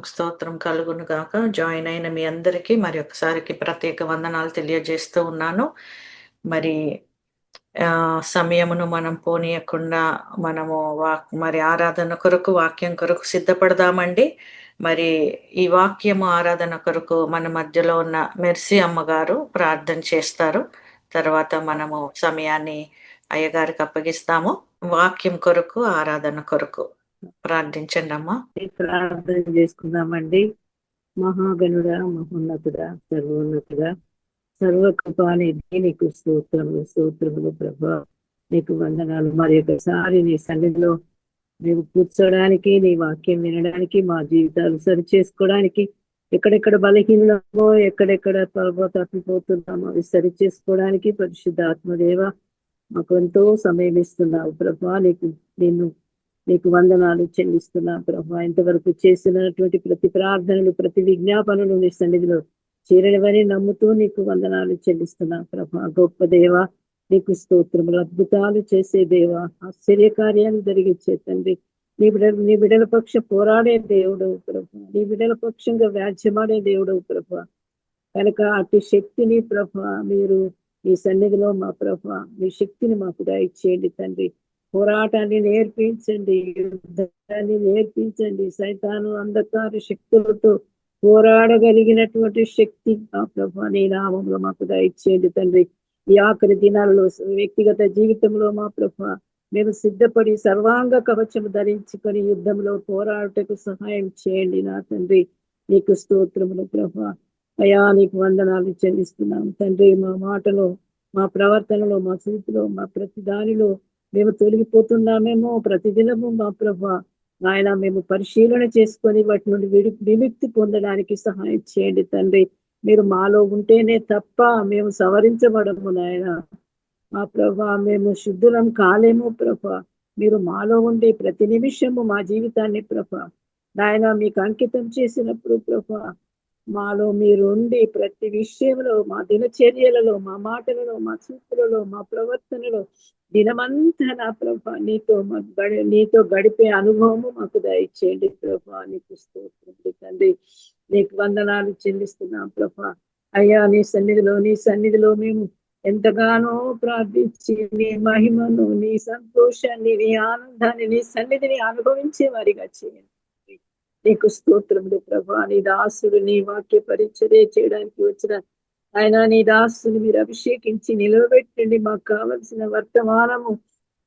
స్తోత్రం కలుగును గాక. జాయిన్ అయిన మీ అందరికీ మరి ఒకసారికి ప్రత్యేక వందనాలు తెలియజేస్తూ ఉన్నాను. మరి సమయమును మనం పోనీయకుండా మనము మరి ఆరాధన కొరకు, వాక్యం కొరకు సిద్ధపడదామండి. మరి ఈ వాక్యము ఆరాధన కొరకు మన మధ్యలో ఉన్న మెర్సీ అమ్మగారు ప్రార్థన చేస్తారు. తర్వాత మనము సమయాన్ని అయ్యగారికి అప్పగిస్తాము. వాక్యం కొరకు, ఆరాధన కొరకు ప్రార్థించండమ్మా. ప్రార్థన చేసుకుందామండి. మహాగణుడా, మహోన్నతుడా, సర్వోన్నతుడా, సర్వకృపానిధి నీకు స్తోత్రములు ప్రభా. నీకు వందనాలు. మరి ఒకసారి నీ సన్నిధిలో మేము కూర్చోడానికి, నీ వాక్యం వినడానికి, మా జీవితాలు సరి చేసుకోవడానికి, ఎక్కడెక్కడ బలహీనమో, ఎక్కడెక్కడ తప్పిపోతున్నామో అవి సరి చేసుకోవడానికి పరిశుద్ధ ఆత్మదేవ మాకు ఎంతో సమయం ఇస్తున్నావు ప్రభా. నీకు వందనాలు చెల్లిస్తున్నా ప్రభా. ఇంతవరకు చేసినటువంటి ప్రతి ప్రార్థనలు, ప్రతి విజ్ఞాపనలు నీ సన్నిధిలో చేరనివని నమ్ముతూ నీకు వందనాలు చెల్లిస్తున్నా ప్రభా. గొప్ప దేవ, నీకు స్తోత్రములు. అద్భుతాలు చేసే దేవ, ఆశ్చర్య కార్యాలు జరిగించే తండ్రి, నీ బిడల పక్ష పోరాడే దేవుడు ప్రభా. నీ బిడల పక్షంగా వ్యాజ్యమాడే దేవుడు ప్రభా. కనుక అటు శక్తిని ప్రభా మీరు ఈ సన్నిధిలో మా ప్రభా మీ శక్తిని మాకు దయచేయండి తండ్రి. పోరాటాన్ని నేర్పించండి, యుద్ధాన్ని నేర్పించండి. సైతాను అంధకార శక్తులతో పోరాడగలిగినటువంటి శక్తి మా ప్రభా నీ నామంలో మాకు దయచేయండి తండ్రి. ఈ ఆఖరి దినాల్లో వ్యక్తిగత జీవితంలో మా ప్రభా మేము సిద్ధపడి సర్వాంగ కవచము ధరించుకొని యుద్ధంలో పోరాటకు సహాయం చేయండి నా తండ్రి. నీకు స్తోత్రములు ప్రభా. అయా నీకు వందనాలు చెల్లిస్తున్నాం తండ్రి. మా మాటలో, మా ప్రవర్తనలో, మా స్థితిలో, మా ప్రతి దానిలో మేము తొలగిపోతున్నామేమో ప్రతిదినము మా ప్రభా ఆయన మేము పరిశీలన చేసుకొని వాటి నుండి విముక్తి పొందడానికి సహాయం చేయండి తండ్రి. మీరు మాలో ఉంటేనే తప్ప మేము సవరించబడము నాయన. మా ప్రభా మేము శుద్ధులం కాలేము ప్రభా. మీరు మాలో ఉండి ప్రతి నిమిషము మా జీవితాన్ని ప్రభా నాయన మీకు అంకితం చేసినప్పుడు ప్రభా మాలో మీరు ఉండి ప్రతి విషయంలో, మా దినచర్యలలో, మా మాటలలో, మా చూపులలో, మా ప్రవర్తనలో దినమంతా నా ప్రభా నీతో గడిపే అనుభవము మాకు దయచేయండి ప్రభా. నీకు స్తోత్రములు తండ్రి. నీకు వందనాలు చెల్లిస్తున్నాం ప్రభా. అయ్యా నీ సన్నిధిలో మేము ఎంతగానో ప్రార్థించి నీ మహిమను, నీ సంతోషాన్ని, నీ ఆనందాన్ని, నీ సన్నిధిని అనుభవించే వారిగా చేయండి. నీకు స్తోత్రములు ప్రభా. నీ దాసుడు నీ వాక్య పరిచర్య చేయడానికి వచ్చిన ఆయన నీ దాసుని మీరు అభిషేకించి నిలవబెట్టండి. మాకు కావలసిన వర్తమానము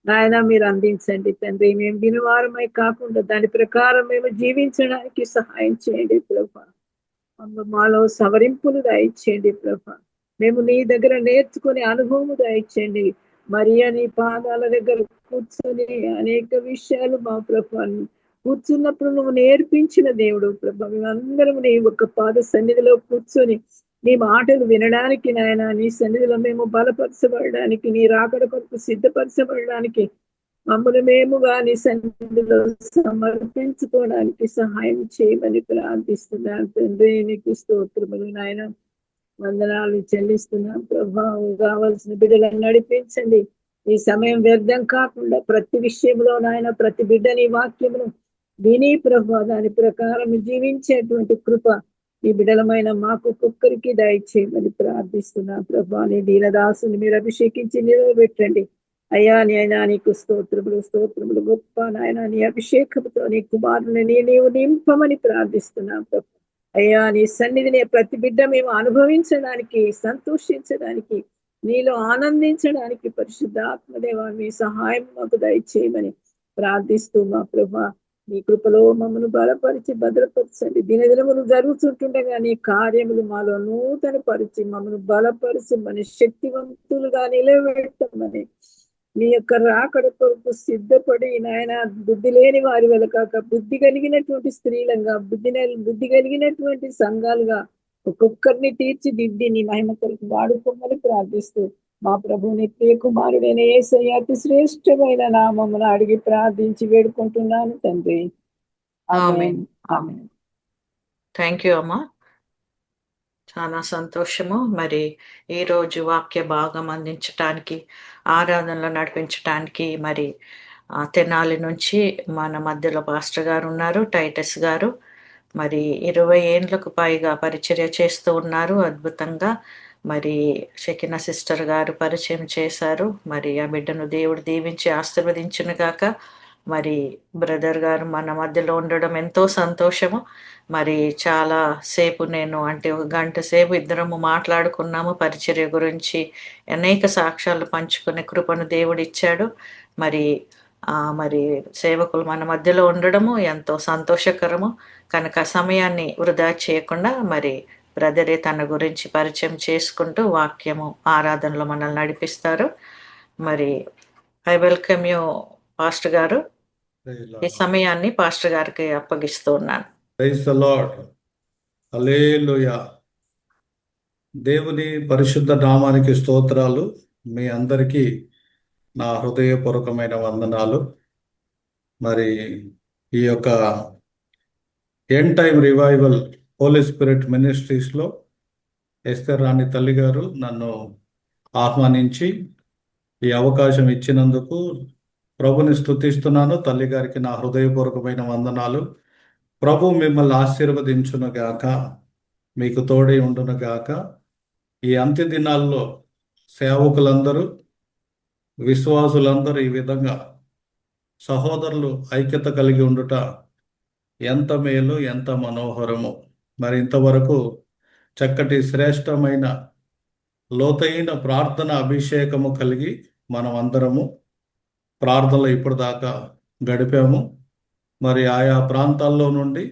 ఆయన మీరు అందించండి తండ్రి. మేము వినివారమై కాకుండా దాని ప్రకారం మేము జీవించడానికి సహాయం చేయండి ప్రభా. మాలో సవరింపులు దయచేయండి ప్రభా. మేము నీ దగ్గర నేర్చుకునే అనుభవము దయచేయండి. మరియా నీ పాదాల దగ్గర కూర్చొని అనేక విషయాలు మా ప్రభా కూర్చున్నప్పుడు నువ్వు నేర్పించిన దేవుడు ప్రభా. మేమందరం నీ ఒక పాద సన్నిధిలో కూర్చొని నీ మాటలు వినడానికి నాయన, నీ సన్నిధిలో మేము బలపరచబడడానికి, నీ రాకడ కొరకు సిద్ధపరచబడడానికి, మమ్మల్ని మేముగా నీ సన్నిధిలో సమర్పించుకోవడానికి సహాయం చేయమని ప్రార్థిస్తున్నాను తండ్రి. నీకు స్తోత్రములు నాయన. వందనాలు చెల్లిస్తున్నాం ప్రభా. కావలసిన బిడ్డలను నడిపించండి. ఈ సమయం వ్యర్థం కాకుండా ప్రతి విషయంలో నాయన ప్రతి బిడ్డని వాక్యమును విని ప్రభా దాని ప్రకారం జీవించేటువంటి కృప ఈ బిడలమైన మాకు ఒక్కొక్కరికి దయచేయమని ప్రార్థిస్తున్నా ప్రభా. నీ దీనదాసుని మీరు అభిషేకించి నిలవబెట్టండి అయ్యా. నాయనా నీకు స్తోత్రములు గొప్ప నాయన. నీ అభిషేకంతో నీ కుమారుని నీవు నింపమని ప్రార్థిస్తున్నా ప్రభా. అయ్యా నీ సన్నిధిని ప్రతి బిడ్డ మేము అనుభవించడానికి, సంతోషించడానికి, నీలో ఆనందించడానికి పరిశుద్ధాత్మదేవా మీ సహాయం మాకు దయచేయమని ప్రార్థిస్తూ మా ప్రభా నీ కృపలో మమ్మల్ని బలపరిచి భద్రపరచండి. దినదినములు జరుగుతుంటుండగా నీ కార్యములు మాలో నూతన పరిచి మమ్మల్ని బలపరిచి మన శక్తివంతులుగా నిలబెట్టమని నీ యొక్క రాకడ కొరకు సిద్ధపడి నాయన బుద్ధి లేని వారి వల్ల కాక బుద్ధి కలిగినటువంటి స్త్రీలంగా, బుద్ధి కలిగినటువంటి సంఘాలుగా ఒక్కొక్కరిని తీర్చిదిద్ది నీ మహిమ కొరకు వాడుకోమని ప్రార్థిస్తూ మా ప్రభుని ప్రియ కుమారుడైన యేసయ్య అతి శ్రేష్టమైన నామమున అడిగి ప్రార్థించి వేడుకుంటున్నాను తండ్రి. ఆమేన్. ఆమేన్. థ్యాంక్ యూ అమ్మా. చాలా సంతోషము. మరి ఈరోజు వాక్య భాగం అందించటానికి, ఆరాధనలో నడిపించటానికి మరి తెనాలి నుంచి మన మధ్యలో పాస్టర్ గారు ఉన్నారు, టైటస్ గారు. మరి 20 ఏండ్లకు పైగా పరిచర్య చేస్తూ ఉన్నారు అద్భుతంగా. మరి షెకిన సిస్టర్ గారు పరిచయం చేశారు. మరి ఆ బిడ్డను దేవుడు దీవించి ఆశీర్వదించును గాక. మరి బ్రదర్ గారు మన మధ్యలో ఉండడం ఎంతో సంతోషము. మరి చాలా సేపు నేను అంటే ఒక గంట సేపు ఇద్దరము మాట్లాడుకున్నాము పరిచర్య గురించి. అనేక సాక్ష్యాలు పంచుకునే కృపను దేవుడిచ్చాడు. మరి మరి సేవకులు మన మధ్యలో ఉండడము ఎంతో సంతోషకరము. కనుక సమయాన్ని వృధా చేయకుండా మరి బ్రదరే తన గురించి పరిచయం చేసుకుంటూ వాక్యము ఆరాధనలో మనల్ని నడిపిస్తారు. మరి ఐ వెల్కమ్ యూ పాస్టర్ గారు. ఈ సమయాన్ని పాస్టర్ గారికి అప్పగిస్తూ ఉన్నాను. Praise the Lord. హల్లెలూయా. దేవుని పరిశుద్ధ నామానికి స్తోత్రాలు. మీ అందరికీ నా హృదయపూర్వకమైన వందనాలు. మరి ఈ యొక్క end time revival holy spirit మినిస్ట్రీస్లో ఎస్తర్ రాణి తల్లి గారు నన్ను ఆహ్వానించి ఈ అవకాశం ఇచ్చినందుకు ప్రభుని స్తుతిస్తున్నాను. తల్లి గారికి నా హృదయపూర్వకమైన వందనాలు. ప్రభు మిమ్మల్ని ఆశీర్వదించును గాక, మీకు తోడై ఉండును గాక. ఈ అంత్య దినాల్లో సేవకులందరూ, విశ్వాసులందరూ ఈ విధంగా సహోదరులు ఐక్యత కలిగి ఉండుట ఎంత మేలు, ఎంత మనోహరము. మరి ఇంతవరకు చక్కటి శ్రేష్టమైన లోతైన ప్రార్థన అభిషేకము కలిగి మనం అందరము ప్రార్థనలు ఇప్పుడు దాకా గడిపాము. మరి ఆయా ప్రాంతాల్లో నుండి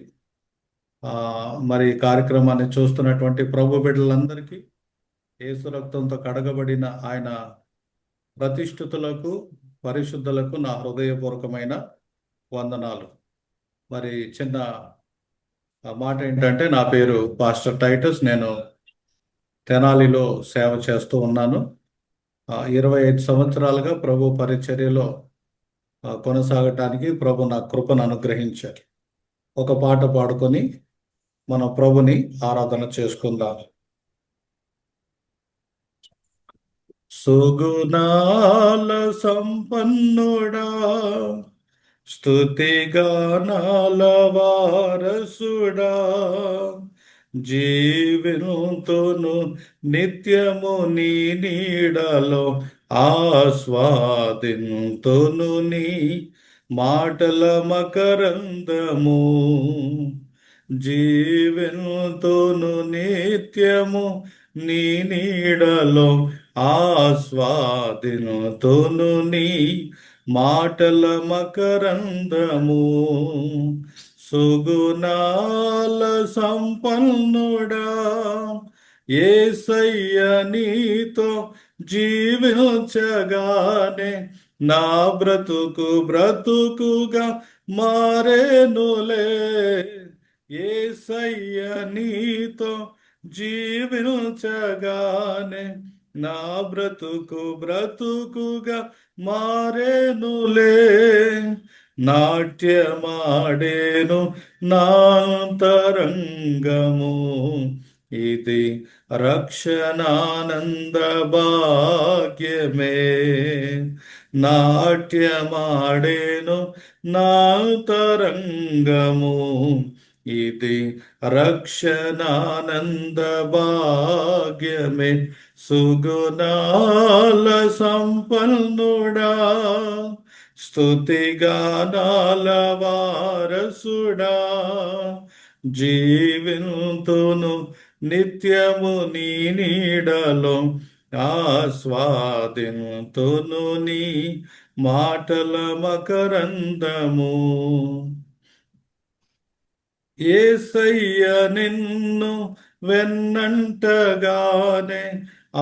మరి ఈ కార్యక్రమాన్ని చూస్తున్నటువంటి ప్రభు బిడ్డలందరికీ యేసు రక్తంతో కడగబడిన ఆయన ప్రతిష్ఠితులకు, పరిశుద్ధులకు నా హృదయపూర్వకమైన వందనాలు. మరి చిన్న మాట ఏంటంటే, నా పేరు పాస్టర్ టైటస్. నేను తెనాలిలో సేవ చేస్తూ ఉన్నాను. 25 సంవత్సరాలుగా ప్రభు పరిచర్యలో కొనసాగటానికి ప్రభు నా కృపను అనుగ్రహించారు. ఒక పాట పాడుకొని మన ప్రభుని ఆరాధన చేసుకుందాం. సుగుణాల సంపన్నుడా, స్తుతిగానాల వారసుడా, జీవితును నిత్యము నీ నీడలో ఆస్వాదింతును నీ మాటల మకరందము. జీవితును నిత్యము నీ నీడలో ఆస్వాదింతును నీ మాటల మకరందము. సుగుణాల సంపన్నుడా, యేసయ్య నీతో జీవించగానే నా బ్రతుకుగా మారేనులే. యేసయ్య నీతో జీవించగానే నా బ్రతుకుగా మారేనులే. నాట్యమాడేను నాంతరంగము, ఇది రక్షణానంద భాగ్యమే. నాట్యమాడేను నాంతరంగము, ఇది రక్షణానంద భాగ్యమే. సుగుణాల సంపన్నుడా, స్తుతిగానాల వారసుడా, జీవితును నిత్యము నీ నీడలో ఆస్వాదింతును నీ మాటల మకరందము. యేసయ్య నిన్ను వెన్నంటగానే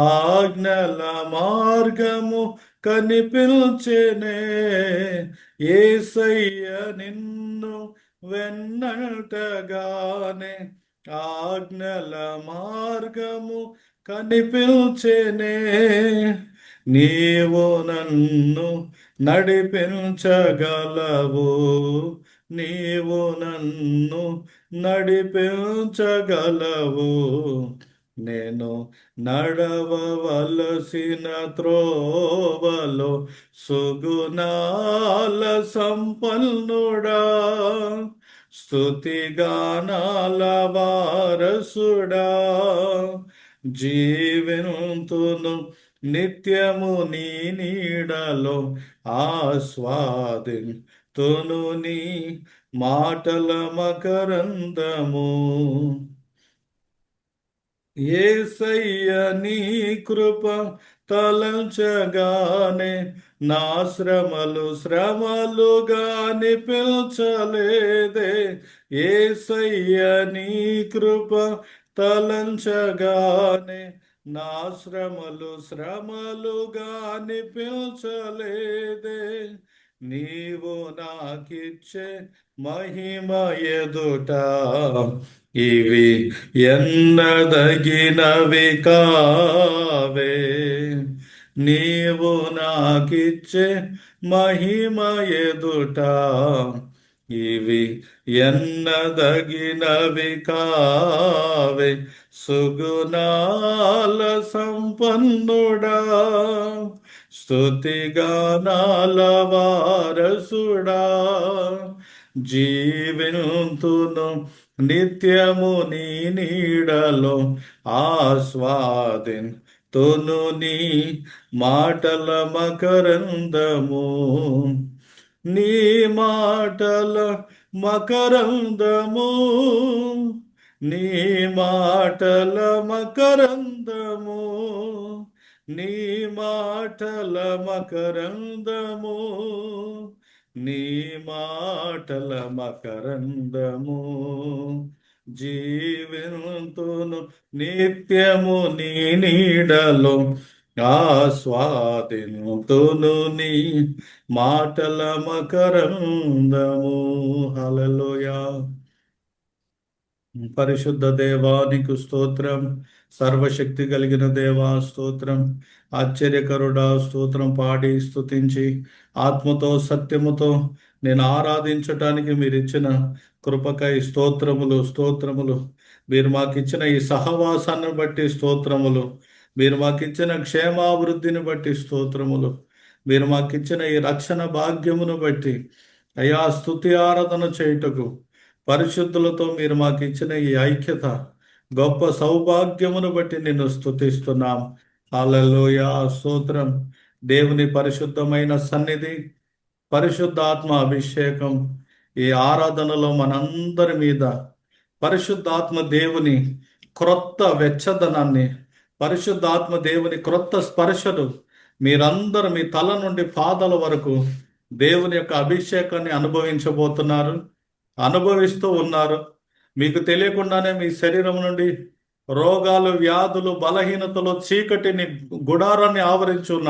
ఆజ్ఞల మార్గము కనిపించెనే. యేసయ్య నిన్ను వెన్నంటగానే ఆజ్ఞల మార్గము కనిపించెనే. నీవు నన్ను నడిపించగలవు, నీవు నన్ను నడిపించగలవు. నేను నడవవలసిన త్రోవలో సుగుణాల సంపన్నుడా, స్తుతిగానాల వారసుడా, జీవింతును నిత్యము నీ నీడలో, ఆస్వాదింతును నీ మాటల మకరందము. యేసయ్య నీ కృప తలంచగానే నా శ్రమలుగా అనిపించలేదే. యేసయ్య నీ కృప తలంచగానే నా శ్రమలుగా అనిపించలేదే. నీవు నాకిచ్చే మహిమ ఎదుట ఇవి ఎన్నదగినవి కావే. నీవు నాకిచ్చే మహిమ ఎదుట ఇవి ఎన్నదగినవి కావే. సుగుణాల సంపన్నుడా, స్తుతిగానాల వారసుడా, జీవింతును నిత్యము నీ నీడలో, ఆస్వాదింతును నీ మాటల మకరందము. నీ మాటల మకరందము, నీ మాటల మకరందము, నీ మాటల మకరందము, నీ మాటల మకరందము. జీవింతును నిత్యము నీ నీడలో, ఆస్వాదింతును నీ మాటల మకరందము. హల్లెలూయా. పరిశుద్ధ దేవా నీకు స్తోత్రం. సర్వశక్తి కలిగిన దేవా స్తోత్రం. ఆశ్చర్యకరుడా స్తోత్రం. పాడి స్తుతించి ఆత్మతో సత్యముతో నేను ఆరాధించటానికి మీరు ఇచ్చిన కృపకై స్తోత్రములు స్తోత్రములు. మీరు మాకిచ్చిన ఈ సహవాసాన్ని బట్టి స్తోత్రములు. మీరు మాకిచ్చిన క్షేమాభివృద్ధిని బట్టి స్తోత్రములు. మీరు మాకిచ్చిన ఈ రక్షణ భాగ్యమును బట్టి అయా స్తుతి ఆరాధన చేయుటకు పరిశుద్ధులతో మీరు మాకు ఇచ్చిన ఈ ఐక్యత గొప్ప సౌభాగ్యమును బట్టి నిన్ను స్తుతిస్తున్నాం. హల్లెలూయా స్తోత్రం. దేవుని పరిశుద్ధమైన సన్నిధి, పరిశుద్ధాత్మ అభిషేకం ఈ ఆరాధనలో మనందరి మీద, పరిశుద్ధాత్మ దేవుని క్రొత్త వెచ్చదనాన్ని, పరిశుద్ధాత్మ దేవుని క్రొత్త స్పర్శలు మీరందరూ మీ తల నుండి పాదాల వరకు దేవుని యొక్క అభిషేకాన్ని అనుభవిస్తూ ఉన్నారు. మీకు తెలియకుండానే మీ శరీరం నుండి రోగాలు, వ్యాధులు, బలహీనతలు, చీకటిని గుడారాన్ని ఆవరించున్న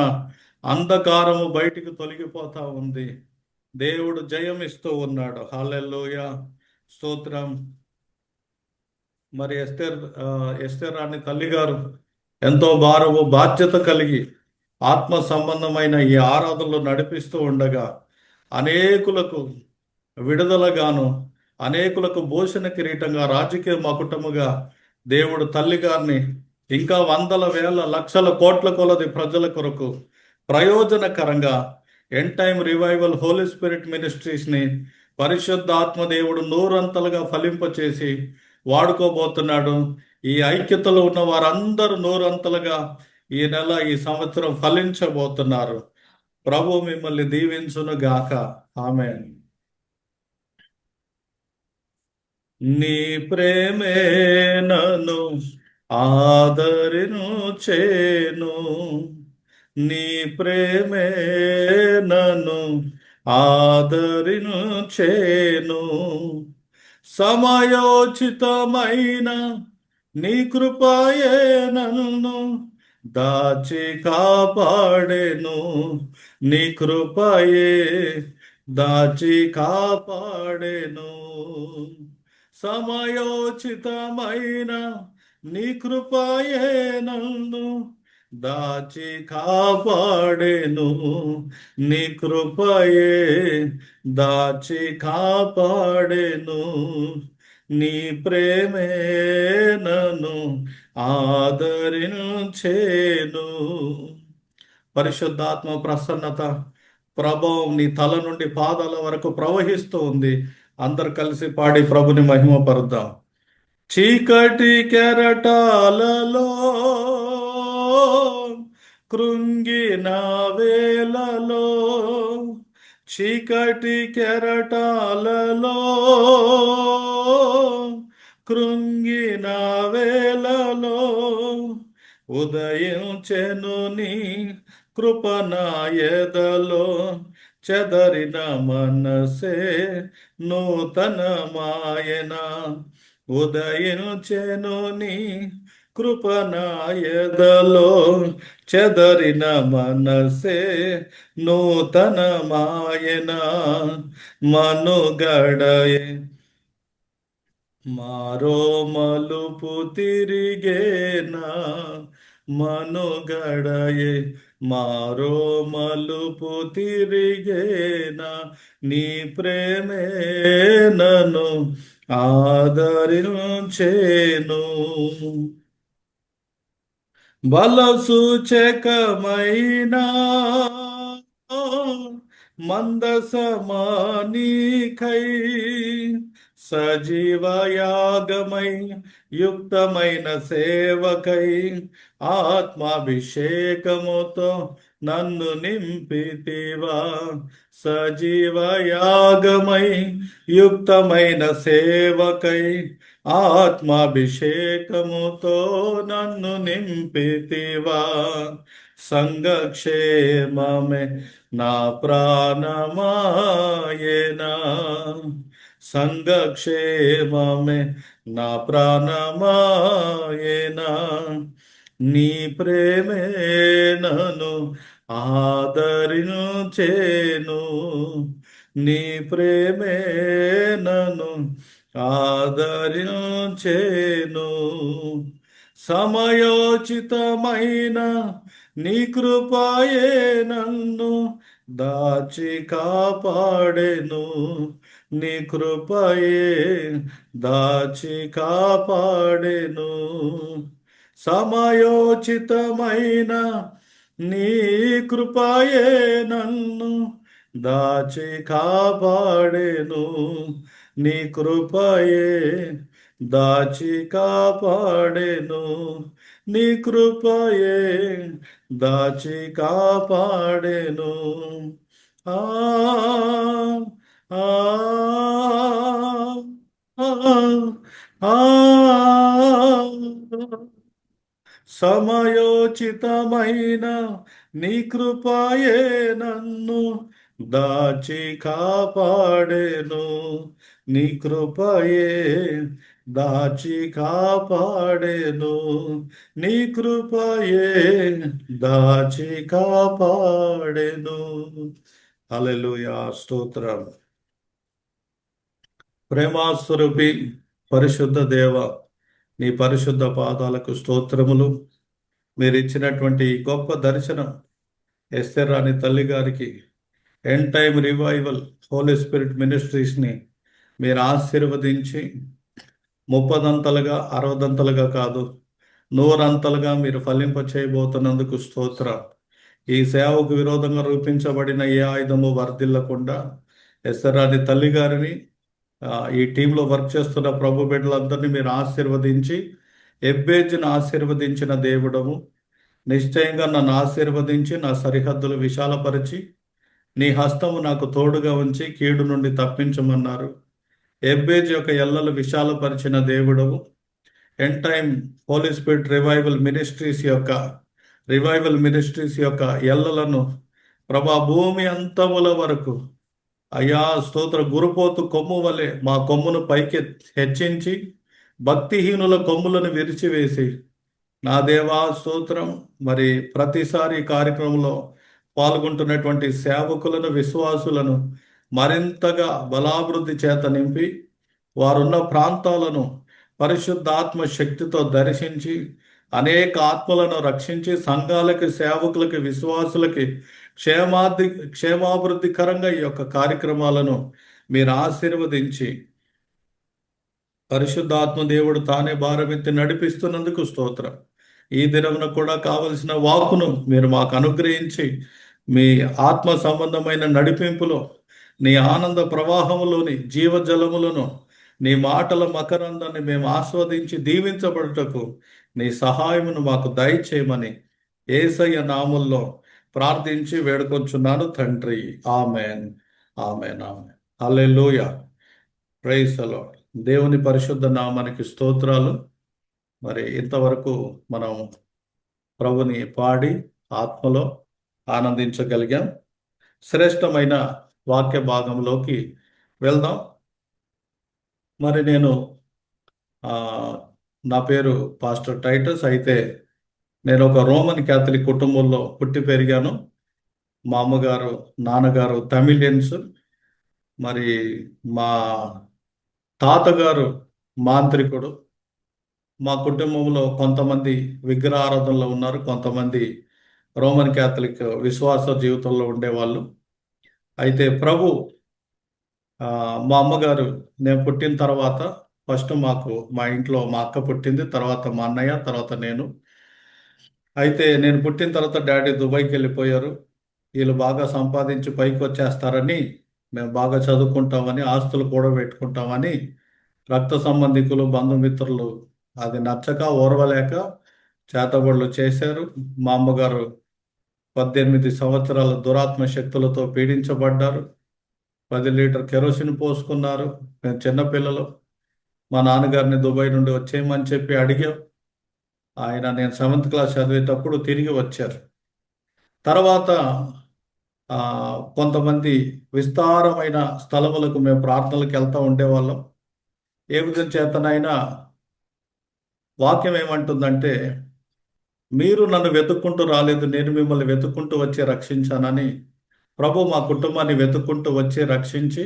అంధకారము బయటికి తొలగిపోతా ఉంది. దేవుడు జయం ఇస్తూ ఉన్నాడు. హల్లెలూయా స్తోత్రం. మరి ఎస్తేర్ రాణి తల్లి గారు ఎంతో భారము బాధ్యత కలిగి ఆత్మ సంబంధమైన ఈ ఆరాధనలు నడిపిస్తూ ఉండగా అనేకులకు విడుదలగాను, అనేకులకు భూషణ కిరీటంగా, రాజకీయ మకుటముగా దేవుడు తల్లి గారిని ఇంకా వందల వేల లక్షల కోట్ల కొలది ప్రజల కొరకు ప్రయోజనకరంగా end time revival holy spirit మినిస్ట్రీస్ని పరిశుద్ధాత్మ దేవుడు నూరంతలుగా ఫలింపచేసి వాడుకోబోతున్నాడు. ఈ ఐక్యతలో ఉన్న వారందరూ నూరంతలుగా ఈ నెల, ఈ సంవత్సరం ఫలించబోతున్నారు. ప్రభు మిమ్మల్ని దీవించును గాక. ఆమేన్. నీ ప్రేమే నన్ను ఆదరించేను, నీ ప్రేమే నన్ను ఆదరించేను. సమయోచితమైన నీ కృపయే నన్ను దాచి కాపాడెను, నీ కృపయే దాచి కాపాడెను. సమయోచితమైన నీ కృపయే నన్ను దాచి కాపాడెను, నీ కృపయే దాచి కాపాడెను. నీ ప్రేమే నన్ను ఆదరించేను. పరిశుద్ధాత్మ ప్రసన్నత ప్రభావం నీ తల నుండి పాదాల వరకు ప్రవహిస్తూ ఉంది. అందరు కలిసి పాడి ప్రభుని మహిమపరుద్దాం. చీకటి కెరటాలలో కృంగిన వేలలో, చీకటి కెరటాలలో కృంగిన వేలలో, ఉదయించెను నీ కృపనాయదలో, చెదరిన మనసే నూతనమాయన. ఉదయించెను నీ కృపనాయదలో, చెదరిన మనసే నూతనమాయన. మనుగడయే మారో మలుపు తిరిగేనా, మనుగడయే మారో మలుపు తిరిగేనా, నీ ప్రేమే నన్ను ఆదరించేను. బలసూచకమైన మందసమానికై, సజీవయాగమై యుక్తమైన సేవకై, ఆత్మాభిషేకముతో నన్ను నింపితివా. సజీవయాగమై యుక్తమైన సేవకై, ఆత్మాభిషేకముతో నన్ను నింపితివా. సంఘక్షేమమే నా ప్రాణమాయనా, సంఘక్షేమమే నా ప్రాణమాయనా, నీ ప్రేమే నన్ను ఆదరించేను, నీ ప్రేమే నన్ను ఆదరించేను. సమయోచితమైన నీ కృపయే నన్ను దాచి కాపాడెను, నీ కృపయే దాచి కాపాడెను. సమయోచితమైన నీ కృపయే నన్ను దాచి కాపాడెను, నీ కృపయే దాచి కాపాడెను, నీ కృపయే దాచి కాపాడెను. ఆ ఆ ఆ ఆ సమయోచితమైన నీ కృపయే నన్ను దాచి కాపాడెను, నీ కృపయే దాచి కాపాడెను, నీ కృపయే దాచి కాపాడెను. హల్లెలూయా, స్తోత్రం. ప్రేమాస్వరూపి పరిశుద్ధ దేవ, నీ పరిశుద్ధ పాదాలకు స్తోత్రములు. మీరు ఇచ్చినటువంటి ఈ గొప్ప దర్శనం ఎస్తేర్ రాణి తల్లి గారికి end time revival holy spirit మినిస్ట్రీస్ని మీరు ఆశీర్వదించి 30 60 కాదు 100 మీరు ఫలింప చేయబోతున్నందుకు స్తోత్రం. ఈ సేవకు విరోధంగా రూపించబడిన ఏ ఆయుధము వర్ధిల్లకుండా ఎస్తేర్ రాణి తల్లి గారిని, ఈ టీంలో వర్క్ చేస్తున్న ప్రభు బిడ్డలందరినీ మీరు ఆశీర్వదించి, ఎబ్బేజ్ని ఆశీర్వదించిన దేవుడము, నిశ్చయంగా నన్ను ఆశీర్వదించి నా సరిహద్దులు విశాలపరిచి నీ హస్తము నాకు తోడుగా ఉంచి కీడు నుండి తప్పించమన్నారు. ఎబ్బేజ్ యొక్క ఎల్లలు విశాలపరిచిన దేవుడవు, end time holy spirit revival ministries యొక్క ఎల్లలను ప్రభా భూమి అంతముల వరకు అయ్యా స్తోత్ర, గురుపోతు కొమ్ము వలె మా కొమ్మును పైకి హెచ్చించి భక్తిహీనుల కొమ్ములను విరిచివేసి, నా దేవా స్తోత్రం, మరి ప్రతిసారి కార్యక్రమంలో పాల్గొంటున్నటువంటి సేవకులను, విశ్వాసులను మరింతగా బలాభివృద్ధి చేత నింపి వారున్న ప్రాంతాలను పరిశుద్ధాత్మ శక్తితో దర్శించి అనేక ఆత్మలను రక్షించి సంఘాలకి, సేవకులకి, విశ్వాసులకి క్షేమాభివృద్ధికరంగా ఈ యొక్క కార్యక్రమాలను మీరు ఆశీర్వదించి పరిశుద్ధాత్మ దేవుడు తానే భారమెత్తి నడిపిస్తున్నందుకు స్తోత్రం. ఈ దినమున కూడా కావలసిన వాక్కును మీరు మాకు అనుగ్రహించి మీ ఆత్మ సంబంధమైన నడిపింపులో నీ ఆనంద ప్రవాహములోని జీవజలములను నీ మాటల మకరందాన్ని మేము ఆస్వాదించి దీవించబడుటకు నీ సహాయమును మాకు దయచేయమని యేసయ్య నామములో ప్రార్థించి వేడుకొంచున్నాను తండ్రి. Amen, amen, amen. Hallelujah. Praise the lord. దేవుని పరిశుద్ధ నామానికి స్తోత్రాలు. మరి ఇంతవరకు మనం ప్రభుని పాడి ఆత్మలో ఆనందించగలిగాం. శ్రేష్టమైన వాక్య భాగంలోకి వెళ్దాం. మరి ఆ, నా పేరు పాస్టర్ టైటస్. అయితే నేను ఒక రోమన్ క్యాథలిక్ కుటుంబంలో పుట్టి పెరిగాను. మా అమ్మగారు నాన్నగారు తమిళియన్స్. మరి మా తాతగారు మాంత్రికుడు. మా కుటుంబంలో కొంతమంది విగ్రహారాధనలో ఉన్నారు, కొంతమంది రోమన్ క్యాథలిక్ విశ్వాస జీవితంలో ఉండేవాళ్ళు. అయితే ప్రభు ఆ, మా అమ్మగారు నేను పుట్టిన తర్వాత ఫస్ట్ మా ఇంట్లో మా అక్క పుట్టింది, తర్వాత మా అన్నయ్య, తర్వాత నేను. అయితే నేను పుట్టిన తర్వాత డాడీ దుబాయ్కి వెళ్ళిపోయారు. వీళ్ళు బాగా సంపాదించి పైకి వచ్చేస్తారని, మేము బాగా చదువుకుంటామని, ఆస్తులు కూడా పెట్టుకుంటామని రక్త సంబంధికులు బంధుమిత్రులు అది నచ్చక ఓర్వలేక చేతబడులు చేశారు. మా అమ్మగారు 18 సంవత్సరాల దురాత్మ శక్తులతో పీడించబడ్డారు. 10 లీటర్ కెరోసిన్ పోసుకున్నారు. మేము చిన్నపిల్లలు. మా నాన్నగారిని దుబాయ్ నుండి వచ్చేయమని చెప్పి అడిగాం. ఆయన నేను 7th క్లాస్ చదివేటప్పుడు తిరిగి వచ్చారు. తర్వాత ఆ, కొంతమంది విస్తారమైన స్థలములకు మేము ప్రార్థనలకు వెళ్తూ ఉండేవాళ్ళం. ఏ విధం చేతనైనా వాక్యం ఏమంటుందంటే, మీరు నన్ను వెతుక్కుంటూ రాలేదు, నేను మిమ్మల్ని వెతుక్కుంటూ వచ్చి రక్షించానని. ప్రభు మా కుటుంబాన్ని వెతుక్కుంటూ వచ్చి రక్షించి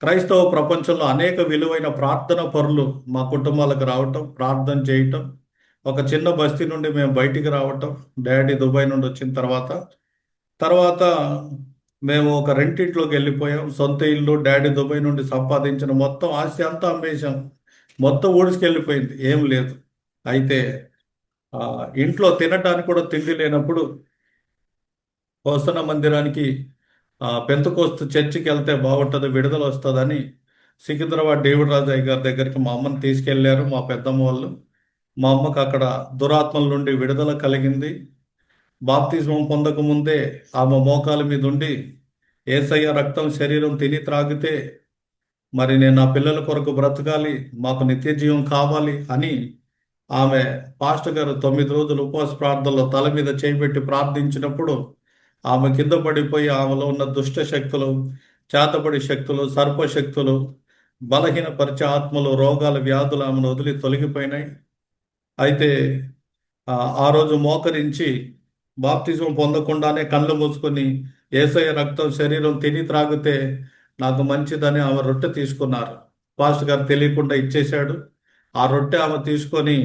క్రైస్తవ ప్రపంచంలో అనేక విలువైన ప్రార్థన పరులు మా కుటుంబాలకు రావటం, ప్రార్థన చేయటం, ఒక చిన్న బస్తీ నుండి మేము బయటికి రావటం, డాడీ దుబాయ్ నుండి వచ్చిన తర్వాత మేము ఒక రెంటింట్లోకి వెళ్ళిపోయాం. సొంత ఇల్లు, డాడీ దుబాయ్ నుండి సంపాదించిన మొత్తం ఆస్తి అంతా అమ్మేశాం. మొత్తం ఊడ్చుకెళ్ళిపోయింది, ఏం లేదు. అయితే ఆ, ఇంట్లో తినటానికి కూడా తిండి లేనప్పుడు హోసన మందిరానికి పెంతకోస్తు చర్చికి వెళ్తే బాగుంటుంది, విడుదల వస్తుందని సికింద్రాబాద్ డేవిడ్ రాజయ్య గారి దగ్గరికి మా అమ్మని తీసుకెళ్లారు మా పెద్దమ్మ వాళ్ళు. మా అమ్మకు అక్కడ దురాత్మల నుండి విడుదల కలిగింది. బాప్తిజమం పొందక ముందే ఆమె మోకాల మీద ఉండి యేసయ్య రక్తం శరీరం తిని త్రాగితే మరి నేను నా పిల్లల కొరకు బ్రతకాలి, మాకు నిత్య జీవం కావాలి అని ఆమె పాస్టర్ గారు 9 రోజులు ఉపవాస ప్రార్థనలో తల మీద చేయిబెట్టి ప్రార్థించినప్పుడు ఆమె కింద పడిపోయి ఆమెలో ఉన్న దుష్ట శక్తులు, చేతబడి శక్తులు, సర్పశక్తులు, బలహీనపరిచే ఆత్మలు, రోగాలు, వ్యాధులు ఆమెను వదిలి తొలగిపోయినాయి. అయితే ఆ ఆ రోజు మోకరించి బాప్తిజం పొందకుండానే కళ్ళు మూసుకొని యేసయ్య రక్తం శరీరం తిని త్రాగితే నాకు మంచిదని ఆమె రొట్టె తీసుకున్నారు. పాస్టర్ గారు తెలియకుండా ఇచ్చేశాడు. ఆ రొట్టె ఆమె తీసుకొని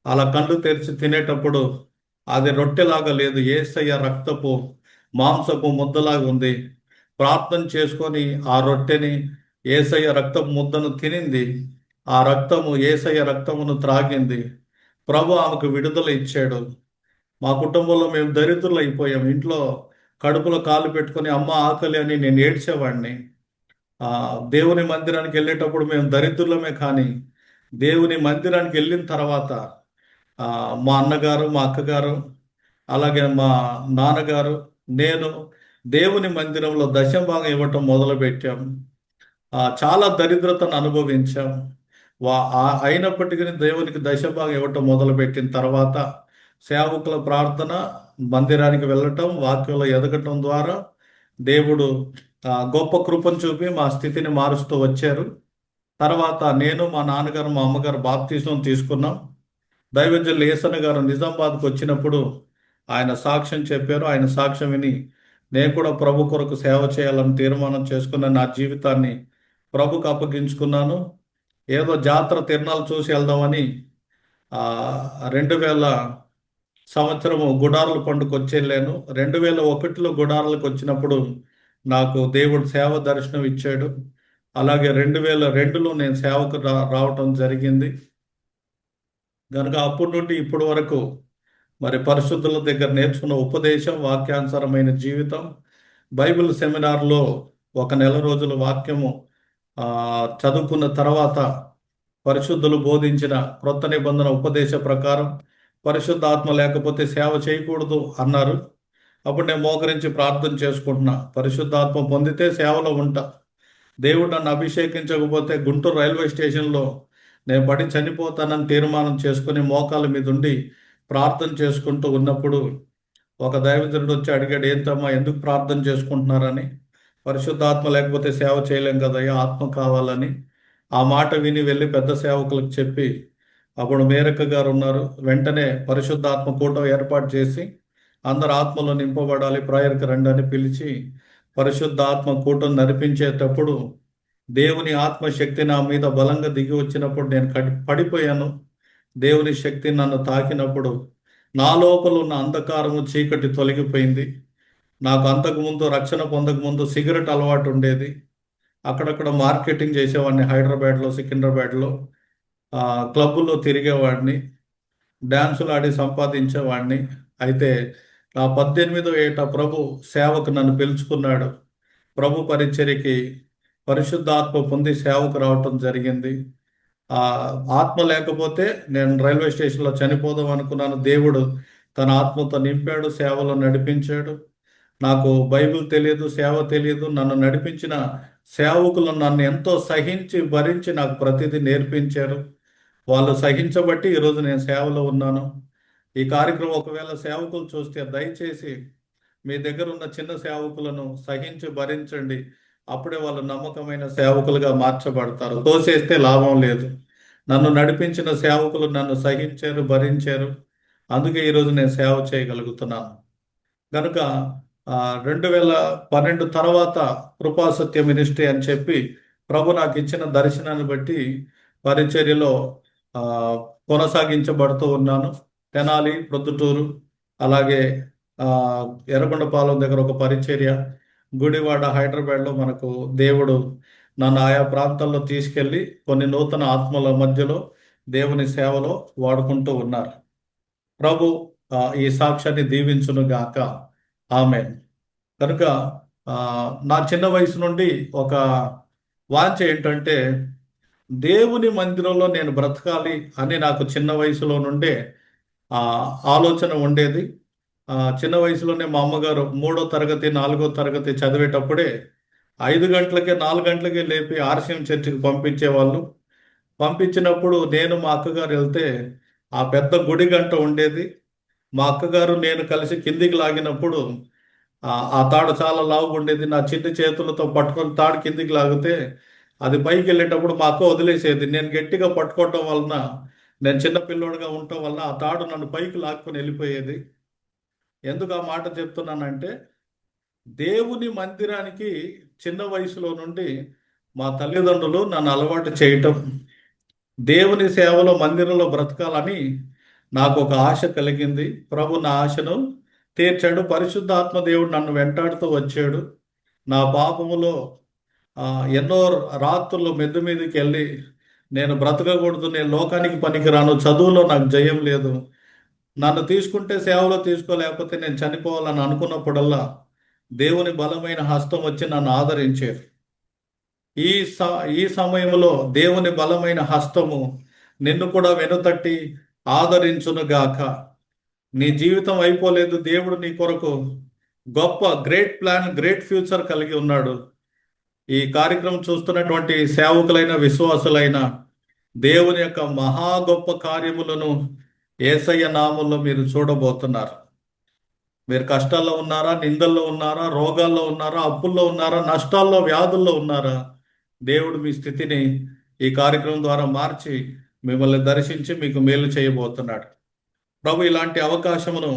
అలా కళ్ళు తెరిచి తినేటప్పుడు అది రొట్టెలాగా లేదు, యేసయ్య రక్తపు మాంసపు ముద్దలాగా ఉంది. ప్రార్థన చేసుకొని ఆ రొట్టెని, యేసయ్య రక్తపు ముద్దను తినింది. ఆ రక్తము యేసయ్య రక్తమును త్రాగింది. ప్రభు ఆమెకు విడుదల ఇచ్చాడు. మా కుటుంబంలో మేము దరిద్రులు అయిపోయాం. ఇంట్లో కడుపులో కాలు పెట్టుకొని అమ్మ ఆకలి అని నేను ఏడ్చేవాడిని. ఆ దేవుని మందిరానికి వెళ్ళేటప్పుడు మేము దరిద్రులమే, కానీ దేవుని మందిరానికి వెళ్ళిన తర్వాత ఆ, మా అన్నగారు, మా అక్కగారు, అలాగే మా నాన్నగారు, నేను దేవుని మందిరంలో దశంభాగం ఇవ్వటం మొదలుపెట్టాం. చాలా దరిద్రతను అనుభవించాం. అయినప్పటికీ దేవునికి దశంభాగం ఇవ్వటం మొదలుపెట్టిన తర్వాత సేవకుల ప్రార్థన, మందిరానికి వెళ్ళటం, వాక్యంలో ఎదగటం ద్వారా దేవుడు గొప్ప కృపను చూపి మా స్థితిని మారుస్తూ వచ్చారు. తర్వాత నేను, మా నాన్నగారు, మా అమ్మగారు బాప్తిజం తీసుకున్నాం. దైవజనులు ఏసన్న గారు నిజామాబాద్కు వచ్చినప్పుడు ఆయన సాక్ష్యం చెప్పారు. ఆయన సాక్ష్యం విని నేను కూడా ప్రభు కొరకు సేవ చేయాలని తీర్మానం చేసుకున్న నా జీవితాన్ని ప్రభుకు అప్పగించుకున్నాను. ఏదో జాతర తిరణాలు చూసి వెళ్దామని 2000 సంవత్సరము గుడారాల పండుగకు వచ్చి వెళ్ళాను. 2001లో గుడారాలకు వచ్చినప్పుడు నాకు దేవుడు సేవ దర్శనం ఇచ్చాడు. అలాగే 2002లో నేను సేవకు రావటం జరిగింది. కనుక అప్పటి నుండి ఇప్పటి వరకు మరి పరిశుద్ధుల దగ్గర నేర్చుకున్న ఉపదేశం, వాక్యానుసారమైన జీవితం, బైబిల్ సెమినార్లో ఒక నెల రోజుల వాక్యము ఆ, చదువుకున్న తర్వాత పరిశుద్ధులు బోధించిన క్రొత్త నిబంధన ఉపదేశ ప్రకారం పరిశుద్ధాత్మ లేకపోతే సేవ చేయకూడదు అన్నారు. అప్పుడు నేను మోకరించి ప్రార్థన చేసుకుంటున్నా, పరిశుద్ధాత్మ పొందితే సేవలో ఉంటా. దేవుడు నన్ను అభిషేకించకపోతే గుంటూరు రైల్వే స్టేషన్లో నేను పడి చనిపోతానని తీర్మానం చేసుకుని మోకాల మీద ఉండి ప్రార్థన చేసుకుంటూ ఉన్నప్పుడు ఒక దైవజనుడు వచ్చి అడిగాడు, ఏంటమ్మా ఎందుకు ప్రార్థన చేసుకుంటున్నారని. పరిశుద్ధాత్మ లేకపోతే సేవ చేయలేం కదయ్యా, ఆత్మ కావాలని. ఆ మాట విని వెళ్ళి పెద్ద సేవకులకు చెప్పి, అప్పుడు మేరక్క గారు ఉన్నారు, వెంటనే పరిశుద్ధాత్మ కూటం ఏర్పాటు చేసి అందరు ఆత్మలో నింపబడాలి, ప్రేయర్కి రండి అని పిలిచి పరిశుద్ధాత్మ కూటం నడిపించేటప్పుడు దేవుని ఆత్మశక్తి నా మీద బలంగా దిగి వచ్చినప్పుడు నేను పడిపోయాను. దేవుని శక్తి నన్ను తాకినప్పుడు నా లోపల ఉన్న అంధకారము చీకటి తొలగిపోయింది. నాకు అంతకుముందు రక్షణ పొందకముందు సిగరెట్ అలవాటు ఉండేది. అక్కడక్కడ మార్కెటింగ్ చేసేవాడిని, హైదరాబాద్లో సికింద్రాబాద్లో క్లబ్బుల్లో తిరిగేవాడిని, డ్యాన్సులు ఆడి సంపాదించేవాడిని. అయితే నా 18వ ఏట ప్రభు సేవకు నన్ను పిలుచుకున్నాడు. ప్రభు పరిచర్యకి పరిశుద్ధాత్మ పొంది సేవకు రావటం జరిగింది. ఆ ఆత్మ లేకపోతే నేను రైల్వే స్టేషన్లో చనిపోదాం అనుకున్నాను. దేవుడు తన ఆత్మతో నింపాడు, సేవలో నడిపించాడు. నాకు బైబిల్ తెలియదు, సేవ తెలియదు. నన్ను నడిపించిన సేవకులు నన్ను ఎంతో సహించి భరించి నాకు ప్రతిదీ నేర్పించారు. వాళ్ళు సహించబట్టి ఈరోజు నేను సేవలో ఉన్నాను. ఈ కార్యక్రమం ఒకవేళ సేవకులు చూస్తే దయచేసి మీ దగ్గర ఉన్న చిన్న సేవకులను సహించి భరించండి. అప్పుడే వాళ్ళు నమ్మకమైన సేవకులుగా మార్చబడతారు. తోసేస్తే లాభం లేదు. నన్ను నడిపించిన సేవకులు నన్ను సహించారు, భరించారు. అందుకే ఈరోజు నేను సేవ చేయగలుగుతున్నాను. కనుక 2012 తర్వాత కృపాసత్య మినిస్ట్రీ అని చెప్పి ప్రభు నాకు ఇచ్చిన దర్శనాన్ని బట్టి పరిచర్యలో ఆ, కొనసాగించబడుతూ ఉన్నాను. తెనాలి, ప్రొద్దుటూరు, అలాగే ఆ, ఎర్రగొండపాలెం దగ్గర ఒక పరిచర్య, గుడివాడ, హైదరాబాద్లో మనకు దేవుడు నన్ను ఆయా ప్రాంతాల్లో తీసుకెళ్ళి కొన్ని నూతన ఆత్మల మధ్యలో దేవుని సేవలో వాడుకుంటూ ఉన్నారు. ప్రభు ఈ సాక్ష్యాన్ని దీవించును గాక. ఆమేన్. కనుక ఆ, నా చిన్న వయసు నుండి ఒక వాంఛ ఏంటంటే దేవుని మందిరంలో నేను బ్రతకాలి అని నాకు చిన్న వయసులో నుండే ఆ ఆలోచన ఉండేది. చిన్న వయసులోనే మా అమ్మగారు 3వ తరగతి 4వ తరగతి చదివేటప్పుడే 5 గంటలకే 4 గంటలకే లేపి ఆర్సీఎం చర్చికి పంపించేవాళ్ళు. పంపించినప్పుడు నేను మా అక్కగారు వెళ్తే ఆ పెద్ద గుడి గంట ఉండేది. మా అక్కగారు నేను కలిసి కిందికి లాగినప్పుడు ఆ తాడు చాలా లావుగా ఉండేది. నా చిన్న చేతులతో పట్టుకొని తాడు కిందికి లాగితే అది పైకి వెళ్ళేటప్పుడు మా అక్క వదిలేసేది. నేను గట్టిగా పట్టుకోవటం వలన, నేను చిన్న పిల్లోడుగా ఉండటం వలన ఆ తాడు నన్ను పైకి లాక్కొని వెళ్ళిపోయేది. ఎందుకు ఆ మాట చెప్తున్నానంటే దేవుని మందిరానికి చిన్న వయసులో నుండి మా తల్లిదండ్రులు నన్ను అలవాటు చేయటం, దేవుని సేవలో మందిరంలో బ్రతకాలని నాకు ఒక ఆశ కలిగింది. ప్రభు నా ఆశను తీర్చాడు. పరిశుద్ధాత్మ దేవుడు నన్ను వెంటాడుతూ వచ్చాడు. నా పాపములో ఎన్నో రాత్రులు మెద్దు మీదకి వెళ్ళి నేను బ్రతకకూడదు, నేను లోకానికి పనికిరాను, చదువులో నాకు జయం లేదు, నన్ను తీసుకుంటే సేవలో తీసుకోలేకపోతే నేను చనిపోవాలని అనుకున్నప్పుడల్లా దేవుని బలమైన హస్తం వచ్చి నన్ను ఆదరించేది. ఈ సమయంలో దేవుని బలమైన హస్తము నిన్ను కూడా వెనుతట్టి ఆదరించునుగాక. నీ జీవితం అయిపోలేదు. దేవుడు నీ కొరకు గొప్ప గ్రేట్ ప్లాన్, గ్రేట్ ఫ్యూచర్ కలిగి ఉన్నాడు. ఈ కార్యక్రమం చూస్తున్నటువంటి సేవకులైన, విశ్వాసులైన దేవుని యొక్క మహా గొప్ప కార్యములను యేసయ్య నామంలో మీరు చూడబోతున్నారు. మీరు కష్టాల్లో ఉన్నారా, నిందల్లో ఉన్నారా, రోగాల్లో ఉన్నారా, అప్పుల్లో ఉన్నారా, నష్టాల్లో, వ్యాధుల్లో ఉన్నారా, దేవుడు మీ స్థితిని ఈ కార్యక్రమం ద్వారా మార్చి మిమ్మల్ని దర్శించి మీకు మేలు చేయబోతున్నాడు. ప్రభు ఇలాంటి అవకాశమును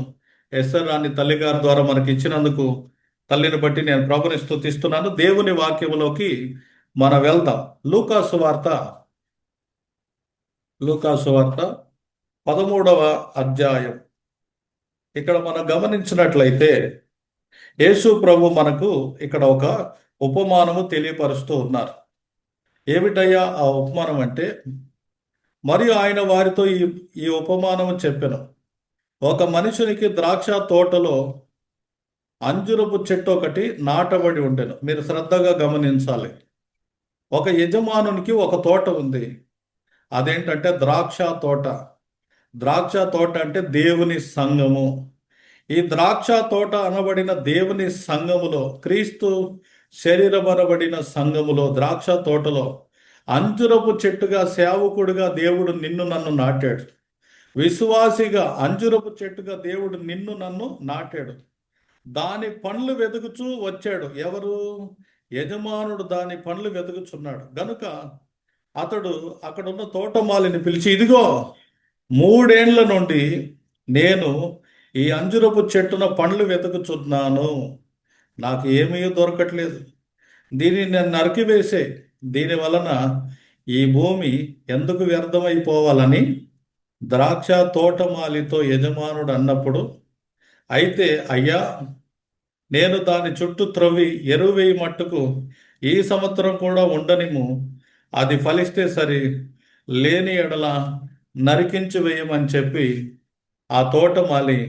ఎస్ఆర్ రాణి తల్లి గారి ద్వారా మనకి ఇచ్చినందుకు తల్లిని బట్టి నేను ప్రభుని స్తుతిస్తున్నాను. దేవుని వాక్యములోకి మనం వెళ్దాం. లూకాసు వార్త 13వ అధ్యాయం. ఇక్కడ మనం గమనించినట్లయితే యేసు ప్రభు మనకు ఇక్కడ ఒక ఉపమానము తెలియపరుస్తూ ఉన్నారు. ఏమిటయ్యా ఆ ఉపమానం అంటే, మరియు ఆయన వారితో ఈ ఉపమానము చెప్పెను. ఒక మనుషునికి ద్రాక్ష తోటలో అంజురపు చెట్టు ఒకటి నాటబడి ఉండెను. మీరు శ్రద్ధగా గమనించాలి. ఒక యజమానునికి ఒక తోట ఉంది. అదేంటంటే ద్రాక్ష తోట. ద్రాక్ష తోట అంటే దేవుని సంఘము. ఈ ద్రాక్ష తోట అనబడిన దేవుని సంఘములో, క్రీస్తు శరీరమనబడిన సంఘములో, ద్రాక్ష తోటలో అంజురపు చెట్టుగా సేవకుడిగా దేవుడు నిన్ను నన్ను నాటాడు. విశ్వాసిగా అంజురపు చెట్టుగా దేవుడు నిన్ను నన్ను నాటాడు. దాని పండ్లు వెతుకుచూ వచ్చాడు. ఎవరు? యజమానుడు దాని పండ్లు వెతుకుచున్నాడు. గనుక అతడు అక్కడున్న తోటమాలిని పిలిచి, ఇదిగో 3 ఏండ్ల నుండి నేను ఈ అంజురపు చెట్టున పండ్లు వెతుకుచున్నాను, నాకు ఏమీ దొరకట్లేదు. దీనిని నేను నరికివేసే, దీని వలన ఈ భూమి ఎందుకు వ్యర్థమైపోవాలని ద్రాక్ష తోటమాలితో యజమానుడు అన్నప్పుడు, అయితే అయ్యా, నేను దాని చుట్టూ త్రవ్వి ఎరువు వేయి మట్టుకు ఈ సంవత్సరం కూడా ఉండనిము, అది ఫలిస్తే సరి, లేని ఎడల నరికించి వేయమని చెప్పి ఆ తోటమాలి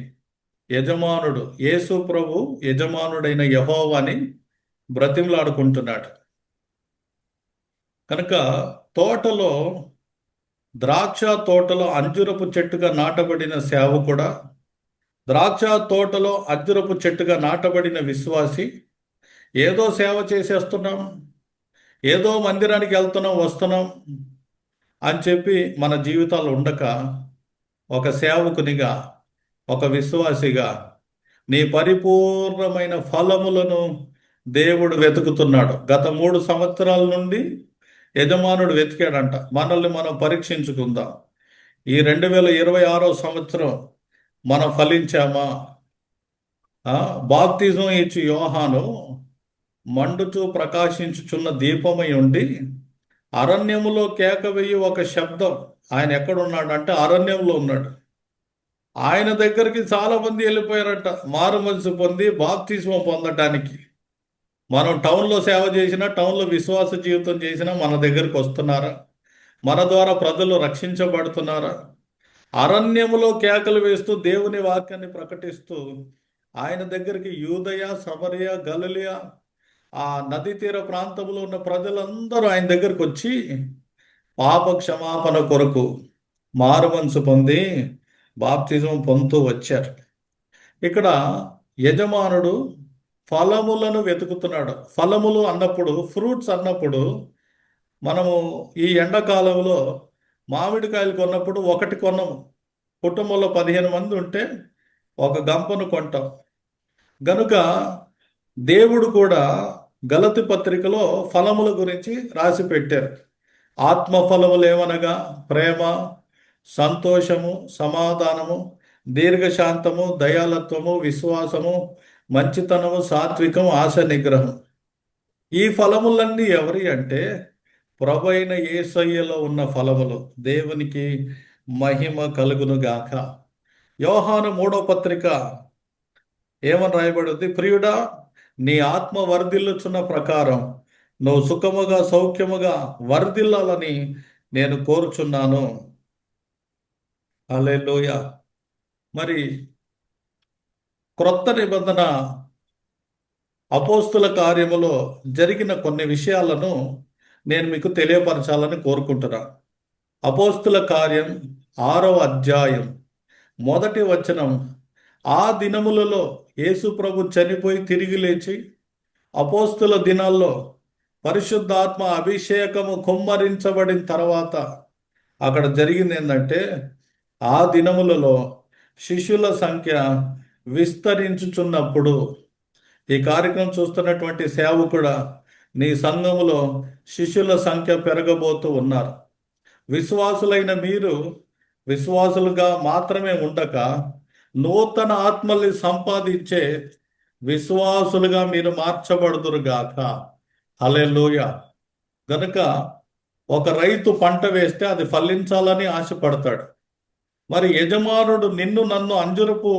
యజమానుడు, యేసు ప్రభు యజమానుడైన యెహోవాని బ్రతిమలాడుకుంటున్నాడు. కనుక తోటలో, ద్రాక్ష తోటలో అంజురపు చెట్టుగా నాటబడిన సేవకుడా, ద్రాక్ష తోటలో అంజురపు చెట్టుగా నాటబడిన విశ్వాసి, ఏదో సేవ చేసేస్తున్నాం, ఏదో మందిరానికి వెళ్తున్నాం వస్తున్నాం అని చెప్పి మన జీవితాలు ఉండక, ఒక సేవకునిగా, ఒక విశ్వాసిగా నీ పరిపూర్ణమైన ఫలములను దేవుడు వెతుకుతున్నాడు. గత 3 సంవత్సరాల నుండి యజమానుడు వెతికాడంట. మనల్ని మనం పరీక్షించుకుందాం. ఈ 2026వ సంవత్సరం మనం ఫలించామా? బాప్తిజం ఇచ్చి యోహాను మండుచూ ప్రకాశించుచున్న దీపమై ఉండి అరణ్యములో కేక వేయి ఒక శబ్దం. ఆయన ఎక్కడున్నాడు అంటే అరణ్యంలో ఉన్నాడు. ఆయన దగ్గరికి చాలా మంది వెళ్ళిపోయారట మారు మనసు పొంది బాప్తిస్మం పొందటానికి. మనం టౌన్లో సేవ చేసినా, టౌన్లో విశ్వాస జీవితం చేసినా మన దగ్గరికి వస్తున్నారా? మన ద్వారా ప్రజలు రక్షించబడుతున్నారా? అరణ్యములో కేకలు వేస్తూ దేవుని వాక్యాన్ని ప్రకటిస్తూ ఆయన దగ్గరికి యూదయ, సమరయ, గలిలయ, ఆ నదీ తీర ప్రాంతంలో ఉన్న ప్రజలందరూ ఆయన దగ్గరికి వచ్చి పాప క్షమాపణ కొరకు మారు మనసు పొంది బాప్తిజం పొందుతూ వచ్చారు. ఇక్కడ యజమానుడు ఫలములను వెతుకుతున్నాడు. ఫలములు అన్నప్పుడు, ఫ్రూట్స్ అన్నప్పుడు, మనము ఈ ఎండాకాలంలో మామిడికాయలు కొన్నప్పుడు ఒకటి కొనము. కుటుంబంలో 15 మంది ఉంటే ఒక గంపను కొంటాం. గనుక దేవుడు కూడా గలతి పత్రికలో ఫలముల గురించి రాసి పెట్టారు. ఆత్మ ఫలములు ఏమనగా ప్రేమ, సంతోషము, సమాధానము, దీర్ఘశాంతము, దయాలత్వము, విశ్వాసము, మంచితనము, సాత్వికం, ఆశ నిగ్రహం. ఈ ఫలములన్నీ ఎవరి అంటే ప్రభు అయిన యేసయ్యలో ఉన్న ఫలములు. దేవునికి మహిమ కలుగును గాక. యోహాను 3వ పత్రిక ఏమని రాయబడింది? ప్రియుడా, నీ ఆత్మ వర్ధిల్లుచున్న ప్రకారం నువ్వు సుఖముగా సౌఖ్యముగా వర్ధిల్లాలని నేను కోరుచున్నాను. హల్లెలూయా. మరి క్రొత్త నిబంధన అపోస్తుల కార్యములో జరిగిన కొన్ని విషయాలను నేను మీకు తెలియపరచాలని కోరుకుంటున్నాను. అపోస్తుల కార్యం 6వ అధ్యాయం 1వ వచనం. ఆ దినములలో యేసు ప్రభు చనిపోయి తిరిగి లేచి అపోస్తుల దినాల్లో పరిశుద్ధాత్మ అభిషేకము కుమ్మరించబడిన తర్వాత అక్కడ జరిగింది ఏంటంటే, ఆ దినములలో శిష్యుల సంఖ్య విస్తరించుచున్నప్పుడు, ఈ కార్యక్రమం చూస్తున్నటువంటి సేవకుడా, నీ సంఘములో శిష్యుల సంఖ్య పెరగబోతూ ఉన్నారు. విశ్వాసులైన మీరు విశ్వాసులుగా మాత్రమే ఉండక నూతన ఆత్మల్ని సంపాదించే విశ్వాసులుగా మీరు మార్చబడుదురుగాక. హల్లెలూయా. గనుక ఒక రైతు పంట వేస్తే అది ఫలించాలని ఆశపడతాడు. మరి యజమానుడు నిన్ను నన్ను అంజురపు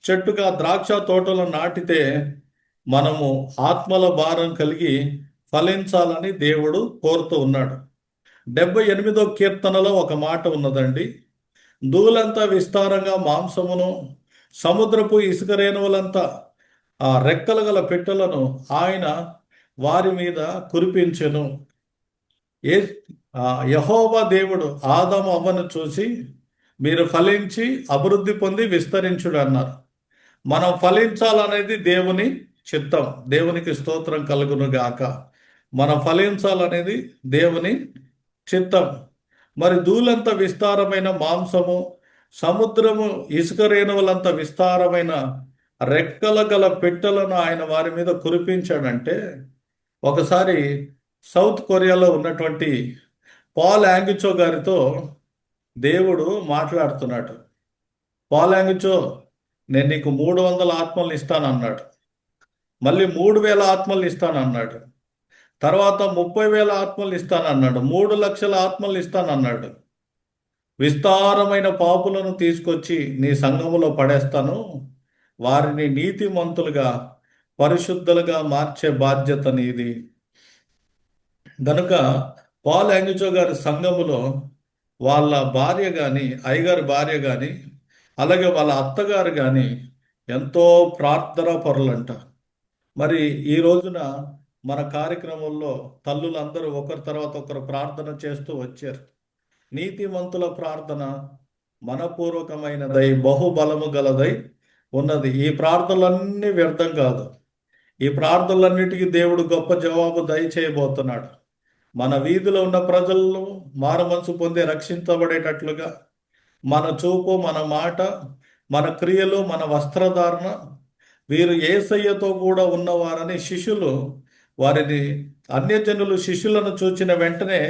చెట్టుగా ద్రాక్ష తోటలో నాటితే మనము ఆత్మల భారం కలిగి ఫలించాలని దేవుడు కోరుతూ ఉన్నాడు. 78వ కీర్తనలో ఒక మాట ఉన్నదండి. ధూళంతా విస్తారంగా మాంసమును, సముద్రపు ఇసుక రేణువులంతా ఆ రెక్కలు గల పిట్టలను ఆయన వారి మీద కురిపించెను. ఏ ఆ, యెహోవా దేవుడు ఆదాము అవ్వను చూసి, మీరు ఫలించి అభివృద్ధి పొంది విస్తరించుడు అన్నారు. మనం ఫలించాలనేది దేవుని చిత్తం. దేవునికి స్తోత్రం కలుగును గాక. మనం ఫలించాలనేది దేవుని చిత్తం. మరి ధూళంత విస్తారమైన మాంసము, సముద్రము ఇసుక రేణువులంత విస్తారమైన రెక్కల గల పిట్టలను ఆయన వారి మీద కురిపించాడంటే, ఒకసారి సౌత్ కొరియాలో ఉన్నటువంటి పాల్ యాంగిచో గారితో దేవుడు మాట్లాడుతున్నాడు. పాల్ యాంగిచో, నేను నీకు 300 ఆత్మల్ని ఇస్తానన్నాడు. మళ్ళీ 3000 ఆత్మల్ని ఇస్తానన్నాడు. తర్వాత 30,000 ఆత్మల్ని ఇస్తానన్నాడు. 3,00,000 ఆత్మల్ని ఇస్తానన్నాడు. విస్తారమైన పాపులను తీసుకొచ్చి నీ సంఘములో పడేస్తాను, వారిని నీతిమంతులుగా పరిశుద్ధులుగా మార్చే బాధ్యత నీది. గనుక పాల్ యాంగిచో గారి సంఘములో వాళ్ళ భార్య కానీ, అయ్యగారి భార్య కానీ, అలాగే వాళ్ళ అత్తగారు కానీ ఎంతో ప్రార్థనా పరులంట. మరి ఈ రోజున మన కార్యక్రమంలో తల్లులందరూ ఒకరి తర్వాత ఒకరు ప్రార్థన చేస్తూ వచ్చారు. నీతిమంతుల ప్రార్థన మనపూర్వకమైనదై బహుబలము గలదై ఉన్నది. ఈ ప్రార్థనలన్నీ వ్యర్థం కాదు. ఈ ప్రార్థనలన్నిటికీ దేవుడు గొప్ప జవాబు దయచేయబోతున్నాడు. మన వీధిలో ఉన్న ప్రజలను మారుమనసు పొంది రక్షించబడేటట్లుగా మన చూపు, మన మాట, మన క్రియలు, మన వస్త్రధారణ, వీరు యేసయ్యతో కూడా ఉన్నవారని శిష్యులు వారిని, అన్యజనులు శిష్యులను చూచిన వెంటనే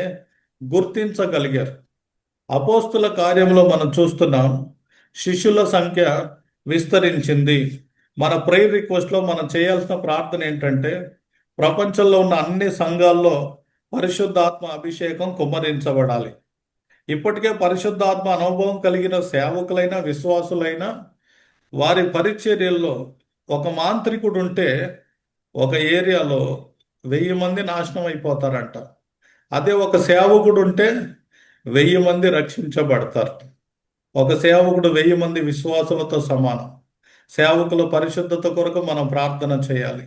గుర్తించగలిగారు. అపోస్తుల కార్యంలో మనం చూస్తున్నాం, శిష్యుల సంఖ్య విస్తరించింది. మన ప్రేయర్ రిక్వెస్ట్లో మనం చేయాల్సిన ప్రార్థన ఏంటంటే, ప్రపంచంలో ఉన్న అన్ని సంఘాల్లో పరిశుద్ధాత్మ అభిషేకం కుమ్మరించబడాలి. ఇప్పటికే పరిశుద్ధాత్మ అనుభవం కలిగిన సేవకులైన, విశ్వాసులైన వారి పరిచర్యల్లో ఒక మాంత్రికుడు ఉంటే ఒక ఏరియాలో 1000 మంది నాశనం అయిపోతారంట. అదే ఒక సేవకుడు ఉంటే 1000 మంది రక్షించబడతారు. ఒక సేవకుడు 1000 మంది విశ్వాసులతో సమానం. సేవకుల పరిశుద్ధత కొరకు మనం ప్రార్థన చేయాలి.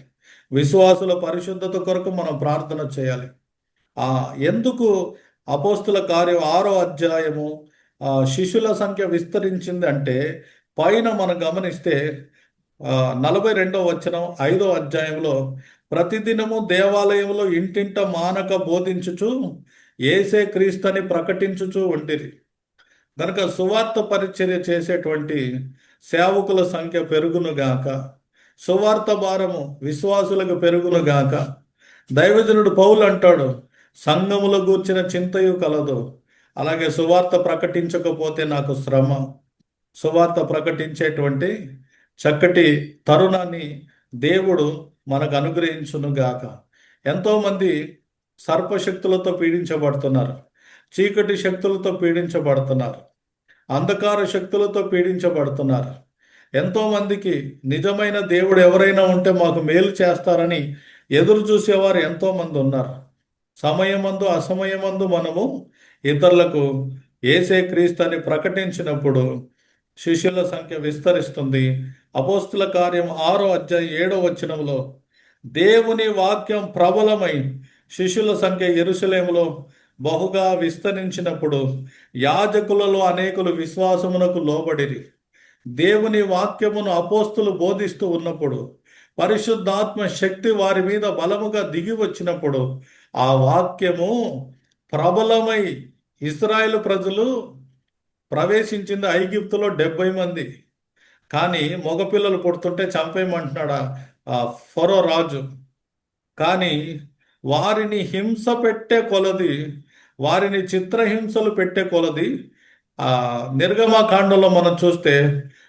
విశ్వాసుల పరిశుద్ధత కొరకు మనం ప్రార్థన చేయాలి. ఎందుకు అపోస్తుల కార్యం 6వ అధ్యాయము శిష్యుల సంఖ్య విస్తరించింది అంటే, పైన మనం గమనిస్తే 42వ వచనం 5వ అధ్యాయంలో, ప్రతిదినము దేవాలయంలో ఇంటింట మానక బోధించుచు యేసే క్రీస్తుని ప్రకటించుచు ఉండిరి. కనుక సువార్త పరిచర్య చేసేటువంటి సేవకుల సంఖ్య పెరుగునుగాక, సువార్త భారము విశ్వాసులకు పెరుగునుగాక. దైవజనుడు పౌలు అంటాడు, సంఘముల గూర్చిన చింతయు కలదు, అలాగే సువార్త ప్రకటించకపోతే నాకు శ్రమ. సువార్త ప్రకటించేటువంటి చక్కటి తరుణాన్ని దేవుడు మనకు అనుగ్రహించునుగాక. ఎంతోమంది సర్పశక్తులతో పీడించబడుతున్నారు, చీకటి శక్తులతో పీడించబడుతున్నారు, అంధకార శక్తులతో పీడించబడుతున్నారు. ఎంతోమందికి నిజమైన దేవుడు ఎవరైనా ఉంటే మాకు మేలు చేస్తారని ఎదురు చూసేవారు ఎంతోమంది ఉన్నారు. సమయమందు అసమయమందు మనము ఇతరులకు యేసే క్రీస్తుని ప్రకటించినప్పుడు శిష్యుల సంఖ్య విస్తరిస్తుంది. అపోస్తుల కార్యం 6వ అధ్యాయం 7వ వచనంలో, దేవుని వాక్యం ప్రబలమై శిష్యుల సంఖ్య యెరూషలేములో బహుగా విస్తరించినప్పుడు యాజకులలో అనేకులు విశ్వాసమునకు లోబడిరి. దేవుని వాక్యమును అపోస్తులు బోధిస్తూ ఉన్నప్పుడు, పరిశుద్ధాత్మ శక్తి వారి మీద బలముగా దిగి వచ్చినప్పుడు, ఆ వాక్యము ప్రబలమై ఇశ్రాయేలు ప్రజలు ప్రవేశించింది ఐగుప్తులో 70 మంది. కానీ మగపిల్లలు పుడుతుంటే చంపేయమంటున్నాడు ఫరో రాజు. కానీ వారిని హింస పెట్టే కొలది, వారిని చిత్రహింసలు పెట్టే కొలది నిర్గమకాండంలో మనం చూస్తే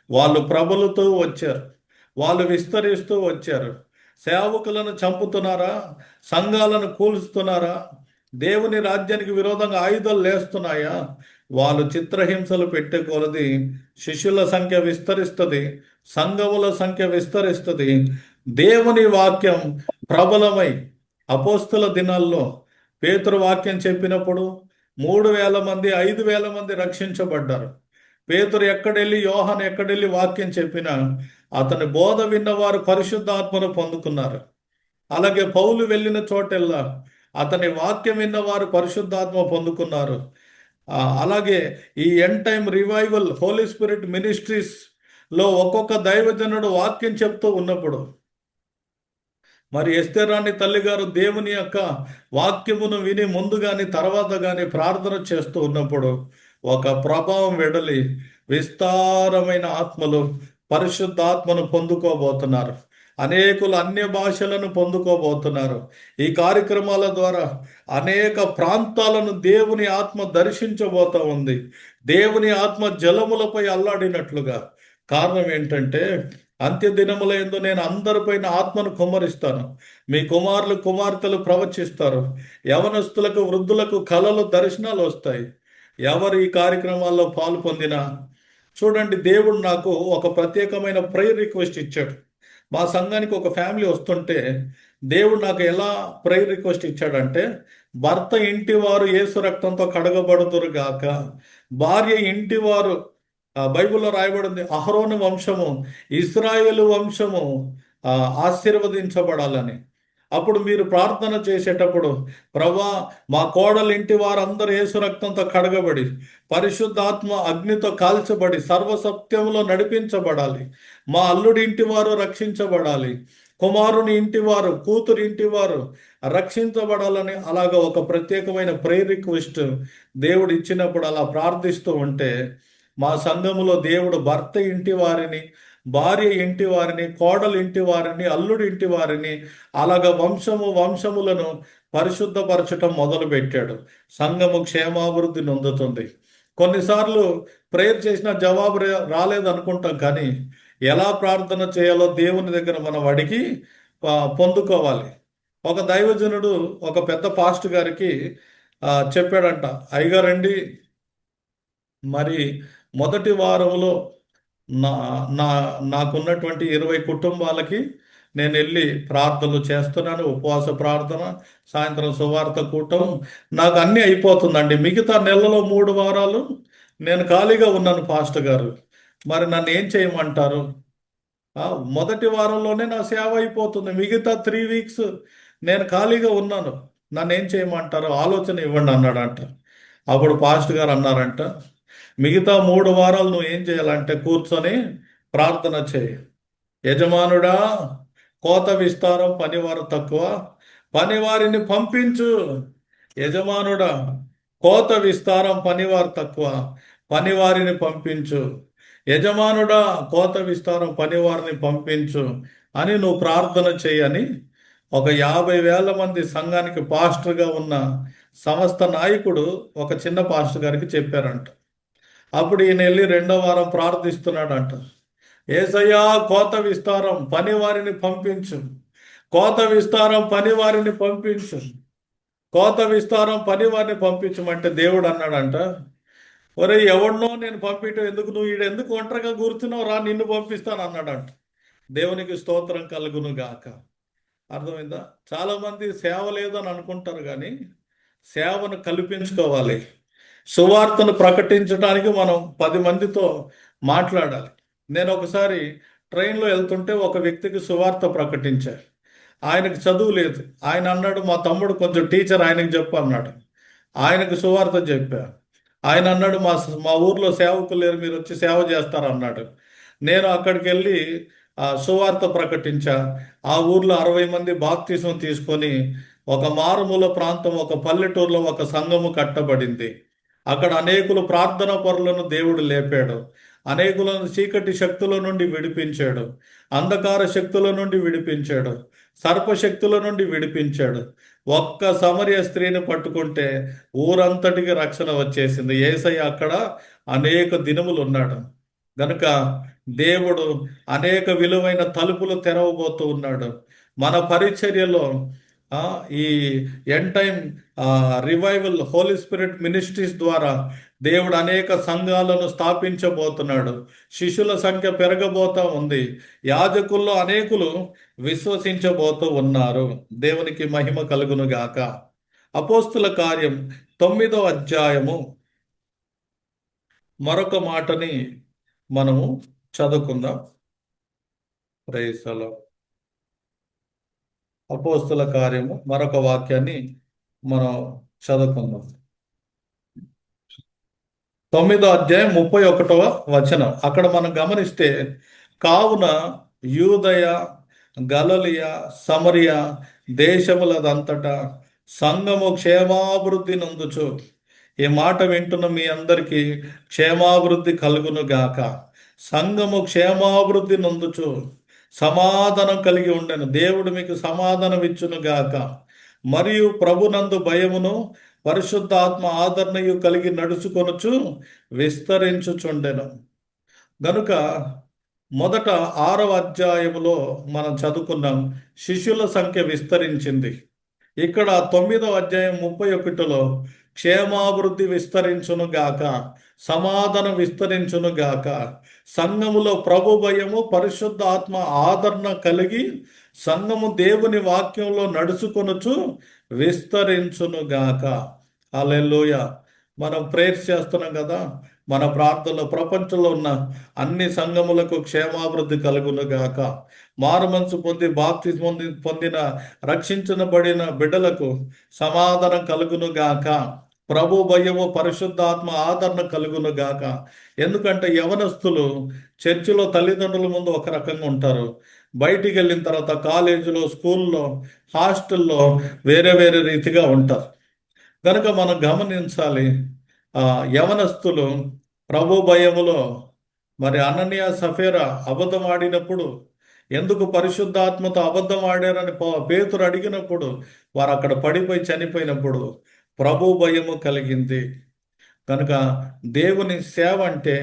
వాళ్ళు ప్రబలుతూ వచ్చారు, వాళ్ళు విస్తరిస్తూ వచ్చారు. సేవకులను చంపుతున్నారా, సంఘాలను కూల్స్తున్నారా, దేవుని రాజ్యానికి విరోధంగా ఆయుధాలు లేస్తున్నాయా, వాళ్ళు చిత్రహింసలు పెట్టే కొలది శిష్యుల సంఖ్య విస్తరిస్తుంది, సంఘముల సంఖ్య విస్తరిస్తుంది. దేవుని వాక్యం ప్రబలమై అపోస్తుల దినాల్లో పేతురు వాక్యం చెప్పినప్పుడు 3,000 మంది 5,000 మంది రక్షించబడ్డారు. పేతురు ఎక్కడెళ్ళి, యోహాను ఎక్కడెళ్ళి వాక్యం చెప్పినా అతని బోధ విన్నవారు పరిశుద్ధాత్మను పొందుకున్నారు. అలాగే పౌలు వెళ్ళిన చోటెల్లా అతని వాక్యం విన్నవారు పరిశుద్ధాత్మ పొందుకున్నారు. అలాగే ఈ end time revival holy spirit ministries లో ఒక్కొక్క దైవజనుడు వాక్యం చెప్తూ ఉన్నప్పుడు మరి ఎస్తేర్ రాణి తల్లి గారు దేవుని యొక్క వాక్యమును విని ముందు గాని తర్వాత గాని ప్రార్థన చేస్తూ ఉన్నప్పుడు ఒక ప్రభావం వెడలి విస్తారమైన ఆత్మలు పరిశుద్ధాత్మను పొందుకోబోతున్నారు. అనేకులు అన్య భాషలను పొందుకోబోతున్నారు. ఈ కార్యక్రమాల ద్వారా అనేక ప్రాంతాలను దేవుని ఆత్మ దర్శించబోతా ఉంది. దేవుని ఆత్మ జలములపై అల్లాడినట్లుగా. కారణం ఏంటంటే అంత్య దినముల యందు నేను అందరిపైన ఆత్మను కుమ్మరిస్తాను. మీ కుమారులు కుమార్తెలు ప్రవచిస్తారు. యవనస్తులకు వృద్ధులకు కలలు దర్శనాలు వస్తాయి. ఎవరు ఈ కార్యక్రమాల్లో పాలు పొందినా చూడండి, దేవుడు నాకు ఒక ప్రత్యేకమైన ప్రేయర్ రిక్వెస్ట్ ఇచ్చాడు. మా సంఘానికి ఒక ఫ్యామిలీ వస్తుంటే దేవుడు నాకు ఎలా ప్రేయర్ రిక్వెస్ట్ ఇచ్చాడంటే, భర్త ఇంటి వారు యేసు రక్తంతో కడగబడుదురు గాక, భార్య ఇంటి వారు బైబిల్లో రాయబడింది అహరోను వంశము ఇస్రాయేలు వంశము ఆశీర్వదించబడాలని. అప్పుడు మీరు ప్రార్థన చేసేటప్పుడు, ప్రభా మా కోడలు ఇంటి వారందరూ యేసు రక్తంతో కడగబడి పరిశుద్ధాత్మ అగ్నితో కాల్చబడి సర్వసత్యంలో నడిపించబడాలి. మా అల్లుడి ఇంటి వారు రక్షించబడాలి. కుమారుని ఇంటివారు కూతురు ఇంటివారు రక్షించబడాలని అలాగా ఒక ప్రత్యేకమైన ప్రేయర్ రిక్వెస్ట్ దేవుడు ఇచ్చినప్పుడు అలా ప్రార్థిస్తూ ఉంటే మా సంఘములో దేవుడు భర్త ఇంటి వారిని, భార్య ఇంటి వారిని, కోడలు ఇంటి వారిని, అల్లుడి ఇంటి వారిని అలాగ వంశములను పరిశుద్ధపరచటం మొదలు పెట్టాడు. సంఘము క్షేమాభివృద్ధి నొందుతుంది. కొన్నిసార్లు ప్రేయర్ చేసిన జవాబు రాలేదనుకుంటాం, కానీ ఎలా ప్రార్థన చేయాలో దేవుని దగ్గర మనం అడిగి పొందుకోవాలి. ఒక దైవజనుడు ఒక పెద్ద పాస్ట్ గారికి చెప్పాడంట, అయ్యగారండి, మరి మొదటి వారంలో నా నా నాకున్నటువంటి 20 కుటుంబాలకి నేను వెళ్ళి ప్రార్థనలు చేస్తున్నాను. ఉపవాస ప్రార్థన, సాయంత్రం సువార్త కూటం, నాకు అన్నీ అయిపోతుందండి. మిగతా నెలలో 3 వారాలు నేను ఖాళీగా ఉన్నాను పాస్టర్ గారు, మరి నన్ను ఏం చేయమంటారు? మొదటి వారంలోనే నా సేవ అయిపోతుంది, మిగతా 3 వీక్స్ నేను ఖాళీగా ఉన్నాను, నన్ను ఏం చేయమంటారు? ఆలోచన ఇవ్వండి అన్నాడంట. అప్పుడు పాస్టర్ గారు అన్నారంట, మిగతా 3 వారాలు నువ్వు ఏం చేయాలంటే కూర్చొని ప్రార్థన చేయి. యజమానుడా, కోత విస్తారం, పనివారు తక్కువ, పనివారిని పంపించు. యజమానుడా, కోత విస్తారం, పనివారు తక్కువ, పనివారిని పంపించు. యజమానుడా, కోత విస్తారం, పనివారిని పంపించు అని నువ్వు ప్రార్థన చేయని ఒక 50,000 మంది సంఘానికి పాస్టర్గా ఉన్న సమస్త నాయకుడు ఒక చిన్న పాస్టర్ గారికి చెప్పారంట. అప్పుడు ఈయన వెళ్ళి 2వ వారం ప్రార్థిస్తున్నాడంట, యేసయ్యా, కోత విస్తారం, పనివారిని పంపించు, కోత విస్తారం, పనివారిని పంపించు, కోత విస్తారం, పనివారిని పంపించమంటే దేవుడు అన్నాడంట, ఒరే ఎవడినో నేను పంపించడం ఎందుకు, నువ్వు ఈడెందుకు ఒంటరిగా కూర్చున్నావు, రా నిన్ను పంపిస్తాను అన్నాడంట. దేవునికి స్తోత్రం కలుగును గాక. అర్థమైందా? చాలా మంది సేవ లేదని అనుకుంటారు, కానీ సేవను కల్పించుకోవాలి. సువార్తను ప్రకటించడానికి మనం 10 మందితో మాట్లాడాలి. నేను ఒకసారి ట్రైన్లో వెళ్తుంటే ఒక వ్యక్తికి సువార్త ప్రకటించారు. ఆయనకు చదువు లేదు. ఆయన అన్నాడు, మా తమ్ముడు కొంచెం టీచర్, ఆయనకు చెప్పు అన్నాడు. ఆయనకు సువార్త చెప్పారు. ఆయన అన్నాడు, మా ఊర్లో సేవకులు లేరు, మీరు వచ్చి సేవ చేస్తారు అన్నాడు. నేను అక్కడికి వెళ్ళి సువార్త ప్రకటించా. ఆ ఊర్లో 60 మంది బాప్తిసం తీసుకొని ఒక మారుమూల ప్రాంతం, ఒక పల్లెటూరులో ఒక సంఘము కట్టబడింది. అక్కడ అనేకులు ప్రార్థన పరులను దేవుడు లేపాడు. అనేకులను చీకటి శక్తుల నుండి విడిపించాడు, అంధకార శక్తుల నుండి విడిపించాడు, సర్పశక్తుల నుండి విడిపించాడు. ఒక్క సమరయ స్త్రీని పట్టుకుంటే ఊరంతటికి రక్షణ వచ్చేసింది. యేసయ్య అక్కడ అనేక దినములు ఉన్నాడు గనుక దేవుడు అనేక విలువైన తలుపులు తెరవబోతూ ఉన్నాడు. మన పరిచర్యలో ఈ end time revival holy spirit ministries ద్వారా దేవుడు అనేక సంఘాలను స్థాపించబోతున్నాడు. శిష్యుల సంఖ్య పెరగబోతా ఉంది. యాజకుల్లో అనేకులు విశ్వసించబోతూ ఉన్నారు. దేవునికి మహిమ కలుగును గాక. అపోస్తుల కార్యం 9వ అధ్యాయము మరొక మాటని మనము చదువుకుందాం. Praise the lord. అపోస్తుల కార్యము మరొక వాక్యాన్ని మనం చదువుకుందాం. 9వ అధ్యాయం 31వ వచనం. అక్కడ మనం గమనిస్తే, కావున యూదయ, గలిలయ, సమరయ దేశములదంతటా సంఘము క్షేమాభివృద్ధి నొందుచు. ఈ మాట వింటున్న మీ అందరికీ క్షేమాభివృద్ధి కలుగును గాక. సంఘము క్షేమాభివృద్ధి నొందుచు సమాధానం కలిగి ఉండెను. దేవుడు మీకు సమాధానం ఇచ్చును గాక. మరియు ప్రభునందు భయమును పరిశుద్ధాత్మ ఆదరణయు కలిగి నడుచుకొనుచు విస్తరించుచుండెను. గనుక మొదట 6వ అధ్యాయములో మనం చదువుకున్నాం, శిష్యుల సంఖ్య విస్తరించింది. ఇక్కడ 9వ అధ్యాయం 31లో క్షేమాభివృద్ధి విస్తరించును గాక, సమాధానం విస్తరించును గాక, సంఘములో ప్రభు భయము పరిశుద్ధ ఆత్మ ఆదరణ కలిగి సంఘము దేవుని వాక్యంలో నడుచుకొనుచు విస్తరించును గాక. హల్లెలూయా. మనం ప్రేయర్స్ చేస్తున్నాం కదా, మన ప్రార్థనలో ప్రపంచంలో ఉన్న అన్ని సంఘములకు క్షేమాభివృద్ధి కలుగును గాక. మారుమనసు పొంది బాప్తిస్మం పొందిన రక్షించబడిన బిడ్డలకు సమాధానం కలుగును గాక. ప్రభు భయము పరిశుద్ధాత్మ ఆదరణ కలుగును గాక. ఎందుకంటే యవనస్తులు చర్చిలో తల్లిదండ్రుల ముందు ఒక రకంగా ఉంటారు, బయటికి వెళ్ళిన తర్వాత కాలేజీలో, స్కూల్లో, హాస్టల్లో వేరే వేరే రీతిగా ఉంటారు. కనుక మనం గమనించాలి, యవనస్తులు ప్రభు భయములో, మరి అననీయ సఫీరా అబద్ధం ఆడినప్పుడు, ఎందుకు పరిశుద్ధాత్మతో అబద్ధం ఆడారని పేతురు అడిగినప్పుడు వారు అక్కడ పడిపోయి చనిపోయినప్పుడు ప్రభు భయము కలిగింది. కనుక దేవుని సేవ అంటే,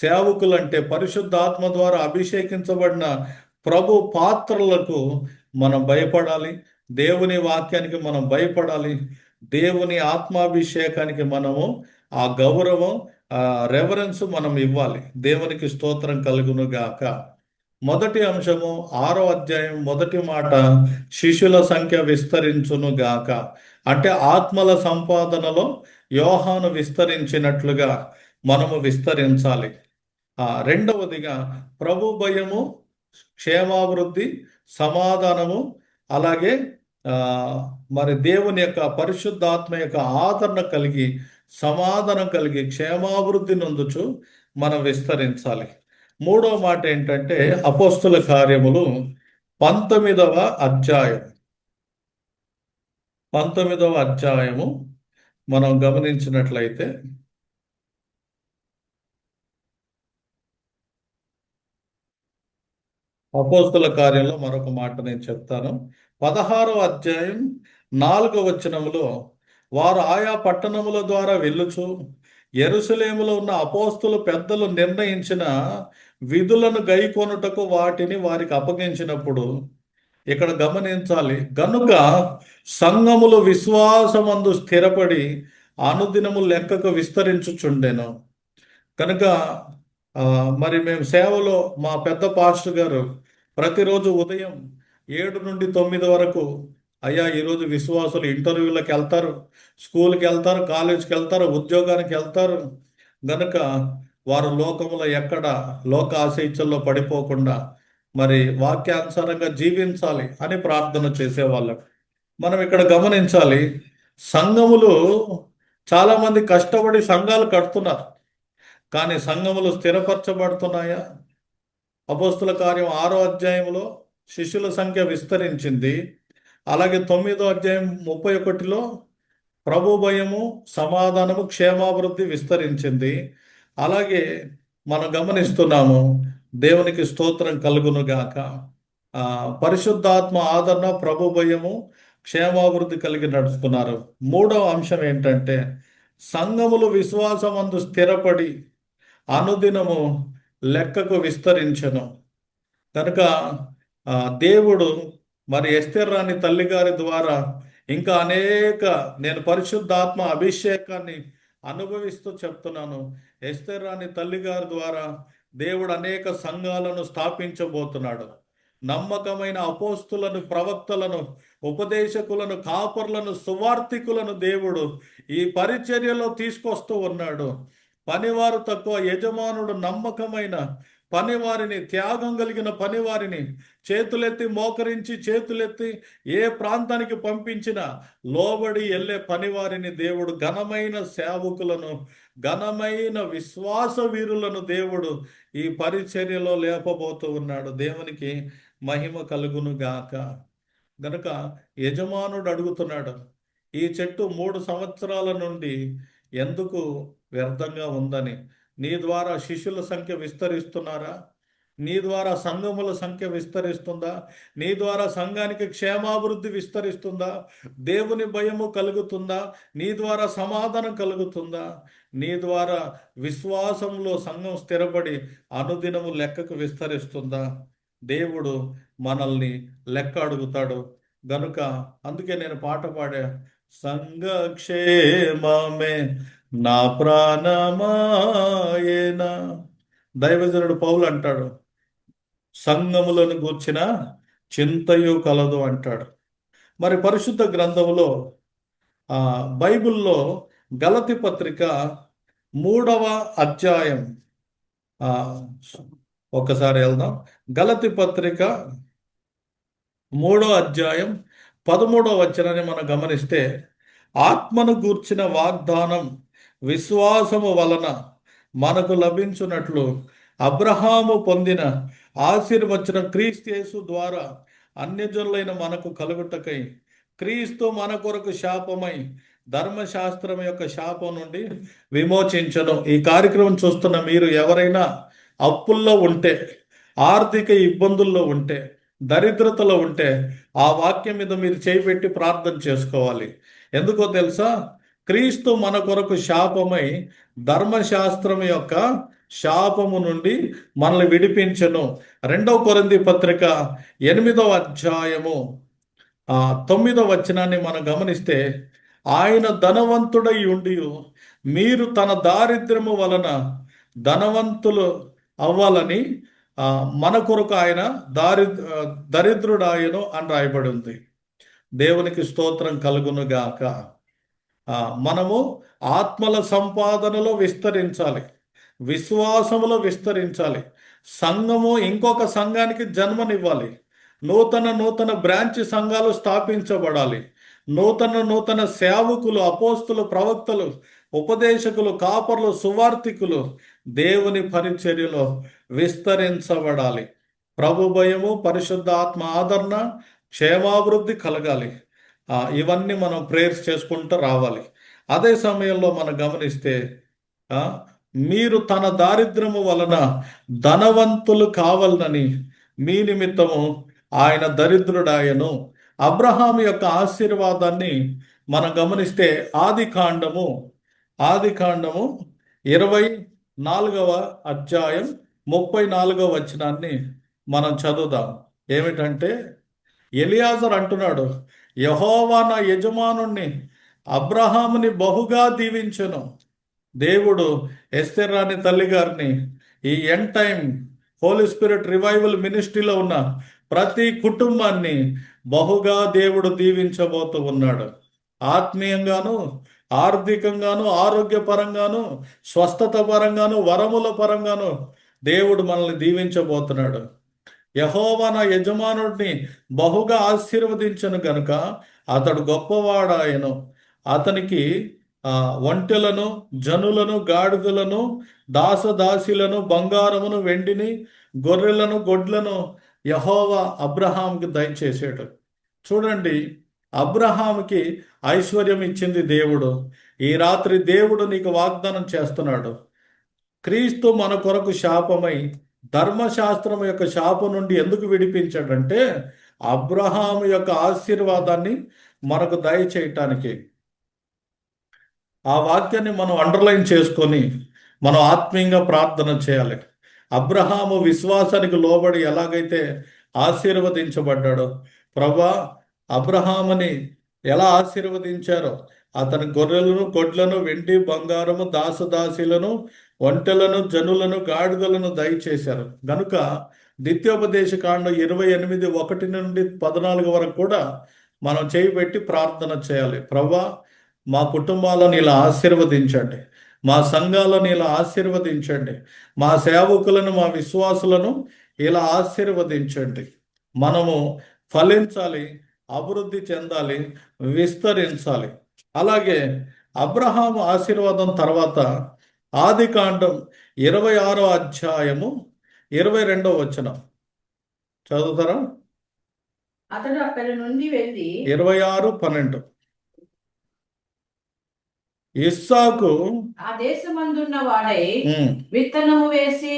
సేవకులంటే పరిశుద్ధాత్మ ద్వారా అభిషేకించబడిన ప్రభు పాత్రలకు మనం భయపడాలి. దేవుని వాక్యానికి మనం భయపడాలి. దేవుని ఆత్మాభిషేకానికి మనము ఆ గౌరవం, ఆ రెవరెన్స్ మనం ఇవ్వాలి. దేవునికి స్తోత్రం కలుగును గాక. మొదటి అంశము 6వ అధ్యాయం మొదటి మాట, శిష్యుల సంఖ్య విస్తరించును గాక. అంటే ఆత్మల సంపాదనలో యోహాను విస్తరించినట్లుగా మనము విస్తరించాలి. రెండవదిగా ప్రభు భయము, క్షేమాభివృద్ధి, సమాధానము, అలాగే మరి దేవుని యొక్క పరిశుద్ధాత్మ యొక్క ఆదరణ కలిగి, సమాధానం కలిగి, క్షేమాభివృద్ధి నొందుచు మనం విస్తరించాలి. మూడో మాట ఏంటంటే అపోస్తుల కార్యములు 19వ అధ్యాయం 19వ అధ్యాయము మనం గమనించినట్లయితే, అపోస్తుల కార్యంలో మరొక మాట నేను చెప్తాను. 16వ అధ్యాయం 4వ వచనములో, వారు ఆయా పట్టణముల ద్వారా వెళ్ళుచు యెరూషలేములో ఉన్న అపోస్తుల పెద్దలు నిర్ణయించిన విధులను గైకొనుటకు వాటిని వారికి అప్పగించినప్పుడు, ఇక్కడ గమనించాలి, గనుక సంఘములు విశ్వాసమందు స్థిరపడి అనుదినము లెక్కకు విస్తరించుచుండెను. కనుక మరి మేము సేవలో మా పెద్ద పాస్టర్ గారు ప్రతిరోజు ఉదయం 7 నుండి 9 వరకు, అయ్యా ఈరోజు విశ్వాసులు ఇంటర్వ్యూలకు వెళ్తారు, స్కూల్కి వెళ్తారు, కాలేజ్కి వెళ్తారు, ఉద్యోగానికి వెళ్తారు. గనుక వారు లోకములో ఎక్కడ లోక ఆశయిచ్చల్లో పడిపోకుండా మరి వాక్యానుసారంగా జీవించాలి అని ప్రార్థన చేసేవాళ్ళం. మనం ఇక్కడ గమనించాలి, సంఘములు చాలామంది కష్టపడి సంఘాలు కడుతున్నారు, కానీ సంఘములు స్థిరపరచబడుతున్నాయా? అపోస్తుల కార్యం 6వ అధ్యాయంలో శిష్యుల సంఖ్య విస్తరించింది. అలాగే 9వ అధ్యాయం 31లో ప్రభు భయము, సమాధానము, క్షేమాభివృద్ధి విస్తరించింది. అలాగే మనం గమనిస్తున్నాము, దేవునికి స్తోత్రం కలుగును గాక, పరిశుద్ధాత్మ ఆదరణ, ప్రభు భయము, క్షేమాభివృద్ధి కలిగి నడుచుకున్నారు. మూడవ అంశం ఏంటంటే సంఘములు విశ్వాసమందు స్థిరపడి అనుదినము లెక్కకు విస్తరించెను. కనుక దేవుడు మరి ఎస్తేర్ రాణి తల్లి గారి ద్వారా ఇంకా అనేక, నేను పరిశుద్ధాత్మ అభిషేకాన్ని అనుభవిస్తూ చెప్తున్నాను, ఎస్తేర్ రాణి తల్లి గారి ద్వారా దేవుడు అనేక సంఘాలను స్థాపించబోతున్నాడు. నమ్మకమైన అపోస్తులను, ప్రవక్తలను, ఉపదేశకులను, కాపర్లను, సువార్థికులను దేవుడు ఈ పరిచర్యలో తీసుకొస్తూ ఉన్నాడు. పనివారు తక్కువ, యజమానుడు నమ్మకమైన పనివారిని, త్యాగం కలిగిన పనివారిని చేతులెత్తి మోకరించి చేతులెత్తి ఏ ప్రాంతానికి పంపించినా లోబడి వెళ్ళే పనివారిని దేవుడు, ఘనమైన సేవకులను, ఘనమైన విశ్వాస వీరులను దేవుడు ఈ పరిచర్యలో లేపబోతూ ఉన్నాడు. దేవునికి మహిమ కలుగును గాక. గనుక యజమానుడు అడుగుతున్నాడు, ఈ చెట్టు 3 సంవత్సరాల నుండి ఎందుకు వ్యర్థంగా ఉందని. నీ ద్వారా శిష్యుల సంఖ్య విస్తరిస్తున్నారా? నీ ద్వారా సంఘముల సంఖ్య విస్తరిస్తుందా? నీ ద్వారా సంఘానికి క్షేమాభివృద్ధి విస్తరిస్తుందా? దేవుని భయము కలుగుతుందా? నీ ద్వారా సమాధానం కలుగుతుందా? నీ ద్వారా విశ్వాసంలో సంఘం స్థిరపడి అనుదినము లెక్కకు విస్తరిస్తుందా? దేవుడు మనల్ని లెక్క అడుగుతాడు. గనుక అందుకే నేను పాట పాడా, సంఘక్షేమమే నా ప్రాణమాయేన. దైవజనుడు పౌలు అంటాడు, సంఘములను గూర్చిన చింతయు కలదు అంటాడు. మరి పరిశుద్ధ గ్రంథములో బైబిల్లో గలతీ పత్రిక 3వ అధ్యాయం, ఒకసారి వెళ్దాం. గలతీ పత్రిక 3వ అధ్యాయం 13వ వచనాన్ని మనం గమనిస్తే, ఆత్మను గూర్చిన వాగ్దానం విశ్వాసము వలన మనకు లభించున్నట్లు అబ్రహాము పొందిన ఆశీర్వచనం క్రీస్తు యేసు ద్వారా అన్యజనులైన మనకు కలుగుటకై క్రీస్తు మన కొరకు శాపమై ధర్మశాస్త్రం యొక్క శాపం నుండి విమోచించను. ఈ కార్యక్రమం చూస్తున్న మీరు ఎవరైనా అప్పుల్లో ఉంటే, ఆర్థిక ఇబ్బందుల్లో ఉంటే, దరిద్రతలో ఉంటే ఆ వాక్యం మీద మీరు చేయిపెట్టి ప్రార్థన చేసుకోవాలి. ఎందుకో తెలుసా? క్రీస్తు మన కొరకు శాపమై ధర్మశాస్త్రం యొక్క శాపము నుండి మనల్ని విడిపించెను. 2వ కొరింథీ పత్రిక 8వ అధ్యాయము 9వ వచనాన్ని మనం గమనిస్తే, ఆయన ధనవంతుడై ఉండి మీరు తన దారిద్ర్యము వలన ధనవంతులు అవ్వాలని మన కొరకు ఆయన దరిద్రుడాయను అని రాయబడి ఉంది. దేవునికి స్తోత్రం కలుగును గాక. మనము ఆత్మల సంపాదనలో విస్తరించాలి, విశ్వాసములో విస్తరించాలి. సంఘము ఇంకొక సంఘానికి జన్మనివ్వాలి. నూతన బ్రాంచ్ సంఘాలు స్థాపించబడాలి. నూతన సేవకులు, అపోస్తులు, ప్రవక్తలు, ఉపదేశకులు, కాపర్లు, సువార్థికులు దేవుని పరిచర్యలో విస్తరించబడాలి. ప్రభు భయము, పరిశుద్ధ ఆత్మ ఆదరణ, క్షేమాభివృద్ధి కలగాలి. ఇవన్నీ మనం ప్రేయర్స్ చేసుకుంటూ రావాలి. అదే సమయంలో మనం గమనిస్తే, మీరు తన దారిద్ర్యము వలన ధనవంతులు కావాలని మీ నిమిత్తము ఆయన దరిద్రుడాయను. అబ్రహాము యొక్క ఆశీర్వాదాన్ని మనం గమనిస్తే ఆది కాండము 24వ అధ్యాయం 34వ వచనాన్ని మనం చదువుదాం. ఏమిటంటే, ఎలియాజరు అంటున్నాడు, యెహోవా నా యజమానుణ్ణి అబ్రహాముని బహుగా దీవించెను. దేవుడు ఎస్తేర్ రాణి తల్లి గారిని ఈ end time holy spirit revival మినిస్ట్రీలో ఉన్న ప్రతి కుటుంబాన్ని బహుగా దేవుడు దీవించబోతూ ఉన్నాడు. ఆత్మీయంగాను, ఆర్థికంగాను, ఆరోగ్యపరంగాను, స్వస్థత పరంగాను, వరముల పరంగాను దేవుడు మనల్ని దీవించబోతున్నాడు. యెహోవా నా యజమానుడిని బహుగా ఆశీర్వదించను గనుక అతడు గొప్పవాడాయను. అతనికి ఒంటెలను, జనులను, గాడిదలను, దాసదాసీలను, బంగారమును, వెండిని, గొర్రెలను, గొడ్లను యెహోవా అబ్రహాంకి దయచేసాడు. చూడండి, అబ్రహాంకి ఐశ్వర్యం ఇచ్చింది దేవుడు. ఈ రాత్రి దేవుడు నీకు వాగ్దానం చేస్తున్నాడు. క్రీస్తు మన కొరకు శాపమై ధర్మశాస్త్రం యొక్క శాపం నుండి ఎందుకు విడిపించాడంటే, అబ్రహాము యొక్క ఆశీర్వాదాన్ని మనకు దయచేయటానికి. ఆ వాక్యాన్ని మనం అండర్లైన్ చేసుకొని మనం ఆత్మీయంగా ప్రార్థన చేయాలి. అబ్రహాము విశ్వాసానికి లోబడి ఎలాగైతే ఆశీర్వదించబడ్డాడో, ప్రభా అబ్రహాముని ఎలా ఆశీర్వదించారో, అతని గొర్రెలను, గొడ్లను, వెండి, బంగారము, దాసదాసీలను, ఒంటెలను, జనులను, గాడిదలను దయచేశారు. గనుక ద్వితీయోపదేశ కాండం 28:1 నుండి 14 వరకు కూడా మనం చేయిపెట్టి ప్రార్థన చేయాలి. ప్రభా మా కుటుంబాలను ఇలా ఆశీర్వదించండి, మా సంఘాలను ఇలా ఆశీర్వదించండి. మా సేవకులను, మా విశ్వాసులను ఇలా ఆశీర్వదించండి. మనము ఫలించాలి, అభివృద్ధి చెందాలి, విస్తరించాలి. అలాగే అబ్రహాము ఆశీర్వాదం తర్వాత ఆదికాండం 26వ అధ్యాయము 22వ వచనం చదువుతారా? అతడు అక్కడి నుండి వెళ్ళి 26:12 ఇస్సాకు ఆ దేశమందున్న వాడై ఉమ్, విత్తనము వేసి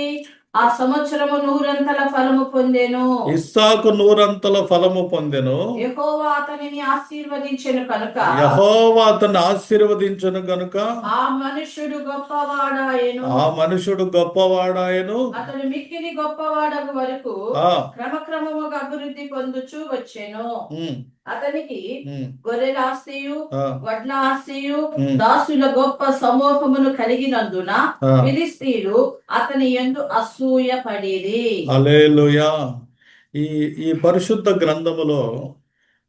ఆ సంవత్సరము 100 ఫలము పొందెను. ఇస్సాకు 100 ఫలము పొందెను. యెహోవా అతనిని ఆశీర్వదించెను కనుక యెహోవా అతన్ని ఆశీర్వదించను గనుక ఆ మనుష్యుడు గొప్పవాడాయెను. ఆ మనుషుడు గొప్పవాడాయను. అతడు మిక్కిలి గొప్పవాడగు వరకు ఆ క్రమక్రమముగా అభివృద్ధి పొందుచూ వచ్చెను. ఉమ్, అతనికి ఉమ్, గొర్రెల ఆస్తియు ఆ, వడ్ల ఆస్తియు ఉమ్, దాసుల గొప్ప సమూహమును కలిగినందున ఆ. ఫిలిస్తీయులు అతని యందు అసూయ పడిరి. హల్లెలూయా. ఈ ఈ పరిశుద్ధ గ్రంథములో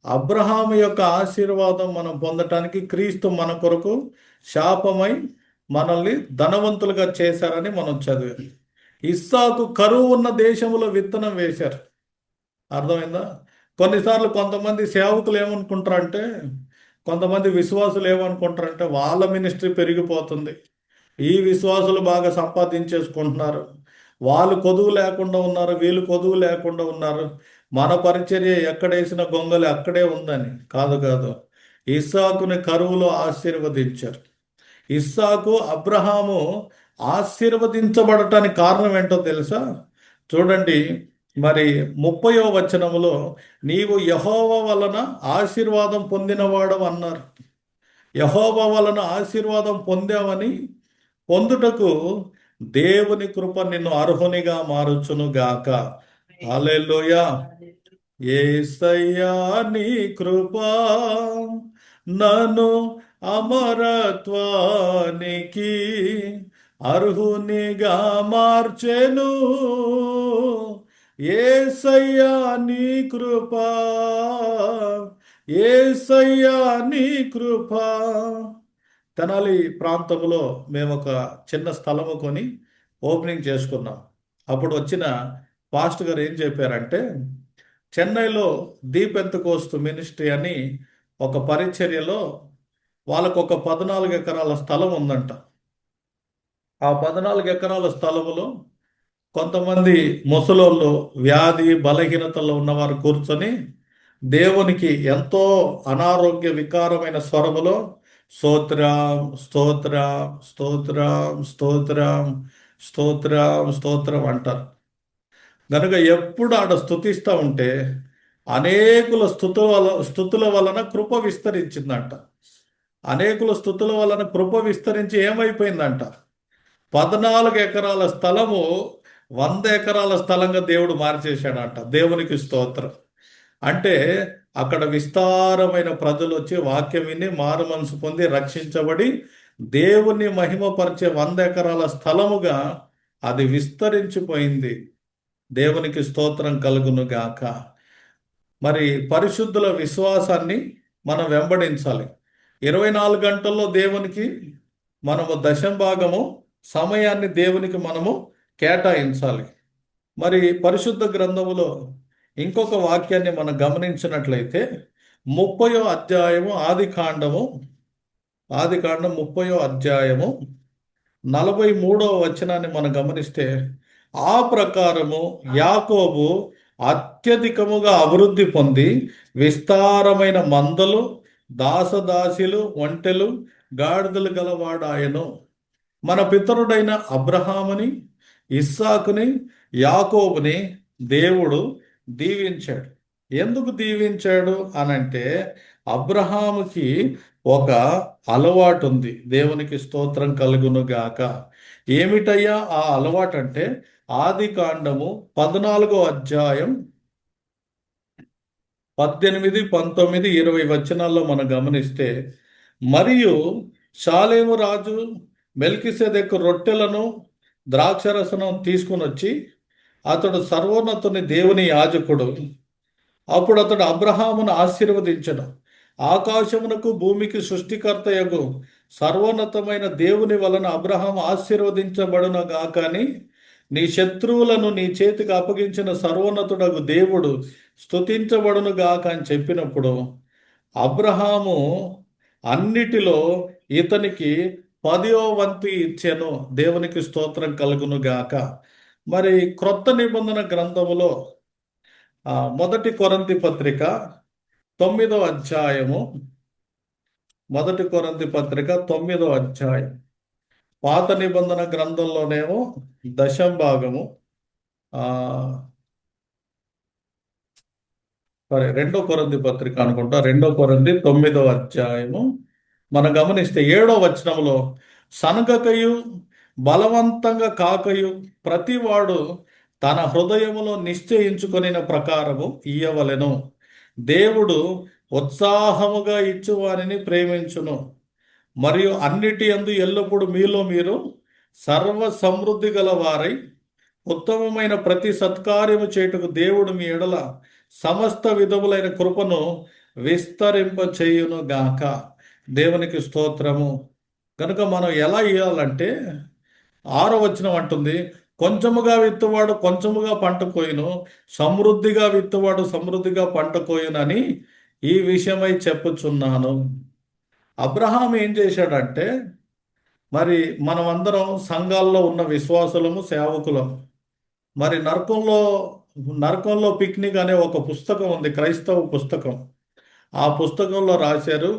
అబ్రహాము యొక్క ఆశీర్వాదం మనం పొందటానికి క్రీస్తు మన కొరకు శాపమై మనల్ని ధనవంతులుగా చేశారని మనం చదివాం. ఇస్సాకు కరువు ఉన్న దేశంలో విత్తనం వేశారు. అర్థమైందా? కొన్నిసార్లు కొంతమంది సేవకులు ఏమనుకుంటారంటే, కొంతమంది విశ్వాసులు ఏమనుకుంటారంటే వాళ్ళ మినిస్ట్రీ పెరిగిపోతుంది, ఈ విశ్వాసులు బాగా సంపాదించేసుకుంటున్నారు, వాళ్ళు కొదువు లేకుండా ఉన్నారు, వీళ్ళు కొదువు లేకుండా ఉన్నారు, మన పరిచర్య ఎక్కడేసిన గొంగలి అక్కడే ఉందని. కాదు కాదు, ఇస్సాకుని కరువులో ఆశీర్వదించారు. ఇస్సాకు, అబ్రహాము ఆశీర్వదించబడటానికి కారణం ఏంటో తెలుసా? చూడండి, మరి 30వ వచనములో నీవు యెహోవా వలన ఆశీర్వాదం పొందినవాడవు అన్నారు. యెహోవా వలన ఆశీర్వాదం పొందామని పొందుటకు దేవుని కృప నిన్ను అర్హునిగా మారుచును గాక. హల్లెలూయా. యేసయ్యా నీ కృప నన్ను అమరత్వానికి అర్హునిగా మార్చెను. యేసయ్యా నీ కృప, యేసయ్యా నీ కృప. తెనాలి ప్రాంతంలో మేము ఒక చిన్న స్థలము కొని ఓపెనింగ్ చేసుకున్నాం. అప్పుడు వచ్చిన పాస్టర్ గారు ఏం చెప్పారంటే, చెన్నైలో దీప్ పెంతెకోస్తు మినిస్ట్రీ అని ఒక పరిచర్యలో వాళ్ళకు ఒక 14 ఎకరాల స్థలం ఉందంట. ఆ 14 ఎకరాల స్థలములో కొంతమంది ముసలోళ్ళు, వ్యాధి బలహీనతలో ఉన్నవారు కూర్చొని దేవునికి ఎంతో అనారోగ్య వికారమైన స్వరములో స్తోత్రం స్తోత్రం స్తోత్రం స్తోత్రం స్తోత్రం స్తోత్రం అంటారు. గనుక ఎప్పుడు ఆడ స్తుతిస్తూ ఉంటే అనేకుల స్తుతుల వలన కృప విస్తరించిందంట. అనేకుల స్తుతుల వలన కృప విస్తరించి ఏమైపోయిందంట, 14 ఎకరాల స్థలము 100 ఎకరాల స్థలంగా దేవుడు మార్చేశాడంట. దేవునికి స్తోత్రం. అంటే అక్కడ విస్తారమైన ప్రజలు వచ్చి వాక్యం విని మారు మనసు పొంది రక్షించబడి దేవుని మహిమపరిచే 100 ఎకరాల స్థలముగా అది విస్తరించిపోయింది. దేవునికి స్తోత్రం కలుగును గాక. మరి పరిశుద్ధుల విశ్వాసాన్ని మనం వెంబడించాలి. 24 గంటల్లో దేవునికి మనము దశంభాగము సమయాన్ని దేవునికి మనము కేటాయించాలి. మరి పరిశుద్ధ గ్రంథములో ఇంకొక వాక్యాన్ని మనం గమనించినట్లయితే 30వ అధ్యాయము ఆదికాండం 30వ అధ్యాయము 43వ వచనాన్ని మనం గమనిస్తే, ఆ ప్రకారము యాకోబు అత్యధికముగా అభివృద్ధి పొంది విస్తారమైన మందలు, దాసదాసిలు, ఒంటెలు, గాడిదలు గలవాడాయను. మన పితరుడైన అబ్రహాముని, ఇస్సాకుని, యాకోబుని దేవుడు దీవించాడు. ఎందుకు దీవించాడు అనంటే, అబ్రహాముకి ఒక అలవాటు ఉంది. దేవునికి స్తోత్రం కలుగును గాక. ఏమిటయ్యా ఆ అలవాటు అంటే, ఆదికాండము 14వ అధ్యాయం 18, 19, 20 వచనాల్లో మనం గమనిస్తే, మరియు షాలేము రాజు మెల్కిసెదెకు రొట్టెలను ద్రాక్షరసను తీసుకుని వచ్చి, అతడు సర్వోన్నతుని దేవుని యాజకుడు. అప్పుడు అతడు అబ్రహామును ఆశీర్వదించను. ఆకాశమునకు భూమికి సృష్టికర్తయగు సర్వోన్నతమైన దేవుని వలన అబ్రహాం ఆశీర్వదించబడును గాకని నీ శత్రువులను నీ చేతికి అప్పగించిన సర్వోన్నతుడగు దేవుడు స్తుతించబడును గాక అని చెప్పినప్పుడు అబ్రహాము అన్నిటిలో ఇతనికి 10వ వంతు ఇచ్చెను. దేవునికి స్తోత్రం కలుగును గాక. మరి క్రొత్త నిబంధన గ్రంథములో మొదటి కొరింథీ పత్రిక 9వ అధ్యాయము, మొదటి కొరింథీ పత్రిక 9వ అధ్యాయం. పాత నిబంధన గ్రంథంలోనేమో దశం భాగము, రెండో కొరింథీ పత్రిక అనుకుంటా, రెండో కొరింథీ 9వ అధ్యాయము మనం గమనిస్తే 7వ వచనంలో, సనగకయు బలవంతంగా కాకయు ప్రతివాడు తన హృదయములో నిశ్చయించుకొనిన ప్రకారము ఇయ్యవలెను. దేవుడు ఉత్సాహముగా ఇచ్చువారిని ప్రేమించును. మరియు అన్నిటి యందు ఎల్లప్పుడూ మీలో మీరు సర్వ సమృద్ధి గల వారై ఉత్తమమైన ప్రతి సత్కార్యము చేయుటకు దేవుడు మీ ఎడల సమస్త విధములైన కృపను విస్తరింప చేయును గాక. దేవునికి స్తోత్రము. కనుక మనం ఎలా ఇవ్వాలంటే 6వ వచనం అంటుంది, కొంచెముగా విత్తువాడు కొంచెముగా పంట కోయును, సమృద్ధిగా విత్తువాడు సమృద్ధిగా పంట కోయునని ఈ విషయమై చెప్పుచున్నాను. అబ్రహాం ఏం చేశాడంటే, మరి మనమందరం సంఘాల్లో ఉన్న విశ్వాసులము, సేవకులం. మరి నరకంలో పిక్నిక్ అనే ఒక పుస్తకం ఉంది, క్రైస్తవ పుస్తకం. ఆ పుస్తకంలో రాశారు,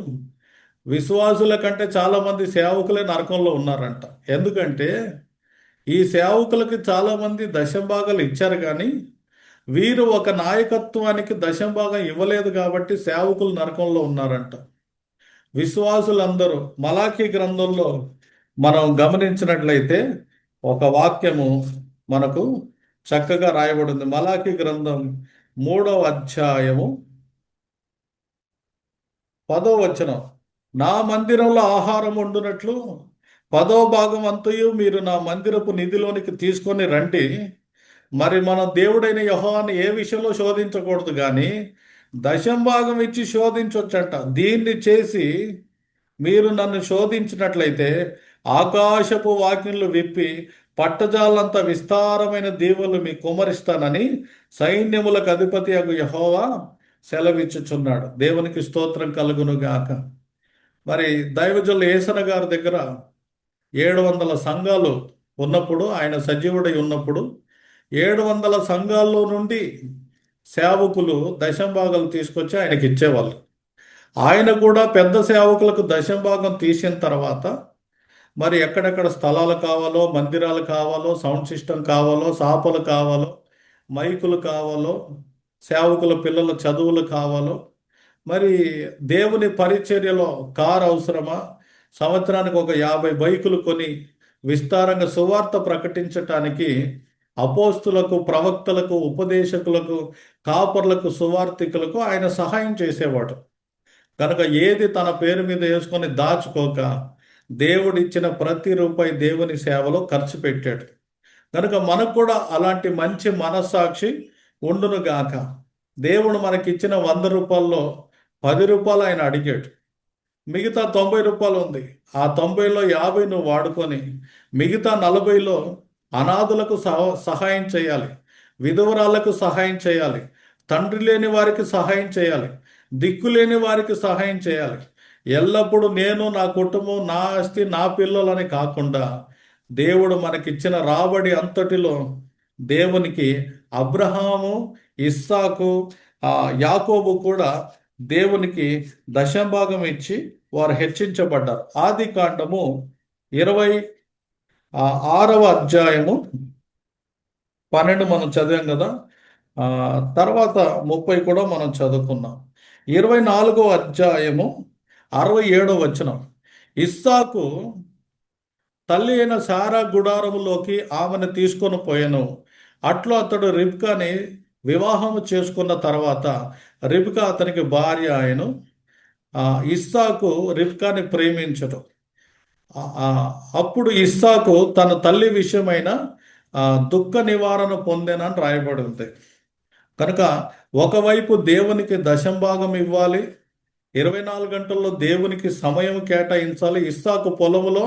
విశ్వాసుల కంటే చాలామంది సేవకులే నరకంలో ఉన్నారంట. ఎందుకంటే ఈ సేవకులకి చాలామంది దశంభాగాలు ఇచ్చారు, కానీ వీరు ఒక నాయకత్వానికి దశంభాగం ఇవ్వలేదు కాబట్టి సేవకులు నరకంలో ఉన్నారంట. విశ్వాసులందరూ మలాకీ గ్రంథంలో మనం గమనించినట్లయితే ఒక వాక్యము మనకు చక్కగా రాయబడింది. మలాకీ గ్రంథం 3వ అధ్యాయము 10వ వచనం, నా మందిరంలో ఆహారం వండునట్లు 10వ భాగం అంతయు మీరు నా మందిరపు నిధిలోనికి తీసుకొని రండి. మరి మన దేవుడైన యెహోవాను ఏ విషయంలో శోధించకూడదు, కానీ దశంభాగం ఇచ్చి శోధించొచ్చంట. దీన్ని చేసి మీరు నన్ను శోధించినట్లయితే ఆకాశపు వాకిళ్ళు విప్పి పట్టజాలంత విస్తారమైన దీవులు మీ కుమరిస్తానని సైన్యములకు అధిపతి అగు యెహోవా సెలవిచ్చుచున్నాడు. దేవునికి స్తోత్రం కలుగును గాక. మరి దైవజనులు యేసన్న గారి దగ్గర 700 సంఘాలు ఉన్నప్పుడు, ఆయన సజీవుడై ఉన్నప్పుడు 700 సంఘాల్లో నుండి సేవకులు దశంభాగాలు తీసుకొచ్చి ఆయనకి ఇచ్చేవాళ్ళు. ఆయన కూడా పెద్ద సేవకులకు దశంభాగం తీసిన తర్వాత మరి ఎక్కడెక్కడ స్థలాలు కావాలో, మందిరాలు కావాలో, సౌండ్ సిస్టమ్ కావాలో, సాపలు కావాలో, మైకులు కావాలో, సేవకుల పిల్లల చదువులు కావాలో, మరి దేవుని పరిచర్యలో కారు అవసరమా, సంవత్సరానికి ఒక 50 బైకులు కొని విస్తారంగా సువార్త ప్రకటించటానికి అపోస్తులకు, ప్రవక్తలకు, ఉపదేశకులకు, కాపర్లకు, సువార్థికులకు ఆయన సహాయం చేసేవాడు. కనుక ఏది తన పేరు మీద వేసుకొని దాచుకోక దేవుడిచ్చిన ప్రతి రూపాయి దేవుని సేవలో ఖర్చు పెట్టాడు. కనుక మనకు కూడా అలాంటి మంచి మనస్సాక్షి ఉండును గాక. దేవుడు మనకిచ్చిన 100 రూపాయల్లో 10 రూపాయలు ఆయన అడిగాడు. మిగతా 90 రూపాయలు ఉంది. ఆ 90లో 50 నువ్వు వాడుకొని మిగతా 40లో అనాథులకు సహాయం చేయాలి, విధవరాలకు సహాయం చేయాలి, తండ్రి లేని వారికి సహాయం చేయాలి, దిక్కు లేని వారికి సహాయం చేయాలి. ఎల్లప్పుడూ నేను, నా కుటుంబం, నా ఆస్తి, నా పిల్లలని కాకుండా దేవుడు మనకిచ్చిన రాబడి అంతటిలో దేవునికి అబ్రహాము, ఇస్సాకు, యాకోబు కూడా దేవునికి దశంభాగం ఇచ్చి వారు హెచ్చించబడ్డారు. ఆది కాండము 26వ అధ్యాయము 12 మనం చదివాం కదా. తర్వాత 30 కూడా మనం చదువుకున్నాం. 24వ అధ్యాయము 67వ వచనం, ఇస్సాకు తల్లి అయిన సారా గుడారములోకి ఆమెను తీసుకొని పోయాను. అట్లు అతడు రిబ్కాని వివాహము చేసుకున్న తర్వాత రిబ్కా అతనికి భార్య ఆయను. ఇస్సాకు రిబ్కాని ప్రేమించడు. అప్పుడు ఇస్సాకు తన తల్లి విషయమైన దుఃఖ నివారణ పొందేనని రాయబడి ఉంది. కనుక ఒకవైపు దేవునికి దశంభాగం ఇవ్వాలి, 24 గంటల్లో దేవునికి సమయం కేటాయించాలి. ఇస్సాకు పొలములో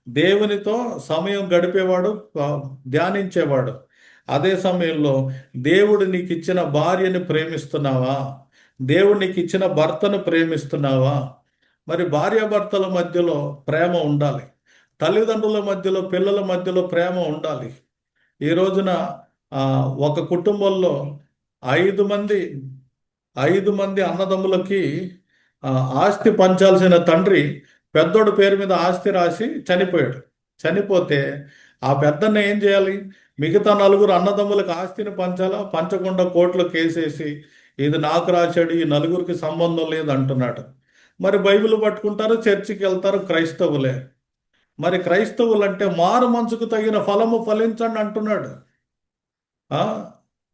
దేవునితో సమయం గడిపేవాడు, ఆ, ధ్యానించేవాడు. అదే సమయంలో దేవుడు నీకు ఇచ్చిన భార్యని ప్రేమిస్తున్నావా? దేవుడు నీకు ఇచ్చిన భర్తను ప్రేమిస్తున్నావా? మరి భార్యాభర్తల మధ్యలో ప్రేమ ఉండాలి. తల్లిదండ్రుల మధ్యలో, పిల్లల మధ్యలో ప్రేమ ఉండాలి. ఈ రోజున ఆ, ఒక కుటుంబంలో 5 మంది 5 మంది అన్నదమ్ములకి ఆ, ఆస్తి పంచాల్సిన తండ్రి పెద్దోడు పేరు మీద ఆస్తి రాసి చనిపోయాడు. చనిపోతే ఆ పెద్దన్న ఏం చేయాలి? మిగతా 4 అన్నదమ్ములకు ఆస్తిని పంచాలా? పంచకుండా కోర్టులో కేసేసి ఇది నాకు రాశాడు, ఈ 4కి సంబంధం లేదు అంటున్నాడు. మరి బైబిల్ పట్టుకుంటారు, చర్చికి వెళ్తారు, క్రైస్తవులే. మరి క్రైస్తవులు అంటే మారు మనసుకు తగిన ఫలము ఫలించండి అంటున్నాడు. ఆ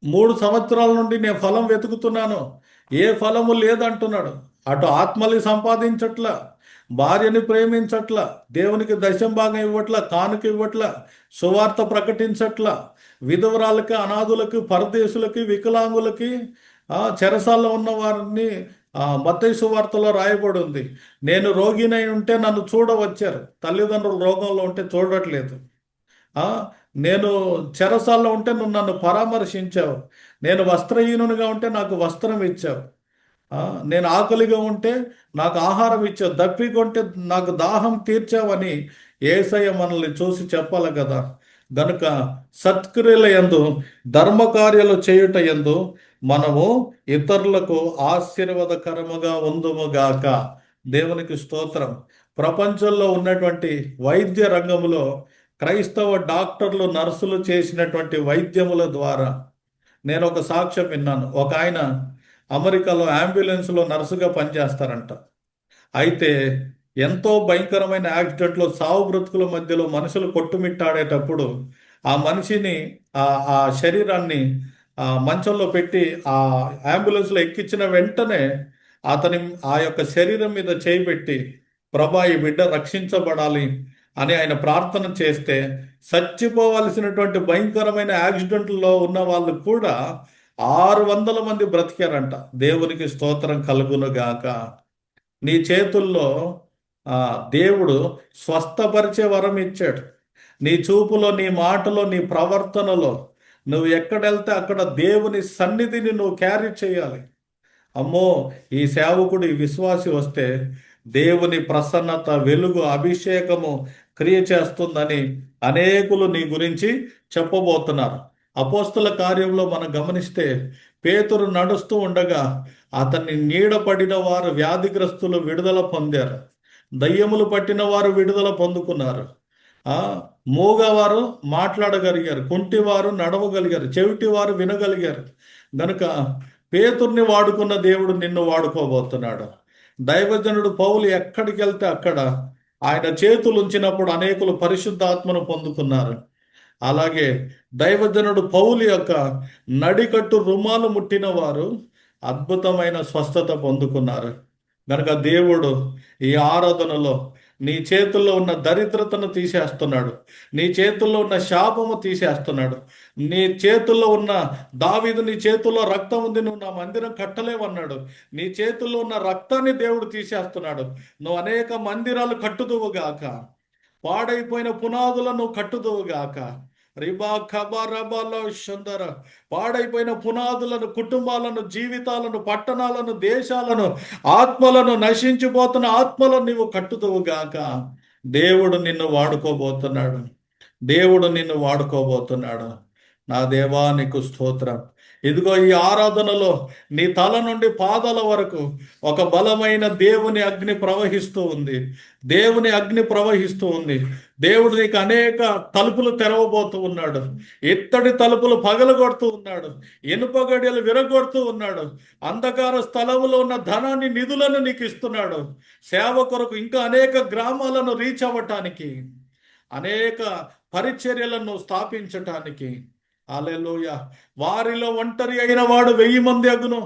3 సంవత్సరాల నుండి నేను ఫలం వెతుకుతున్నాను, ఏ ఫలము లేదంటున్నాడు. అటు ఆత్మని సంపాదించట్లా, భార్యని ప్రేమించట్లా, దేవునికి దశంభాగం ఇవ్వట్లా, కానుక ఇవ్వట్లా, సువార్త ప్రకటించట్లా, విధవరాలకి, అనాథులకి, పరదేశులకి, వికలాంగులకి, చెరసాల్లో ఉన్న వారిని మత్తయి సువార్తలో రాయబడి ఉంది. నేను రోగినై ఉంటే నన్ను చూడవచ్చారు, తల్లిదండ్రులు రోగంలో ఉంటే చూడట్లేదు. ఆ నేను చెరసాల్లో ఉంటే నువ్వు నన్ను పరామర్శించావు, నేను వస్త్రహీనునిగా ఉంటే నాకు వస్త్రం ఇచ్చావు, నేను ఆకలిగా ఉంటే నాకు ఆహారం ఇచ్చావు, దప్పిగా ఉంటే నాకు దాహం తీర్చావని యేసయ్య మనల్ని చూసి చెప్పాలి కదా. గనుక సత్క్రియల యందు, ధర్మకార్యాలు చేయుట యందు మనము ఇతరులకు ఆశీర్వాదకరముగా ఉందుముగాక. దేవునికి స్తోత్రం. ప్రపంచంలో ఉన్నటువంటి వైద్య రంగంలో క్రైస్తవ డాక్టర్లు, నర్సులు చేసినటువంటి వైద్యముల ద్వారా నేను ఒక సాక్ష్యం విన్నాను. ఒక ఆయన అమెరికాలో అంబులెన్స్లో నర్సుగా పనిచేస్తారంట. అయితే ఎంతో భయంకరమైన యాక్సిడెంట్లో, సావు బ్రతుకుల మధ్యలో మనుషులు కొట్టుమిట్టాడేటప్పుడు ఆ మనిషిని, ఆ ఆ శరీరాన్ని మంచంలో పెట్టి ఆ అంబులెన్స్లో ఎక్కించిన వెంటనే అతని ఆ యొక్క శరీరం మీద చేయి పెట్టి, ప్రభా ఈ బిడ్డ రక్షించబడాలి అని ఆయన ప్రార్థన చేస్తే, చచ్చిపోవలసినటువంటి భయంకరమైన యాక్సిడెంట్లో ఉన్న వాళ్ళు కూడా 600 మంది బ్రతికారంట. దేవునికి స్తోత్రం కలుగునుగాక. నీ చేతుల్లో దేవుడు స్వస్థపరిచే వరం ఇచ్చాడు. నీ చూపులో, నీ మాటలో, నీ ప్రవర్తనలో నువ్వు ఎక్కడెళ్తే అక్కడ దేవుని సన్నిధిని నువ్వు క్యారీ చేయాలి. అమ్మో, ఈ సేవకుడు, ఈ విశ్వాసి వస్తే దేవుని ప్రసన్నత, వెలుగు, అభిషేకము క్రియ చేస్తుందని అనేకులు నీ గురించి చెప్పబోతున్నారు. అపోస్తల కార్యంలో మనం గమనిస్తే పేతురు నడుస్తూ ఉండగా అతన్ని నీడపడిన వారు, వ్యాధిగ్రస్తులు విడుదల పొందారు, దయ్యములు పట్టిన వారు విడుదల పొందుకున్నారు, మూగవారు మాట్లాడగలిగారు, కుంటివారు నడవగలిగారు, చెవిటివారు వినగలిగారు. గనుక పేతుర్ని వాడుకున్న దేవుడు నిన్ను వాడుకోబోతున్నాడు. దైవజనుడు పౌలు ఎక్కడికి వెళ్తే అక్కడ ఆయన చేతులు ఉంచినప్పుడు అనేకులు పరిశుద్ధాత్మను పొందుకున్నారు. అలాగే దైవజనుడు పౌలు యొక్క నడికట్టు రుమాలు ముట్టిన వారు అద్భుతమైన స్వస్థత పొందుకున్నారు. కనుక దేవుడు ఈ ఆరాధనలో నీ చేతుల్లో ఉన్న దరిద్రతను తీసేస్తున్నాడు, నీ చేతుల్లో ఉన్న శాపము తీసేస్తున్నాడు. నీ చేతుల్లో ఉన్న, దావీదు నీ చేతుల్లో రక్తం ఉంది, నువ్వు నా మందిరం కట్టలేవన్నాడు. నీ చేతుల్లో ఉన్న రక్తాన్ని దేవుడు తీసేస్తున్నాడు. నువ్వు అనేక మందిరాలు కట్టుదువుగాక, పాడైపోయిన పునాదులను కట్టుదువుగాక. రిబా ఖబా రబాలో షందర, పాడైపోయిన పునాదులను, కుటుంబాలను, జీవితాలను, పట్టణాలను, దేశాలను, ఆత్మలను, నశించిపోతున్న ఆత్మలను నీవు కట్టుదువుగాక. దేవుడు నిన్ను వాడుకోబోతున్నాడు. దేవుడు నిన్ను వాడుకోబోతున్నాడు. నా దేవా, నీకు స్తోత్రం. ఇదిగో ఈ ఆరాధనలో నీ తల నుండి పాదాల వరకు ఒక బలమైన దేవుని అగ్ని ప్రవహిస్తూ ఉంది. దేవుని అగ్ని ప్రవహిస్తూ ఉంది. దేవుడు నీకు అనేక తలుపులు తెరవబోతూ ఉన్నాడు. ఇత్తడి తలుపులు పగలగొడుతూ ఉన్నాడు. ఇనుప గడియలు విరగొడుతూ ఉన్నాడు. అంధకార స్థలములో ఉన్న ధనాన్ని, నిధులను నీకు ఇస్తున్నాడు. సేవ కొరకు ఇంకా అనేక గ్రామాలను రీచ్ అవ్వటానికి, అనేక పరిచర్యలను స్థాపించటానికి హల్లెలూయా. వారిలో ఒంటరి అయిన వాడు 1000 మంది అగును,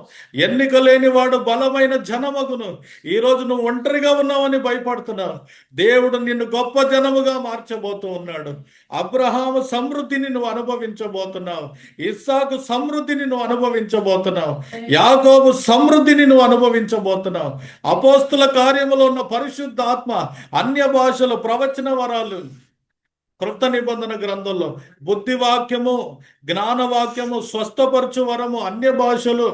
ఎన్నిక లేని వాడు బలమైన జనమగును. ఈరోజు నువ్వు ఒంటరిగా ఉన్నావని భయపడుతున్నావు. దేవుడు నిన్ను గొప్ప జనముగా మార్చబోతూ ఉన్నాడు. అబ్రహాము సమృద్ధిని నువ్వు అనుభవించబోతున్నావు. ఇస్సాకు సమృద్ధిని నువ్వు అనుభవించబోతున్నావు. యాకోబు సమృద్ధిని నువ్వు అనుభవించబోతున్నావు. అపోస్తుల కార్యములో ఉన్న పరిశుద్ధ ఆత్మ, అన్య భాషలు, ప్రవచన వరాలు, క్రొత్త నిబంధన గ్రంథంలో బుద్ధి వాక్యము, జ్ఞానవాక్యము, స్వస్థపరచు వరము, అన్య భాషలు,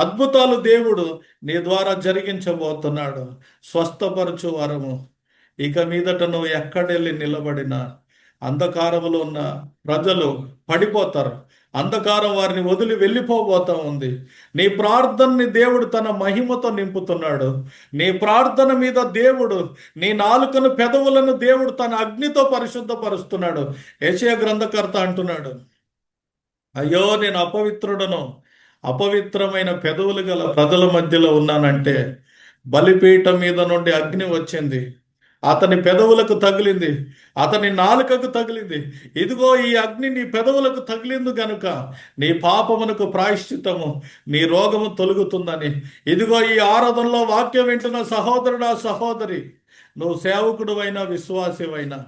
అద్భుతాలు దేవుడు నీ ద్వారా జరిగించబోతున్నాడు. స్వస్థపరచు వరము. ఇక మీదట నువ్వు ఎక్కడెళ్ళి నిలబడినా అంధకారములో ఉన్న ప్రజలు పడిపోతారు. అంధకారం వారిని వదిలి వెళ్ళిపోబోతా ఉంది. నీ ప్రార్థనని దేవుడు తన మహిమతో నింపుతున్నాడు. నీ ప్రార్థన మీద దేవుడు నీ నాలుకను, పెదవులను దేవుడు తన అగ్నితో పరిశుద్ధపరుస్తున్నాడు. యెషయా గ్రంథకర్త అంటున్నాడు, అయ్యో నేను అపవిత్రుడను, అపవిత్రమైన పెదవులు గల ప్రజల మధ్యలో ఉన్నానంటే బలిపీఠం మీద నుండి అగ్ని వచ్చింది, అతని పెదవులకు తగిలింది, అతని నాలుకకు తగిలింది. ఇదిగో ఈ అగ్ని నీ పెదవులకు తగిలింది గనుక నీ పాపమునకు ప్రాయశ్చిత్తము, నీ రోగము తొలగుతుందని. ఇదిగో ఈ ఆరాధనలో వాక్యం వింటున్న సహోదరుడా, సహోదరి, నువ్వు సేవకుడు అయినా విశ్వాసివైనా,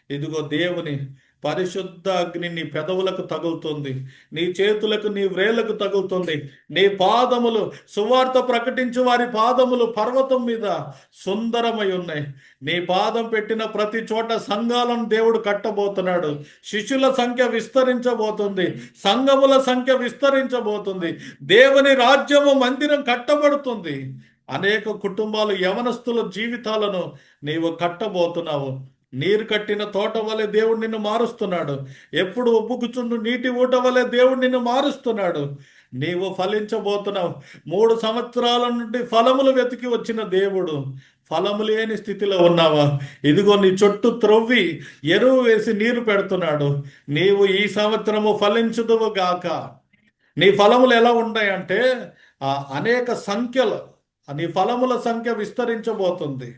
ఇదిగో దేవుని పరిశుద్ధ అగ్ని నీ పెదవులకు తగులుతుంది, నీ చేతులకు, నీ వ్రేళ్లకు తగులుతుంది. నీ పాదములు, సువార్త ప్రకటించు వారి పాదములు పర్వతం మీద సుందరమై ఉన్నాయి. నీ పాదం పెట్టిన ప్రతి చోట సంఘాలను దేవుడు కట్టబోతున్నాడు. శిష్యుల సంఖ్య విస్తరించబోతుంది, సంఘముల సంఖ్య విస్తరించబోతుంది. దేవుని రాజ్యము, మందిరం కట్టబడుతుంది. అనేక కుటుంబాలు, యవనస్తుల జీవితాలను నీవు కట్టబోతున్నావు. నీరు కట్టిన తోట వలె దేవుడు నిన్ను మారుస్తున్నాడు. ఎప్పుడు ఉబ్బుకుచుండు నీటి ఊట వలె దేవుడు నిన్ను మారుస్తున్నాడు. నీవు ఫలించబోతున్నావు. 3 సంవత్సరాల నుండి ఫలములు వెతికి వచ్చిన దేవుడు ఫలము లేని స్థితిలో ఉన్నావా? ఇదిగో నీ చుట్టూ త్రవ్వి ఎరువు వేసి నీరు పెడుతున్నాడు. నీవు ఈ సంవత్సరము ఫలించుదువు గాక. నీ ఫలములు ఎలా ఉన్నాయంటే అనేక సంఖ్యలు, నీ ఫలముల సంఖ్య విస్తరించబోతుంది.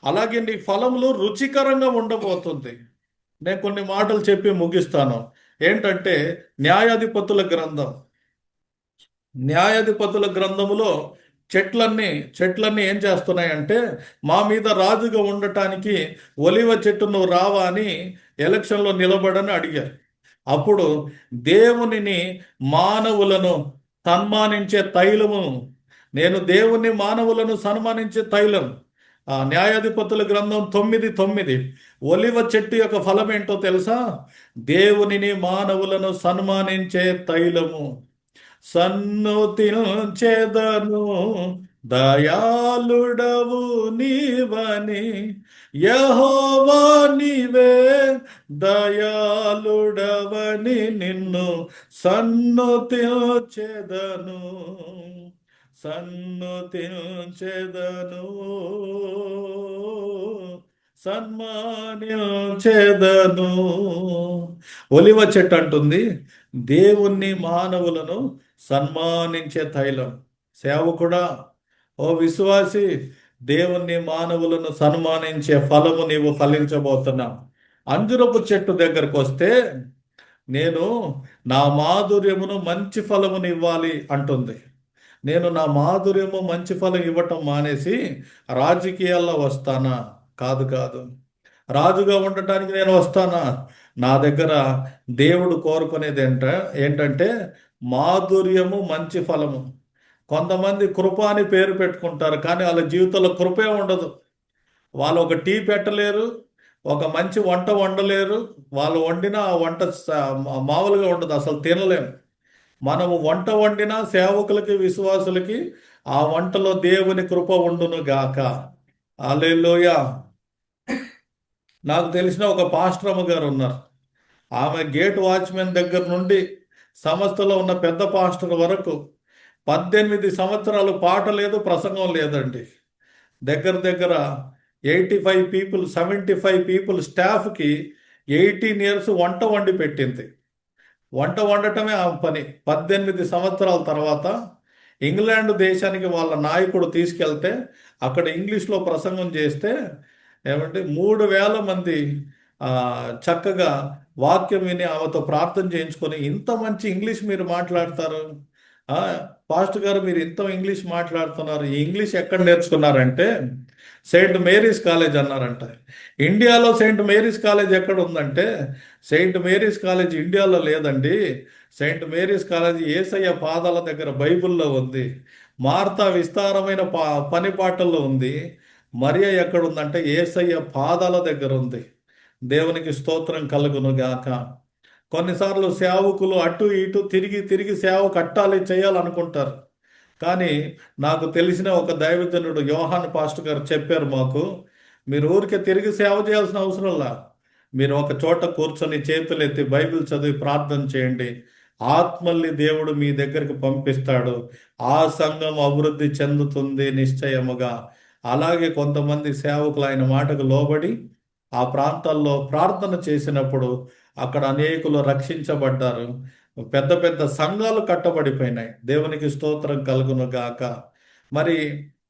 అలాగే నీ ఫలములు రుచికరంగా ఉండబోతుంది. నేను కొన్ని మాటలు చెప్పి ముగిస్తాను. ఏంటంటే న్యాయాధిపతుల గ్రంథం, న్యాయాధిపతుల గ్రంథములో చెట్లన్నీ ఏం చేస్తున్నాయంటే, మా మీద రాజుగా ఉండటానికి ఒలివ చెట్టు నువ్వు రావా అని ఎలక్షన్లో నిలబడని అడిగారు. అప్పుడు దేవునిని, మానవులను సన్మానించే తైలము, నేను దేవుని మానవులను సన్మానించే తైలం. న్యాయాధిపతుల గ్రంథం 9:9. ఒలివ చెట్టు యొక్క ఫలం ఏంటో తెలుసా? దేవునిని, మానవులను సన్మానించే తైలము. సన్నుతించెదను దయాళుడవు నీవని, యెహోవా నీవే దయాళుడవని, నిన్ను సన్నుతించెదను, సన్నుతించెదను, సన్మానించెదను. ఒలివ చెట్టు అంటుంది, దేవుణ్ణి, మానవులను సన్మానించే తైలం. సేవకుడా, ఓ విశ్వాసి, దేవుణ్ణి, మానవులను సన్మానించే ఫలము నీవు ఫలించబోతున్నావు. అంజురపు చెట్టు దగ్గరకు వస్తే, నేను నా మాధుర్యమును, మంచి ఫలమును ఇవ్వాలి అంటుంది. నేను నా మాధుర్యము, మంచి ఫలం ఇవ్వటం మానేసి రాజకీయాల్లో వస్తానా? కాదు. రాజుగా ఉండటానికి నేను వస్తానా? నా దగ్గర దేవుడు కోరుకునేది ఏంటంటే మాధుర్యము, మంచి ఫలము. కొంతమంది కృప అని పేరు పెట్టుకుంటారు, కానీ వాళ్ళ జీవితంలో కృపే ఉండదు. వాళ్ళు ఒక టీ పెట్టలేరు, ఒక మంచి వంట వండలేరు. వాళ్ళు వండిన ఆ వంట మామూలుగా ఉండదు, అసలు తినలేము. మనము వంట వండిన సేవకులకి, విశ్వాసులకి ఆ వంటలో దేవుని కృప ఉండును గాక. హల్లెలూయా. నాకు తెలిసిన ఒక పాస్టరమ్మ గారు ఉన్నారు. ఆమె గేట్ వాచ్మెన్ దగ్గర నుండి సంస్థలో ఉన్న పెద్ద పాస్టర్ వరకు 18 సంవత్సరాలు పాట లేదు, ప్రసంగం లేదండి. దగ్గర 85 పీపుల్, 75 పీపుల్ స్టాఫ్కి 18 ఇయర్స్ వంట వండి పెట్టింది. వంట వండటమే ఆ పని. 18 సంవత్సరాల తర్వాత ఇంగ్లాండ్ దేశానికి వాళ్ళ నాయకుడు తీసుకెళ్తే, అక్కడ ఇంగ్లీష్లో ప్రసంగం చేస్తే 3000 మంది చక్కగా వాక్యం విని ఆమెతో ప్రార్థన చేయించుకొని ఇంత మంచి ఇంగ్లీష్ మీరు మాట్లాడతారు, ఆ, పాస్టర్ గారు మీరు ఇంత ఇంగ్లీష్ మాట్లాడుతున్నారు, ఈ ఇంగ్లీష్ ఎక్కడ నేర్చుకున్నారంటే సెయింట్ మేరీస్ కాలేజ్ అన్నారంట. ఇండియాలో సెయింట్ మేరీస్ కాలేజ్ ఎక్కడ ఉందంటే, సెయింట్ మేరీస్ కాలేజ్ ఇండియాలో లేదండి, సెయింట్ మేరీస్ కాలేజ్ యేసయ్య పాదాల దగ్గర బైబిల్లో ఉంది, మార్తా విస్తారమైన పని పాటల్లో ఉంది, మరియ ఎక్కడ ఉందంటే యేసయ్య పాదాల దగ్గర ఉంది. దేవునికి స్తోత్రం కలుగును గాక. కొన్నిసార్లు సేవకులు అటు ఇటు తిరిగి తిరిగి సేవ కట్టాలి చేయాలనుకుంటారు. కానీ నాకు తెలిసిన ఒక దైవజనుడు యోహాన్ పాస్టర్ గారు చెప్పారు మాకు, మీరు ఊరికే తిరిగి సేవ చేయాల్సిన అవసరంలా, మీరు ఒక చోట కూర్చొని చేతులు ఎత్తి బైబిల్ చదివి ప్రార్థన చేయండి, ఆత్మల్ని దేవుడు మీ దగ్గరికి పంపిస్తాడు, ఆ సంఘం అభివృద్ధి చెందుతుంది నిశ్చయముగా. అలాగే కొంతమంది సేవకులు ఆయన మాటకు లోబడి ఆ ప్రాంతాల్లో ప్రార్థన చేసినప్పుడు అక్కడ అనేకులు రక్షించబడ్డారు, పెద్ద పెద్ద సంఘాలు కట్టబడిపోయినాయి. దేవునికి స్తోత్రం కలుగును గాక. మరి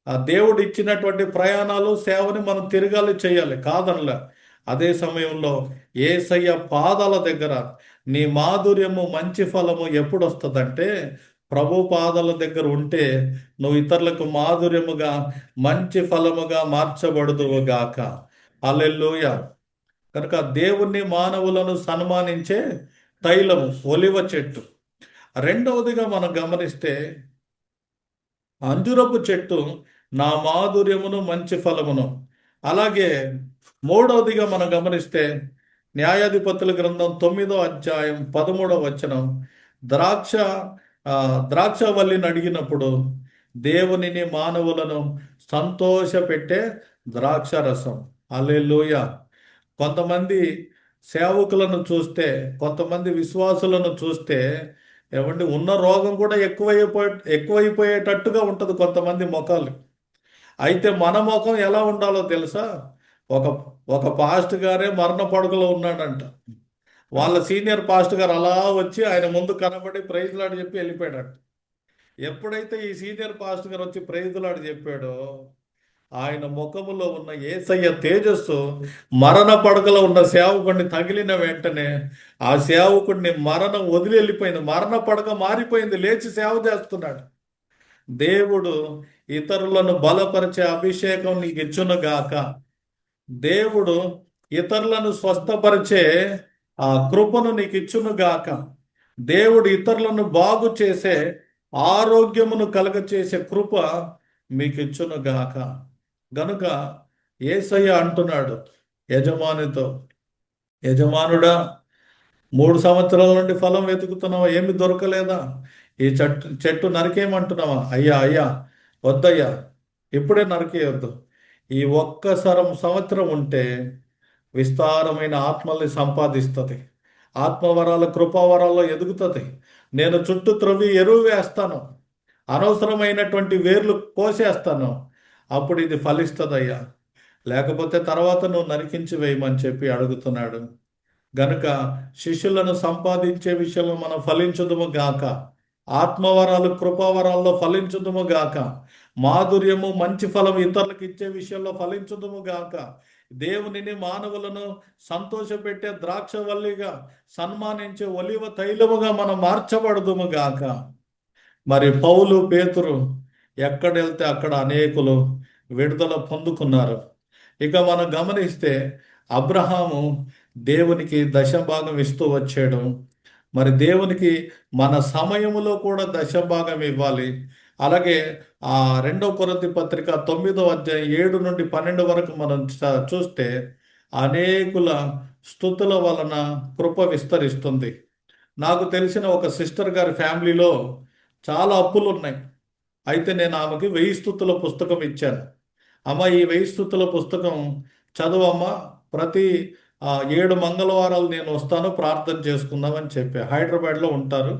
ఆ దేవుడు ఇచ్చినటువంటి ప్రయాణాలు సేవని మనం తిరగాలి, చేయాలి, కాదనలే. అదే సమయంలో యేసయ్య పాదాల దగ్గర నీ మాధుర్యము మంచి ఫలము ఎప్పుడు వస్తుందంటే, ప్రభు పాదాల దగ్గర ఉంటే నువ్వు ఇతరులకు మాధుర్యముగా మంచి ఫలముగా మార్చబడుదువు గాక. హల్లెలూయా. కనుక దేవుణ్ణి మానవులను సన్మానించే తైలము ఒలివ చెట్టు. రెండవదిగా మనం గమనిస్తే అంజురపు చెట్టు నా మాధుర్యమును మంచి ఫలమును. అలాగే మూడవదిగా మనం గమనిస్తే న్యాయాధిపతుల గ్రంథం 9వ అధ్యాయం 13వ వచనం, ద్రాక్షవల్లిని అడిగినప్పుడు దేవునిని మానవులను సంతోషపెట్టే ద్రాక్ష రసం. హల్లెలూయా. కొంతమంది సేవకులను చూస్తే, కొంతమంది విశ్వాసులను చూస్తే ఏమండి ఉన్న రోగం కూడా ఎక్కువైపోయేటట్టుగా ఉంటుంది కొంతమంది ముఖాలు. అయితే మన ముఖం ఎలా ఉండాలో తెలుసా? ఒక ఒక పాస్ట్ గారే మరణ పడకలో ఉన్నాడంట. వాళ్ళ సీనియర్ పాస్ట్ గారు అలా వచ్చి ఆయన ముందు కనబడి ప్రైజ్లాడి చెప్పి వెళ్ళిపోయాడంట. ఎప్పుడైతే ఈ సీనియర్ పాస్ట్ గారు వచ్చి ప్రైజ్లాడి చెప్పాడో, ఆయన ముఖములో ఉన్న యేసయ్య తేజస్సు మరణ పడకలో ఉన్న సేవకుడిని తగిలిన వెంటనే ఆ సేవకుడిని మరణం వదిలి వెళ్ళిపోయింది, మరణ పడక మారిపోయింది, లేచి సేవ చేస్తున్నాడు. దేవుడు ఇతరులను బలపరిచే అభిషేకం నీకు ఇచ్చునుగాక. దేవుడు ఇతరులను స్వస్థపరిచే ఆ కృపను నీకు ఇచ్చునుగాక. దేవుడు ఇతరులను బాగు చేసే ఆరోగ్యమును కలుగచేసే కృప మీకు ఇచ్చునుగాక. గనుక యేసయ్య అంటున్నాడు యజమానితో, యజమానుడా 3 సంవత్సరాల నుండి ఫలం వెతుకుతున్నావా, ఏమి దొరకలేదా? ఈ చెట్టు నరికేయమంటున్నావా? అయ్యా అయ్యా వద్దయ్యా, ఇప్పుడే నరికేయొద్దు. ఈ ఒక్క సంవత్సరం ఉంటే విస్తారమైన ఆత్మల్ని సంపాదిస్తుంది, ఆత్మవరాల కృపావరాల్లో ఎదుగుతుంది. నేను చుట్టూ త్రవ్వి ఎరువు వేస్తాను, అనవసరమైనటువంటి వేర్లు కోసేస్తాను, అప్పుడు ఇది ఫలిస్తుందయ్యా, లేకపోతే తర్వాత నువ్వు నరికించి వేయమని చెప్పి అడుగుతున్నాడు. గనుక శిష్యులను సంపాదించే విషయంలో మనం ఫలించుదుము గాక, ఆత్మవరాలు కృపావరాల్లో ఫలించుదుము గాక, మాధుర్యము మంచి ఫలం ఇతరులకు ఇచ్చే విషయంలో ఫలించుదుము గాక, దేవునిని మానవులను సంతోషపెట్టే ద్రాక్షవల్లిగా సన్మానించే ఒలివ తైలముగా మనం మార్చబడదుము గాక. మరి పౌలు పేతురు ఎక్కడెళ్తే అక్కడ అనేకులు విడుదల పొందుకున్నారు. ఇక మనం గమనిస్తే అబ్రహాము దేవునికి దశభాగం ఇస్తూ వచ్చాడు. మరి దేవునికి మన సమయములో కూడా దశభాగం ఇవ్వాలి. అలాగే ఆ 2 కొరింథీ పత్రిక 9వ అధ్యాయం 7 నుండి 12 వరకు మనం చూస్తే అనేకుల స్తుతుల వలన కృప విస్తరిస్తుంది. నాకు తెలిసిన ఒక సిస్టర్ గారి ఫ్యామిలీలో చాలా అప్పులు ఉన్నాయి. అయితే నేను ఆమెకి 1000 స్తుతుల పుస్తకం ఇచ్చాను. అమ్మ, ఈ 1000 స్తుతుల పుస్తకం చదువమ్మా, ప్రతి 7 మంగళవారాలు నేను వస్తాను, ప్రార్థన చేసుకుందామని చెప్పి. హైదరాబాద్లో ఉంటారు.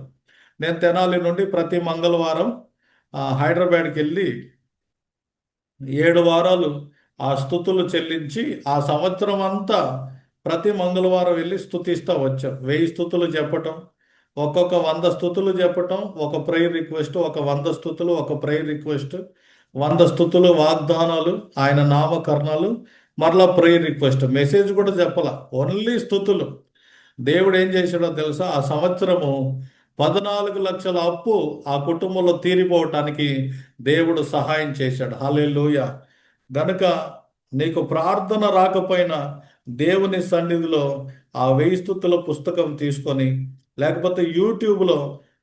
నేను తెనాలి నుండి ప్రతి మంగళవారం హైదరాబాద్కి వెళ్ళి 7 వారాలు ఆ స్తుతులు చెల్లించి ఆ సంవత్సరం అంతా ప్రతి మంగళవారం వెళ్ళి స్తుతిస్తూ వచ్చాం. 1000 స్తుతులు చెప్పటం, ఒక్కొక్క 100 స్తుతులు చెప్పటం, ఒక ప్రేయర్ రిక్వెస్ట్, ఒక 100 స్తుతులు, ఒక ప్రేయర్ రిక్వెస్ట్, 100 స్తుతులు వాగ్దానాలు, ఆయన నామకరణాలు, మరలా ప్రేయర్ రిక్వెస్ట్, మెసేజ్ కూడా చెప్పాల, ఓన్లీ స్తుతులు. దేవుడు ఏం చేశాడో తెలుసా? ఆ సంవత్సరము 14 లక్షల అప్పు ఆ కుటుంబంలో తీరిపోవటానికి దేవుడు సహాయం చేశాడు. హల్లెలూయా. గనుక నీకు ప్రార్థన రాకపోయినా దేవుని సన్నిధిలో ఆ 1000 స్తుతుల పుస్తకం తీసుకొని, లేకపోతే యూట్యూబ్లో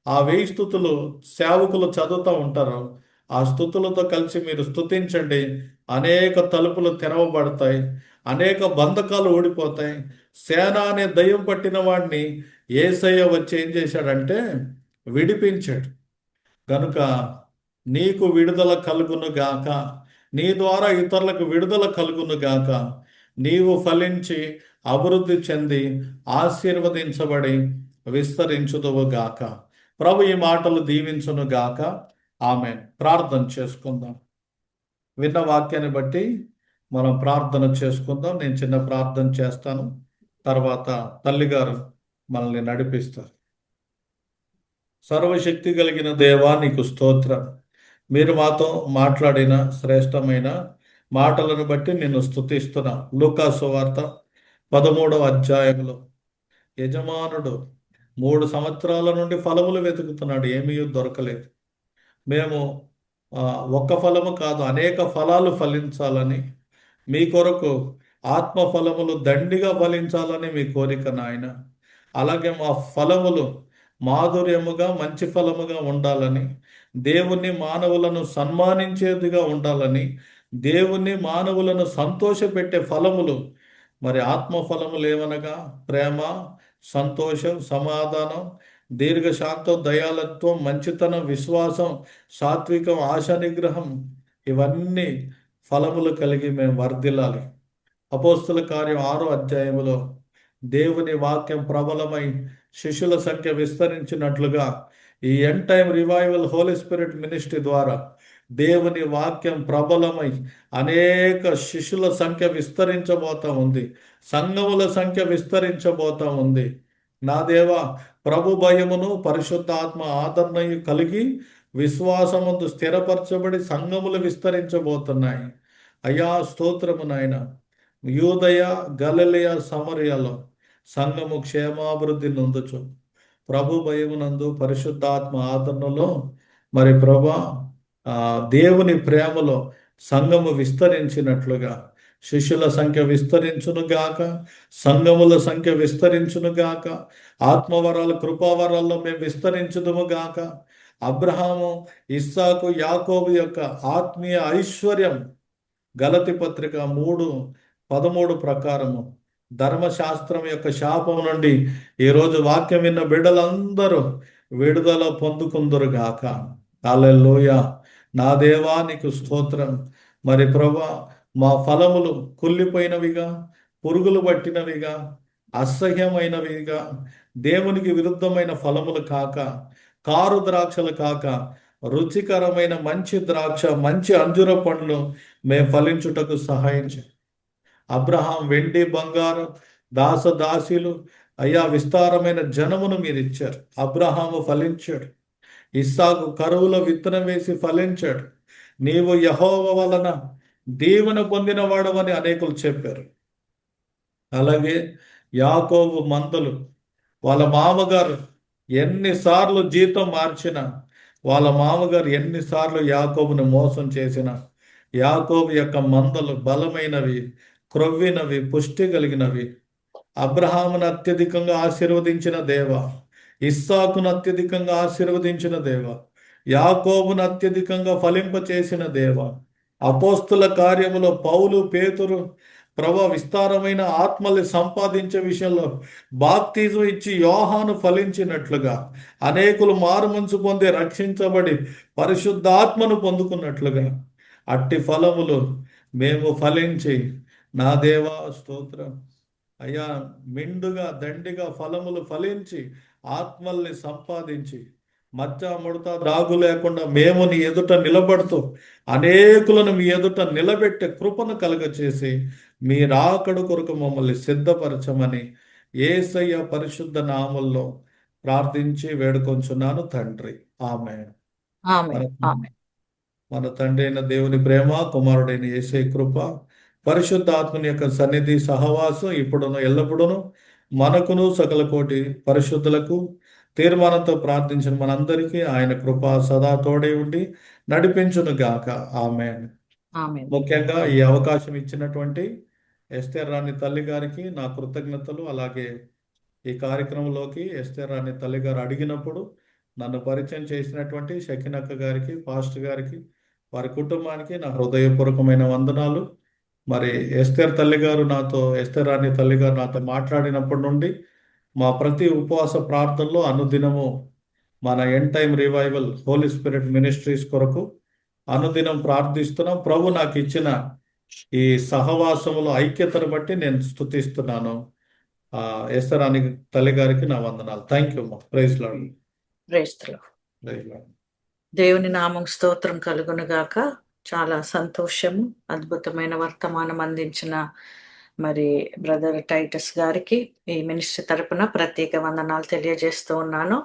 ఆ 1000 స్తుతులు సేవకులు చదువుతూ ఉంటారు, ఆ స్తుతులతో కలిసి మీరు స్తుతించండి. అనేక తలుపులు తెరవబడతాయి, అనేక బంధకాలు ఊడిపోతాయి. సేన అనే దయ్యం పట్టిన వాడిని యేసయ్య వచ్చి ఏం చేశాడంటే విడిపించాడు. కనుక నీకు విడుదల కలుగును గాక, నీ ద్వారా ఇతరులకు విడుదల కలుగును గాక, నీవు ఫలించి అభివృద్ధి చెంది ఆశీర్వదించబడి విస్తరించుదువు గాక. ప్రభు ఈ మాటలు దీవించును గాక. ఆమె. ప్రార్థన చేసుకుందాం. విన్న వాక్యాన్ని బట్టి మనం ప్రార్థన చేసుకుందాం. నేను చిన్న ప్రార్థన చేస్తాను, తర్వాత తల్లిగారు మనల్ని నడిపిస్తారు. సర్వశక్తి కలిగిన దేవా, నీకు స్తోత్రం. మీరు మాతో మాట్లాడిన శ్రేష్టమైన మాటలను బట్టి నిన్ను స్తుతిస్తున్నా. లూకా సువార్త 13వ అధ్యాయంలో యజమానుడు 3 సంవత్సరాల నుండి ఫలములు వెతుకుతున్నాడు, ఏమీ దొరకలేదు. మేము ఒక్క ఫలము కాదు, అనేక ఫలాలు ఫలించాలని, మీ కొరకు ఆత్మ ఫలములు దండిగా ఫలించాలని మీ కోరిక నాయన. అలాగే మా ఫలములు మాధుర్యముగా మంచి ఫలముగా ఉండాలని, దేవుని మానవులను సన్మానించేదిగా ఉండాలని, దేవుని మానవులను సంతోషపెట్టే ఫలములు, మరి ఆత్మ ఫలములు ఏమనగా ప్రేమ, సంతోషం, సమాధానం, దీర్ఘశాంతం, దయాలత్వం, మంచితనం, విశ్వాసం, సాత్వికం, ఆశా నిగ్రహం, ఇవన్నీ ఫలములు కలిగి మేము వర్ధిల్లాలి. అపోస్తుల కార్యం 6వ అధ్యాయంలో దేవుని వాక్యం ప్రబలమై శిష్యుల సంఖ్య విస్తరించినట్లుగా ఈ end time revival holy spirit ministry ద్వారా దేవుని వాక్యం ప్రబలమై అనేక శిష్యుల సంఖ్య విస్తరించబోతా ఉంది, సంఘముల సంఖ్య విస్తరించబోతా ఉంది. నా దేవా, ప్రభు భయమును పరిశుద్ధాత్మ ఆదరణయు కలిగి విశ్వాసముందు స్థిరపరచబడి సంఘములు విస్తరించబోతున్నాయి. అయ్యా స్తోత్రము నాయన. యూదయ, గలిలయ, సమరయలో సంఘము క్షేమాభివృద్ధి నొందుచు, ప్రభు భయమునందు పరిశుద్ధాత్మ ఆదరణలో మరి ప్రభా దేవుని ప్రేమలో సంఘము విస్తరించినట్లుగా శిష్యుల సంఖ్య విస్తరించునుగాక, సంఘముల సంఖ్య విస్తరించునుగాక, ఆత్మవరాలు కృపావరాల్లో మేము విస్తరించుదుముగాక. అబ్రహాము, ఇస్సాకు, యాకోబు యొక్క ఆత్మీయ ఐశ్వర్యం గలతి పత్రిక 3:13 ప్రకారము ధర్మశాస్త్రం యొక్క శాపం నుండి ఈరోజు వాక్యం విన్న బిడ్డలందరూ విడుదల పొందుకుందురుగాక. హల్లెలూయా. నా దేవా, నీకు స్తోత్రం. మరి ప్రభా, మా ఫలములు కుళ్ళిపోయినవిగా, పురుగులు పట్టినవిగా, అసహ్యమైనవిగా, దేవునికి విరుద్ధమైన ఫలములు కాక, కారు ద్రాక్షలు కాక, రుచికరమైన మంచి ద్రాక్ష, మంచి అంజుర పండ్లు మేము ఫలించుటకు సహాయం చేయండి. అబ్రహాం వెండి బంగారు దాసదాసీలు అయ్యా విస్తారమైన జనమును మీరు ఇచ్చారు. అబ్రహాము ఫలించాడు, ఇస్సాకు కరువులో విత్తనం వేసి ఫలించాడు. నీవు యెహోవా వలన దీవెన పొందిన వాడవని అనేకులు చెప్పారు. అలాగే యాకోబు మందలు, వాళ్ళ మామగారు ఎన్నిసార్లు జీతం మార్చినా, వాళ్ళ మామగారు ఎన్నిసార్లు యాకోబును మోసం చేసిన, యాకోబు యొక్క మందలు బలమైనవి, క్రొవ్వినవి, పుష్టి కలిగినవి. అబ్రహామును అత్యధికంగా ఆశీర్వదించిన దేవ, ఇస్సాకును అత్యధికంగా ఆశీర్వదించిన దేవ, యాకోబును అత్యధికంగా ఫలింపచేసిన దేవ. అపోస్తుల కార్యములో పౌలు, పేతురు ప్రభు విస్తారమైన ఆత్మల్ని సంపాదించే విషయంలో బాప్తిజం ఇచ్చి యోహాను ఫలించినట్లుగా, అనేకులు మారుమనసు పొంది రక్షించబడి పరిశుద్ధాత్మను పొందుకున్నట్లుగా అట్టి ఫలములు మేము ఫలించి, నా దేవా స్తోత్రం అయ్యా, మెండుగా దండిగా ఫలములు ఫలించి ఆత్మల్ని సంపాదించి మచ్చ ముడత దాగు లేకుండా మేము నీ ఎదుట నిలబడుతూ అనేకులను మీ ఎదుట నిలబెట్టే కృపను కలుగచేసి మీ రాకడ కొరకు మమ్మల్ని సిద్ధపరచమని యేసయ్య పరిశుద్ధ నామములో ప్రార్థించి వేడుకొంచున్నాను తండ్రి. ఆమేన్. ఆమెన్. ఆమెన్. మన తండ్రి అయిన దేవుని ప్రేమ, కుమారుడైన యేసయ్య కృప, పరిశుద్ధాత్మని యొక్క సన్నిధి సహవాసం ఇప్పుడును ఎల్లప్పుడూను మనకును సకల కోటి పరిశుద్ధులకు తీర్మానంతో ప్రార్థించిన మనందరికీ ఆయన కృప సదా తోడై ఉండి నడిపించును గాక. ఆమేన్. ఆమేన్. ముఖ్యంగా ఈ అవకాశం ఇచ్చినటువంటి ఎస్తేర్ రాణి తల్లి గారికి నా కృతజ్ఞతలు. అలాగే ఈ కార్యక్రమంలోకి ఎస్తేర్ రాణి తల్లి గారు అడిగినప్పుడు నన్ను పరిచయం చేసినటువంటి షకీనక్క గారికి, పాస్టర్ గారికి, వారి కుటుంబానికి నా హృదయపూర్వకమైన వందనాలు. మరి ఎస్తేర్ రాణి తల్లి గారు నాతో మాట్లాడినప్పటి నుండి మా ప్రతి ఉపవాస ప్రార్థనలో అనుదినము మన end time revival holy spirit ministries కొరకు అనుదినం ప్రార్థిస్తున్నాం. ప్రభు నాకు ఇచ్చిన ఈ సహవాసములో ఐక్యతను బట్టి నేను స్తుతిస్తున్నాను. ఎస్తేర్ రాణి తల్లి గారికి నా వందనాలు. Thank you. Praise lord. Praise the lord. Praise lord. దేవుని నామం స్తోత్రం కలుగును గాక. చాలా సంతోషము. అద్భుతమైన వర్తమానం అందించిన మరి బ్రదర్ టైటస్ గారికి ఈ మినిస్ట్రీ తరపున ప్రత్యేక వందనాలు తెలియజేస్తూ ఉన్నాను.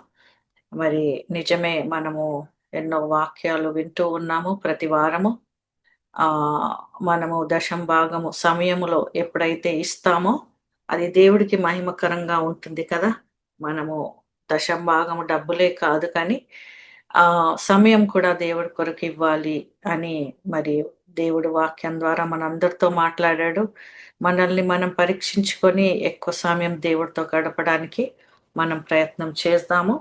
మరి నిజమే, మనము ఎన్నో వాక్యాలు వింటూ ఉన్నాము ప్రతి వారము. మనము దశం భాగము సమయములో ఎప్పుడైతే ఇస్తామో అది దేవుడికి మహిమకరంగా ఉంటుంది కదా. మనము దశం భాగము డబ్బులే కాదు, కానీ సమయం కూడా దేవుడి కొరకు ఇవ్వాలి అని మరి దేవుడు వాక్యం ద్వారా మనందరితో మాట్లాడాడు. మనల్ని మనం పరీక్షించుకొని ఎక్కువ సమయం దేవుడితో గడపడానికి మనం ప్రయత్నం చేద్దాము.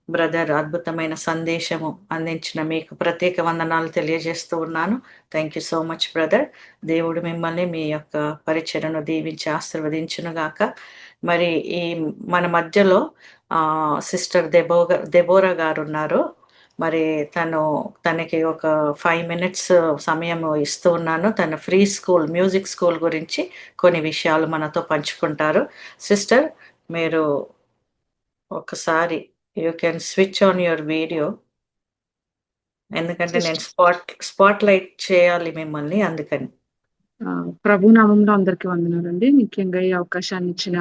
బ్రదర్ అద్భుతమైన సందేశము అందించిన మీకు ప్రత్యేక వందనాలు తెలియజేస్తూ ఉన్నాను. Thank you so much brother. దేవుడు మిమ్మల్ని మీ యొక్క పరిచయను దీవించి ఆశీర్వదించును గాక. మరి ఈ మన మధ్యలో సిస్టర్ దెబోరా గారు ఉన్నారు. మరి తనకి ఒక 5 minutes సమయం ఇస్తూ ఉన్నాను. తన ఫ్రీ స్కూల్, మ్యూజిక్ స్కూల్ గురించి కొన్ని విషయాలు మనతో పంచుకుంటారు. సిస్టర్, మీరు ఒకసారి you can switch on your video, ఎందుకంటే నేను స్పాట్ లైట్ చేయాలి మిమ్మల్ని, అందుకని. ప్రభు నామంలో అందరికీ వందనాలండి. ముఖ్యంగా ఈ అవకాశాన్ని ఇచ్చిన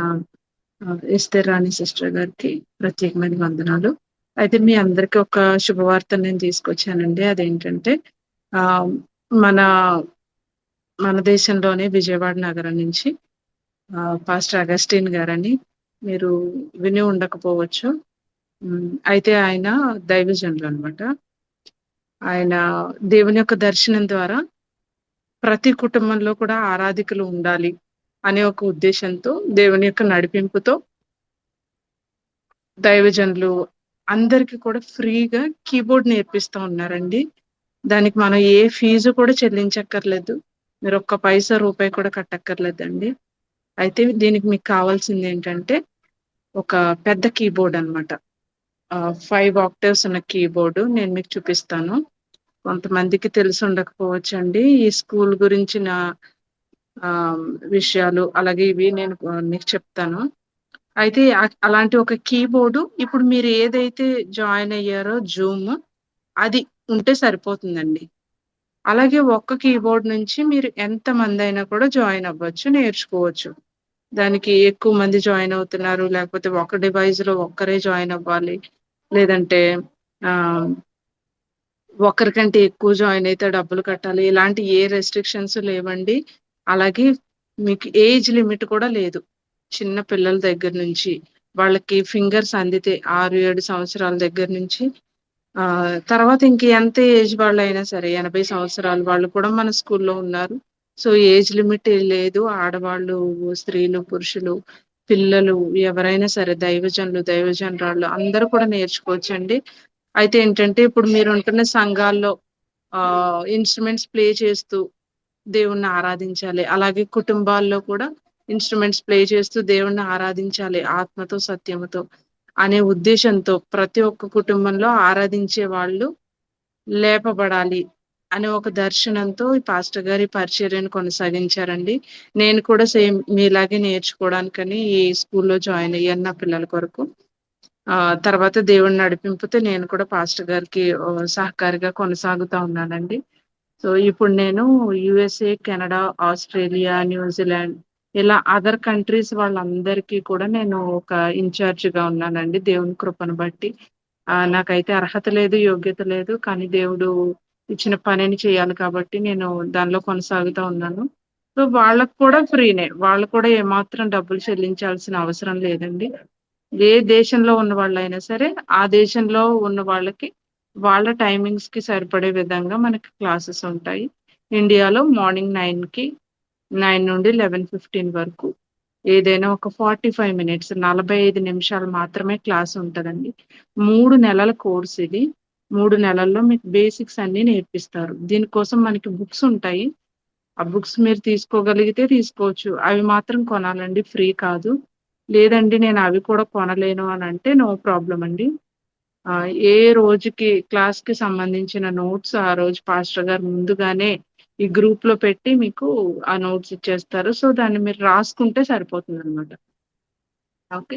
ఎస్తేర్ రాణి సిస్టర్ గారికి ప్రత్యేకమైన వందనాలు. అయితే మీ అందరికి ఒక శుభవార్త నేను తీసుకొచ్చానండి. అదేంటంటే మన దేశంలోనే విజయవాడ నగరం నుంచి పాస్టర్ అగస్టిన్ గారని మీరు విని ఉండకపోవచ్చు. అయితే ఆయన దైవజనులు అనమాట. ఆయన దేవుని యొక్క దర్శనం ద్వారా ప్రతి కుటుంబంలో కూడా ఆరాధికులు ఉండాలి అనే ఒక ఉద్దేశంతో, దేవుని యొక్క నడిపింపుతో దైవజనులు అందరికి కూడా ఫ్రీగా కీబోర్డ్ నేర్పిస్తూ ఉన్నారండి. దానికి మనం ఏ ఫీజు కూడా చెల్లించక్కర్లేదు. మీరు ఒక్క పైసా రూపాయి కూడా కట్టక్కర్లేదండి. అయితే దీనికి మీకు కావాల్సింది ఏంటంటే ఒక పెద్ద కీబోర్డ్ అనమాట. 5 octaves ఉన్న కీబోర్డు నేను మీకు చూపిస్తాను. కొంతమందికి తెలిసి ఉండకపోవచ్చు అండి ఈ స్కూల్ గురించిన విషయాలు, అలాగే ఇవి నేను మీకు చెప్తాను. అయితే అలాంటి ఒక కీబోర్డు ఇప్పుడు మీరు ఏదైతే జాయిన్ అయ్యారో జూమ్, అది ఉంటే సరిపోతుందండి. అలాగే ఒక్క కీబోర్డ్ నుంచి మీరు ఎంత మంది అయినా కూడా జాయిన్ అవ్వచ్చు, నేర్చుకోవచ్చు. దానికి ఎక్కువ మంది జాయిన్ అవుతున్నారు, లేకపోతే ఒక డివైస్ లో ఒక్కరే జాయిన్ అవ్వాలి, లేదంటే ఒకరికంటే ఎక్కువ జాయిన్ అయితే డబ్బులు కట్టాలి, ఇలాంటి ఏ రెస్ట్రిక్షన్స్ లేవండి. అలాగే మీకు ఏజ్ లిమిట్ కూడా లేదు. చిన్న పిల్లల దగ్గర నుంచి, వాళ్ళకి ఫింగర్స్ అందితే 6-7 సంవత్సరాల దగ్గర నుంచి తర్వాత ఇంక ఎంత ఏజ్ వాళ్ళు అయినా సరే 80 సంవత్సరాల వాళ్ళు కూడా మన స్కూల్లో ఉన్నారు. సో ఏజ్ లిమిట్ లేదు. ఆడవాళ్ళు, స్త్రీలు, పురుషులు, పిల్లలు ఎవరైనా సరే, దైవజనురాళ్ళు అందరూ కూడా నేర్చుకోవచ్చండి. అయితే ఏంటంటే ఇప్పుడు మీరు ఉంటున్న సంఘాల్లో ఇన్స్ట్రుమెంట్స్ ప్లే చేస్తూ దేవుణ్ణి ఆరాధించాలి. అలాగే కుటుంబాల్లో కూడా ఇన్స్ట్రుమెంట్స్ ప్లే చేస్తూ దేవుణ్ణి ఆరాధించాలి ఆత్మతో సత్యముతో అనే ఉద్దేశంతో ప్రతి ఒక్క కుటుంబంలో ఆరాధించే వాళ్ళు లేపబడాలి అనే ఒక దర్శనంతో ఈ పాస్టర్ గారి పరిచర్యను కొనసాగించారండి. నేను కూడా సేమ్ మీలాగే నేర్చుకోవడానికని ఈ స్కూల్లో జాయిన్ అయ్యాను నా పిల్లల కొరకు. తర్వాత దేవుని నడిపింపుతో నేను కూడా పాస్టర్ గారికి సహకారిగా కొనసాగుతా ఉన్నానండి. సో ఇప్పుడు నేను USA, కెనడా, ఆస్ట్రేలియా, న్యూజిలాండ్ ఇలా అదర్ కంట్రీస్ వాళ్ళందరికీ కూడా నేను ఒక ఇన్ఛార్జిగా ఉన్నానండి. దేవుని కృపను బట్టి నాకైతే అర్హత లేదు, యోగ్యత లేదు, కానీ దేవుడు ఇచ్చిన పనిని చేయాలి కాబట్టి నేను దానిలో కొనసాగుతూ ఉన్నాను. సో వాళ్ళకు కూడా ఫ్రీనే, వాళ్ళు కూడా ఏమాత్రం డబ్బులు చెల్లించాల్సిన అవసరం లేదండి. ఏ దేశంలో ఉన్న వాళ్ళైనా సరే ఆ దేశంలో ఉన్న వాళ్ళకి వాళ్ళ టైమింగ్స్ కి సరిపడే విధంగా మనకి క్లాసెస్ ఉంటాయి. ఇండియాలో మార్నింగ్ 9 నుండి 11:15 వరకు ఏదైనా ఒక 45 మినిట్స్ 45 నిమిషాలు మాత్రమే క్లాస్ ఉంటదండి. 3 నెలల కోర్స్ ఇది. 3 నెలల్లో మీకు బేసిక్స్ అన్ని నేర్పిస్తారు. దీనికోసం మనకి బుక్స్ ఉంటాయి. ఆ బుక్స్ మీరు తీసుకోగలిగితే తీసుకోవచ్చు. అవి మాత్రం కొనాలండి, ఫ్రీ కాదు. లేదండి నేను అవి కూడా కొనలేను అని అంటే నో ప్రాబ్లం అండి. ఏ రోజుకి క్లాస్‌కి సంబంధించిన నోట్స్ ఆ రోజు పాస్టర్ గారు ముందుగానే ఈ గ్రూప్‌లో పెట్టి మీకు ఆ నోట్స్ ఇచ్చేస్తారు. సో, దాన్ని మీరు రాసుకుంటే సరిపోతుందనమాట. ఓకే.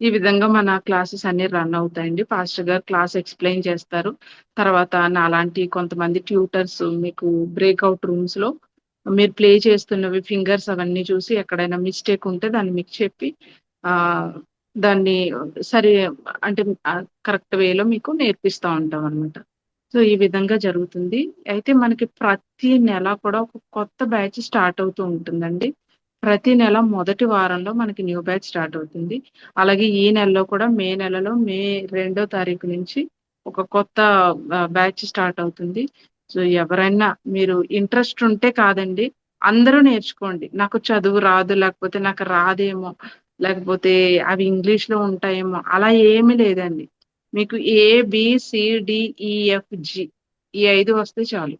ఈ విధంగా మన క్లాసెస్ అన్నీ రన్ అవుతాయండి. పాస్టర్ గారు క్లాస్ ఎక్స్‌ప్లెయిన్ చేస్తారు. తర్వాత నాలాంటి కొంతమంది ట్యూటర్స్ మీకు బ్రేక్‌ఔట్ రూమ్స్‌లో మీరు ప్లే చేస్తున్నవి ఫింగర్స్ అవన్నీ చూసి ఎక్కడైనా మిస్టేక్ ఉంటే దాన్ని మీకు చెప్పి ఆహ్, దాన్ని సరి అంటే కరెక్ట్ వేలో మీకు నేర్పిస్తా ఉంటామనమాట. సో, ఈ విధంగా జరుగుతుంది. అయితే మనకి ప్రతి నెల కూడా ఒక కొత్త బ్యాచ్ స్టార్ట్ అవుతూ ఉంటుందండి. ప్రతి నెల మొదటి వారంలో మనకి న్యూ బ్యాచ్ స్టార్ట్ అవుతుంది. అలాగే ఈ నెలలో కూడా మే 2 తారీఖు నుంచి ఒక కొత్త బ్యాచ్ స్టార్ట్ అవుతుంది. సో, ఎవరైనా మీరు ఇంట్రెస్ట్ ఉంటే కాదండి, అందరూ నేర్చుకోండి. నాకు చదువు రాదు, లేకపోతే నాకు రాదేమో, లేకపోతే అవి ఇంగ్లీష్‌లో ఉంటాయేమో అలా ఏమీ లేదండి. మీకు ఏ, బి, సి, డి, ఈ, ఎఫ్, జి ఈ 5 వస్తే చాలు.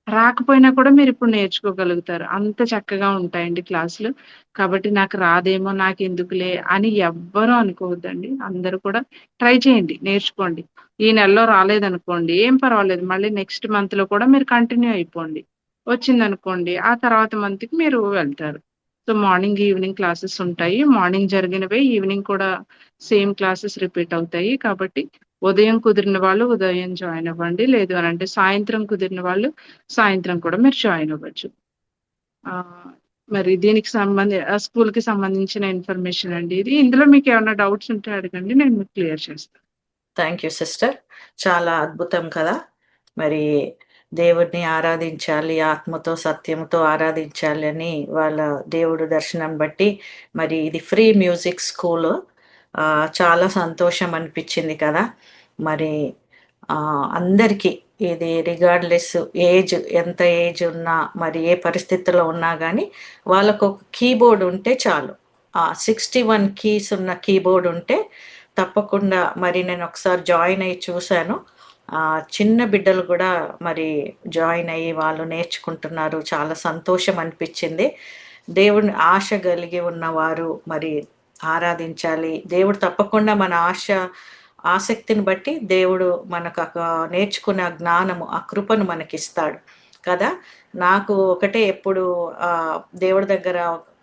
రాకపోయినా కూడా మీరిప్పుడు నేర్చుకోగలుగుతారు. అంత చక్కగా ఉంటాయండి క్లాసులు. కాబట్టి నాకు రాదేమో, నాకెందుకులే అని ఎవ్వరూ అనుకోవద్దండి. అందరూ కూడా ట్రై చేయండి, నేర్చుకోండి. ఈ నెలలో రాలేదనుకోండి, ఏం పర్వాలేదు. మళ్ళీ నెక్స్ట్ మంత్‌లో కూడా మీరు కంటిన్యూ అయిపోండి. వచ్చిందనుకోండి, ఆ తర్వాత మంత్‌కి మీరు వెళ్తారు. సో, మార్నింగ్, ఈవినింగ్ క్లాసెస్ ఉంటాయి. మార్నింగ్ జరిగినవే ఈవినింగ్ కూడా సేమ్ క్లాసెస్ రిపీట్ అవుతాయి. కాబట్టి ఉదయం కుదిరిన వాళ్ళు ఉదయం జాయిన్ అవ్వండి. లేదు అనంటే సాయంత్రం కుదిరిన వాళ్ళు సాయంత్రం కూడా మీరు జాయిన్ అవ్వచ్చు. మరి దీనికి స్కూల్‌కి సంబంధించిన ఇన్ఫర్మేషన్ అండి ఇది. ఇందులో మీకేమన్నా డౌట్స్ ఉంటే అడగండి. నేను మీకు క్లియర్ చేస్తాను. Thank you sister. చాలా అద్భుతం కదా! మరి దేవుడిని ఆరాధించాలి, ఆత్మతో, సత్యముతో ఆరాధించాలి అని వాళ్ళ దేవుడు దర్శనం బట్టి మరి ఇది ఫ్రీ మ్యూజిక్ స్కూలు. చాలా సంతోషం అనిపించింది కదా! మరి అందరికీ ఇది రిగార్డ్‌లెస్ ఏజ్, ఎంత ఏజ్ ఉన్నా, మరి ఏ పరిస్థితిలో ఉన్నా గానీ వాళ్ళకొక కీబోర్డ్ ఉంటే చాలు. 61 కీస్ ఉన్న కీబోర్డ్ ఉంటే తప్పకుండా మరి నేనొకసారి జాయిన్ అయ్యి చూశాను. చిన్న బిడ్డలు గూడా మరి జాయిన్ అయ్యి వాళ్ళు నేర్చుకుంటున్నారు. చాలా సంతోషం అనిపిచ్చింది. దేవుడిని ఆశ కలిగి ఉన్నవారు మరి ఆరాధించాలి. దేవుడు తప్పకుండా మన ఆసక్తిని బట్టి దేవుడు మనకు నేర్చుకునే ఆ జ్ఞానము, ఆ కృపను మనకిస్తాడు కదా! నాకు ఒకటే ఎప్పుడు దేవుడి దగ్గర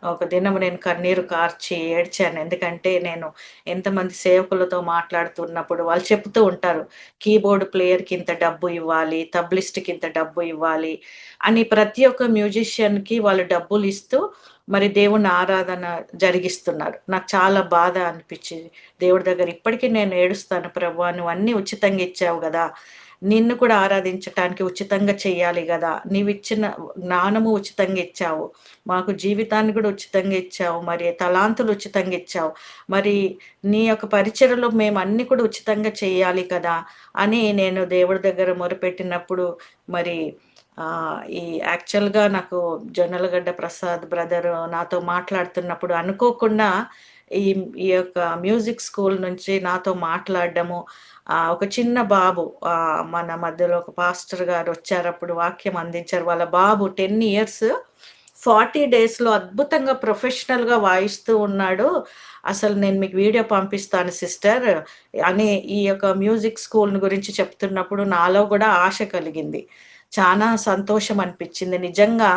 ఒక దినం నేను కన్నీరు కార్చి ఏడ్చాను. ఎందుకంటే నేను ఎంతమంది సేవకులతో మాట్లాడుతున్నప్పుడు వాళ్ళు చెప్తూ ఉంటారు. కీబోర్డ్ ప్లేయర్‌కి ఇంత డబ్బు ఇవ్వాలి, తబలిస్ట్‌కి ఇంత డబ్బు ఇవ్వాలి అని ప్రతి ఒక్క మ్యూజిషియన్‌కి వాళ్ళు డబ్బులిస్తూ మరి దేవుని ఆరాధన జరిగిస్తున్నారు. నాకు చాలా బాధ అనిపిచ్చింది. దేవుడి దగ్గర ఇప్పటికి నేను ఏడుస్తాను. ప్రభువా నువ్వు అన్నీ ఉచితంగా ఇచ్చావు గదా! నిన్ను కూడా ఆరాధించటానికి ఉచితంగా చెయ్యాలి గదా! నీవిచ్చిన జ్ఞానము ఉచితంగా ఇచ్చావు. మాకు జీవితాన్ని కూడా ఉచితంగా ఇచ్చావు. మరి తలాంతులు ఉచితంగా ఇచ్చావు. మరి నీ యొక్క పరిచర్యలో మేము అన్ని కూడా ఉచితంగా చేయాలి కదా! అని నేను దేవుడి దగ్గర మొరపెట్టినప్పుడు మరి ఈ యాక్చువల్‌గా నాకు జొన్నలగడ్డ ప్రసాద్ బ్రదర్ నాతో మాట్లాడుతున్నప్పుడు అనుకోకుండా ఈ ఈ యొక్క మ్యూజిక్ స్కూల్ నుంచి నాతో మాట్లాడడము, ఒక చిన్న బాబు మన మధ్యలో ఒక పాస్టర్ గారు వచ్చారప్పుడు వాక్యం అందించారు. వాళ్ళ బాబు 10 ఇయర్స్ 40 డేస్‌లో అద్భుతంగా ప్రొఫెషనల్‌గా వాయిస్తూ ఉన్నాడు. అసలు నేను మీకు వీడియో పంపిస్తాను సిస్టర్ అని ఈ యొక్క మ్యూజిక్ స్కూల్ గురించి చెప్తున్నప్పుడు నాలో గూడా ఆశ కలిగింది. చానా సంతోషం అనిపిచ్చింది. నిజంగా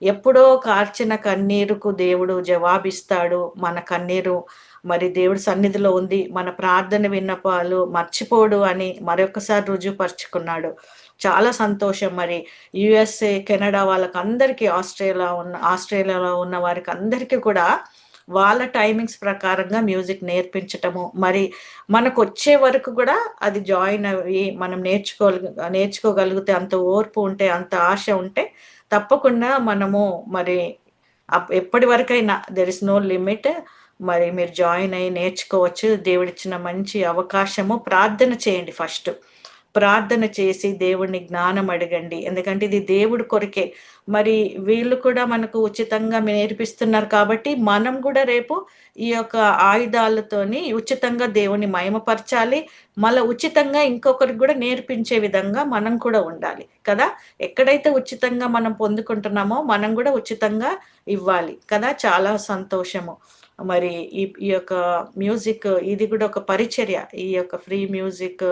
ఎప్పుడో కార్చిన కన్నీరుకు దేవుడు జవాబిస్తాడు. మన కన్నీరు మరి దేవుడి సన్నిధిలో ఉంది. మన ప్రార్థన విన్నపాలు మర్చిపోడు అని మరొకసారి రుజువుపరుచుకున్నాడు. చాలా సంతోషం. మరి యూఎస్ఏ, కెనడా వాళ్ళకందరికీ ఆస్ట్రేలియాలో ఉన్న వారికి అందరికీ కూడా వాళ్ళ టైమింగ్స్ ప్రకారంగా మ్యూజిక్ నేర్పించటము. మరి మనకొచ్చే వరకు కూడా అది జాయిన్ అయ్యి మనం నేర్చుకోగలిగితే అంత ఓర్పు ఉంటే, అంత ఆశ ఉంటే తప్పకుండా మనము మరి ఎప్పటి వరకైనా దెర్ ఇస్ నో లిమిట్. మరి మీరు జాయిన్ అయ్యి నేర్చుకోవచ్చు. దేవుడిచ్చిన మంచి అవకాశము. ప్రార్థన చేయండి, ఫస్ట్ ప్రార్థన చేసి దేవుడిని జ్ఞానం అడగండి, ఎందుకంటే ఇది దేవుడి కొరకే. మరి వీళ్ళు కూడా మనకు ఉచితంగా నేర్పిస్తున్నారు కాబట్టి మనం కూడా రేపు ఈ యొక్క ఆయుధాలతోని ఉచితంగా దేవుని మహిమపరచాలి, మళ్ళీ ఉచితంగా ఇంకొకరికి కూడా నేర్పించే విధంగా మనం కూడా ఉండాలి కదా. ఎక్కడైతే ఉచితంగా మనం పొందుకుంటున్నామో మనం కూడా ఉచితంగా ఇవ్వాలి కదా. చాలా సంతోషము. మరి ఈ యొక్క మ్యూజిక్ ఇది కూడా ఒక పరిచర్య. ఈ యొక్క ఫ్రీ మ్యూజిక్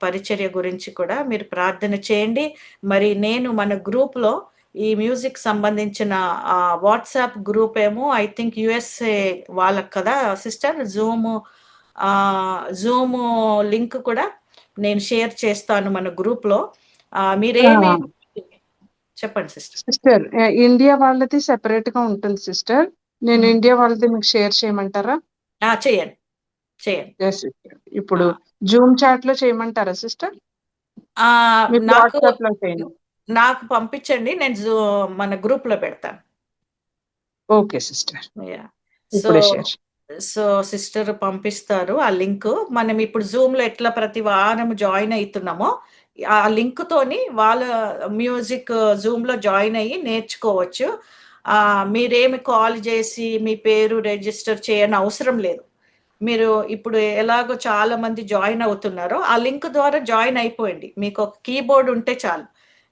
పరిచర్య గురించి కూడా మీరు ప్రార్థన చేయండి. మరి నేను మన గ్రూప్లో ఈ మ్యూజిక్ సంబంధించిన వాట్సాప్ గ్రూప్ ఏమో ఐ థింక్ యుఎస్ఏ వాళ్ళకి కదా సిస్టర్, జూమ్ లింక్ కూడా నేను షేర్ చేస్తాను మన గ్రూప్లో. మీరేమి చెప్పండి సిస్టర్. సిస్టర్ ఇండియా వాళ్ళది సెపరేట్ గా ఉంటుంది సిస్టర్. నేను ఇండియా వాళ్ళది మీకు షేర్ చేయమంటారా? చేయండి చేయండి. ఇప్పుడు జూమ్ చాట్ లో చేయమంటారా సిస్టర్? నాకు పంపించండి, నేను మన గ్రూప్ లో పెడతాను. Okay sister. సో సిస్టర్ పంపిస్తారు ఆ లింక్. మనం ఇప్పుడు జూమ్ లో ఎట్లా ప్రతి వారం జాయిన్ అవుతున్నామో ఆ లింక్ తోని వాళ్ళ మ్యూజిక్ జూమ్ లో జాయిన్ అయ్యి నేర్చుకోవచ్చు. మీరేమి కాల్ చేసి మీ పేరు రిజిస్టర్ చేయని అవసరం లేదు. మీరు ఇప్పుడు ఎలాగో చాలా మంది జాయిన్ అవుతున్నారో ఆ లింక్ ద్వారా జాయిన్ అయిపోయింది. మీకు ఒక కీబోర్డ్ ఉంటే చాలు,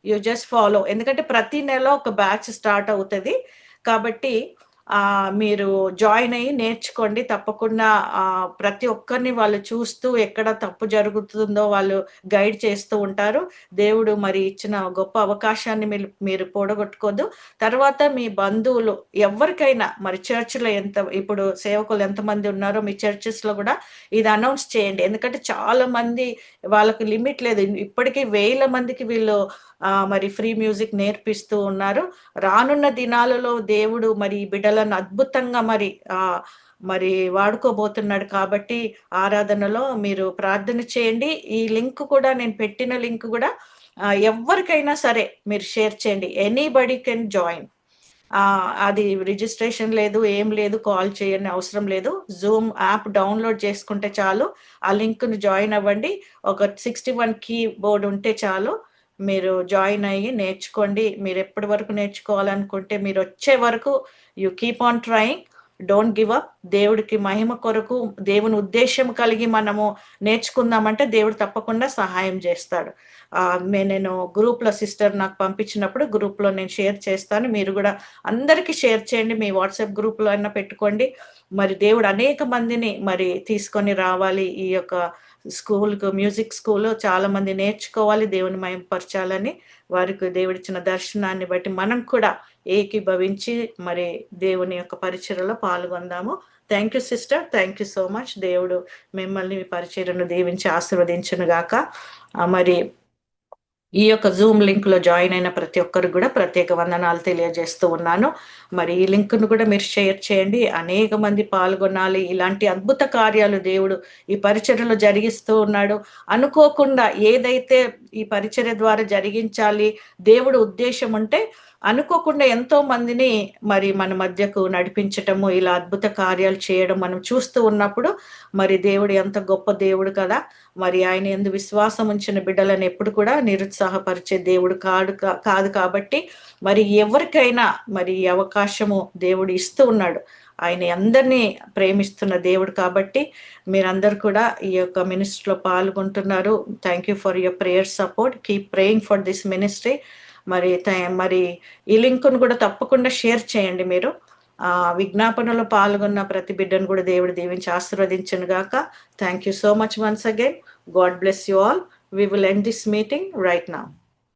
యూ జస్ట్ ఫాలో. ఎందుకంటే ప్రతి నెల ఒక బ్యాచ్ స్టార్ట్ అవుతుంది కాబట్టి మీరు జాయిన్ అయ్యి నేర్చుకోండి. తప్పకుండా ప్రతి ఒక్కరిని వాళ్ళు చూస్తూ ఎక్కడ తప్పు జరుగుతుందో వాళ్ళు గైడ్ చేస్తూ ఉంటారు. దేవుడు మరి ఇచ్చిన గొప్ప అవకాశాన్ని మీరు పోడగొట్టుకోదు. తర్వాత మీ బంధువులు ఎవరికైనా మరి చర్చిలో ఇప్పుడు సేవకులు ఎంతమంది ఉన్నారో మీ చర్చెస్లో కూడా ఇది అనౌన్స్ చేయండి. ఎందుకంటే చాలా మంది వాళ్ళకు లిమిట్ లేదు, ఇప్పటికీ 1000 మందికి వీళ్ళు మరి ఫ్రీ మ్యూజిక్ నేర్పిస్తూ ఉన్నారు. రానున్న దినాలలో దేవుడు మరి బిడ్డలను అద్భుతంగా మరి వాడుకోబోతున్నాడు కాబట్టి ఆరాధనలో మీరు ప్రార్థన చేయండి. ఈ లింక్ కూడా నేను పెట్టిన లింక్ కూడా ఎవరికైనా సరే మీరు షేర్ చేయండి. Anybody can join. అది రిజిస్ట్రేషన్ లేదు, ఏం లేదు, కాల్ చేయని అవసరం లేదు. జూమ్ యాప్ డౌన్లోడ్ చేసుకుంటే చాలు, ఆ లింక్ను జాయిన్ అవ్వండి. ఒక 61 కీబోర్డ్ ఉంటే చాలు, మీరు జాయిన్ అయ్యి నేర్చుకోండి. మీరు ఎప్పటి వరకు నేర్చుకోవాలనుకుంటే మీరు వచ్చే వరకు you keep on trying, don't give up. దేవుడికి మహిమ కొరకు దేవుని ఉద్దేశం కలిగి మనము నేర్చుకుందామంటే దేవుడు తప్పకుండా సహాయం చేస్తాడు. నేను గ్రూప్లో సిస్టర్ నాకు పంపించినప్పుడు గ్రూప్లో నేను షేర్ చేస్తాను. మీరు కూడా అందరికీ షేర్ చేయండి, మీ వాట్సాప్ గ్రూప్లో అయినా పెట్టుకోండి. మరి దేవుడు అనేక మందిని మరి తీసుకొని రావాలి ఈ యొక్క స్కూల్కు. మ్యూజిక్ స్కూల్ చాలా మంది నేర్చుకోవాలి, దేవుని మహిమపరచాలని. వారికి దేవుడిచ్చిన దర్శనాన్ని బట్టి మనం కూడా ఏకీభవించి మరి దేవుని యొక్క పరిచర్యలో పాల్గొందాము. Thank you sister, thank you so much. దేవుడు మిమ్మల్ని మీ పరిచర్యను దీవించి ఆశీర్వదించును గాక. మరి ఈ యొక్క జూమ్ లింక్ లో జాయిన్ అయిన ప్రతి ఒక్కరికి కూడా ప్రత్యేక వందనాలు తెలియజేస్తూ ఉన్నాను. మరి ఈ లింక్ ను కూడా మీరు షేర్ చేయండి, అనేక మంది పాల్గొనాలి. ఇలాంటి అద్భుత కార్యాలు దేవుడు ఈ పరిచర్యలో జరిగిస్తూ ఉన్నాడు. అనుకోకుండా ఏదైతే ఈ పరిచర్య ద్వారా జరిగించాలి దేవుడు ఉద్దేశం ఉంటే అనుకోకుండా ఎంతో మందిని మరి మన మధ్యకు నడిపించటము, ఇలా అద్భుత కార్యాలు చేయడం మనం చూస్తూ ఉన్నప్పుడు మరి దేవుడు ఎంత గొప్ప దేవుడు కదా. మరి ఆయన యందు విశ్వాసం ఉంచిన బిడ్డలను ఎప్పుడు కూడా నిరుత్సాహపరిచే దేవుడు కాదు కాబట్టి మరి ఎవరికైనా మరి ఈ అవకాశము దేవుడు ఇస్తూ ఉన్నాడు. ఆయన అందరినీ ప్రేమిస్తున్న దేవుడు కాబట్టి మీరందరూ కూడా ఈ యొక్క మినిస్ట్రీలో పాల్గొంటున్నారు. Thank you for your prayer support. Keep praying for this ministry. మరి ఈ లింక్ను కూడా తప్పకుండా షేర్ చేయండి. మీరు విజ్ఞాపనలో పాల్గొన్న ప్రతి బిడ్డను కూడా దేవుడు దీవించి ఆశీర్వదించును గాక. Thank you so much once again. God bless you all. We will end this meeting right now.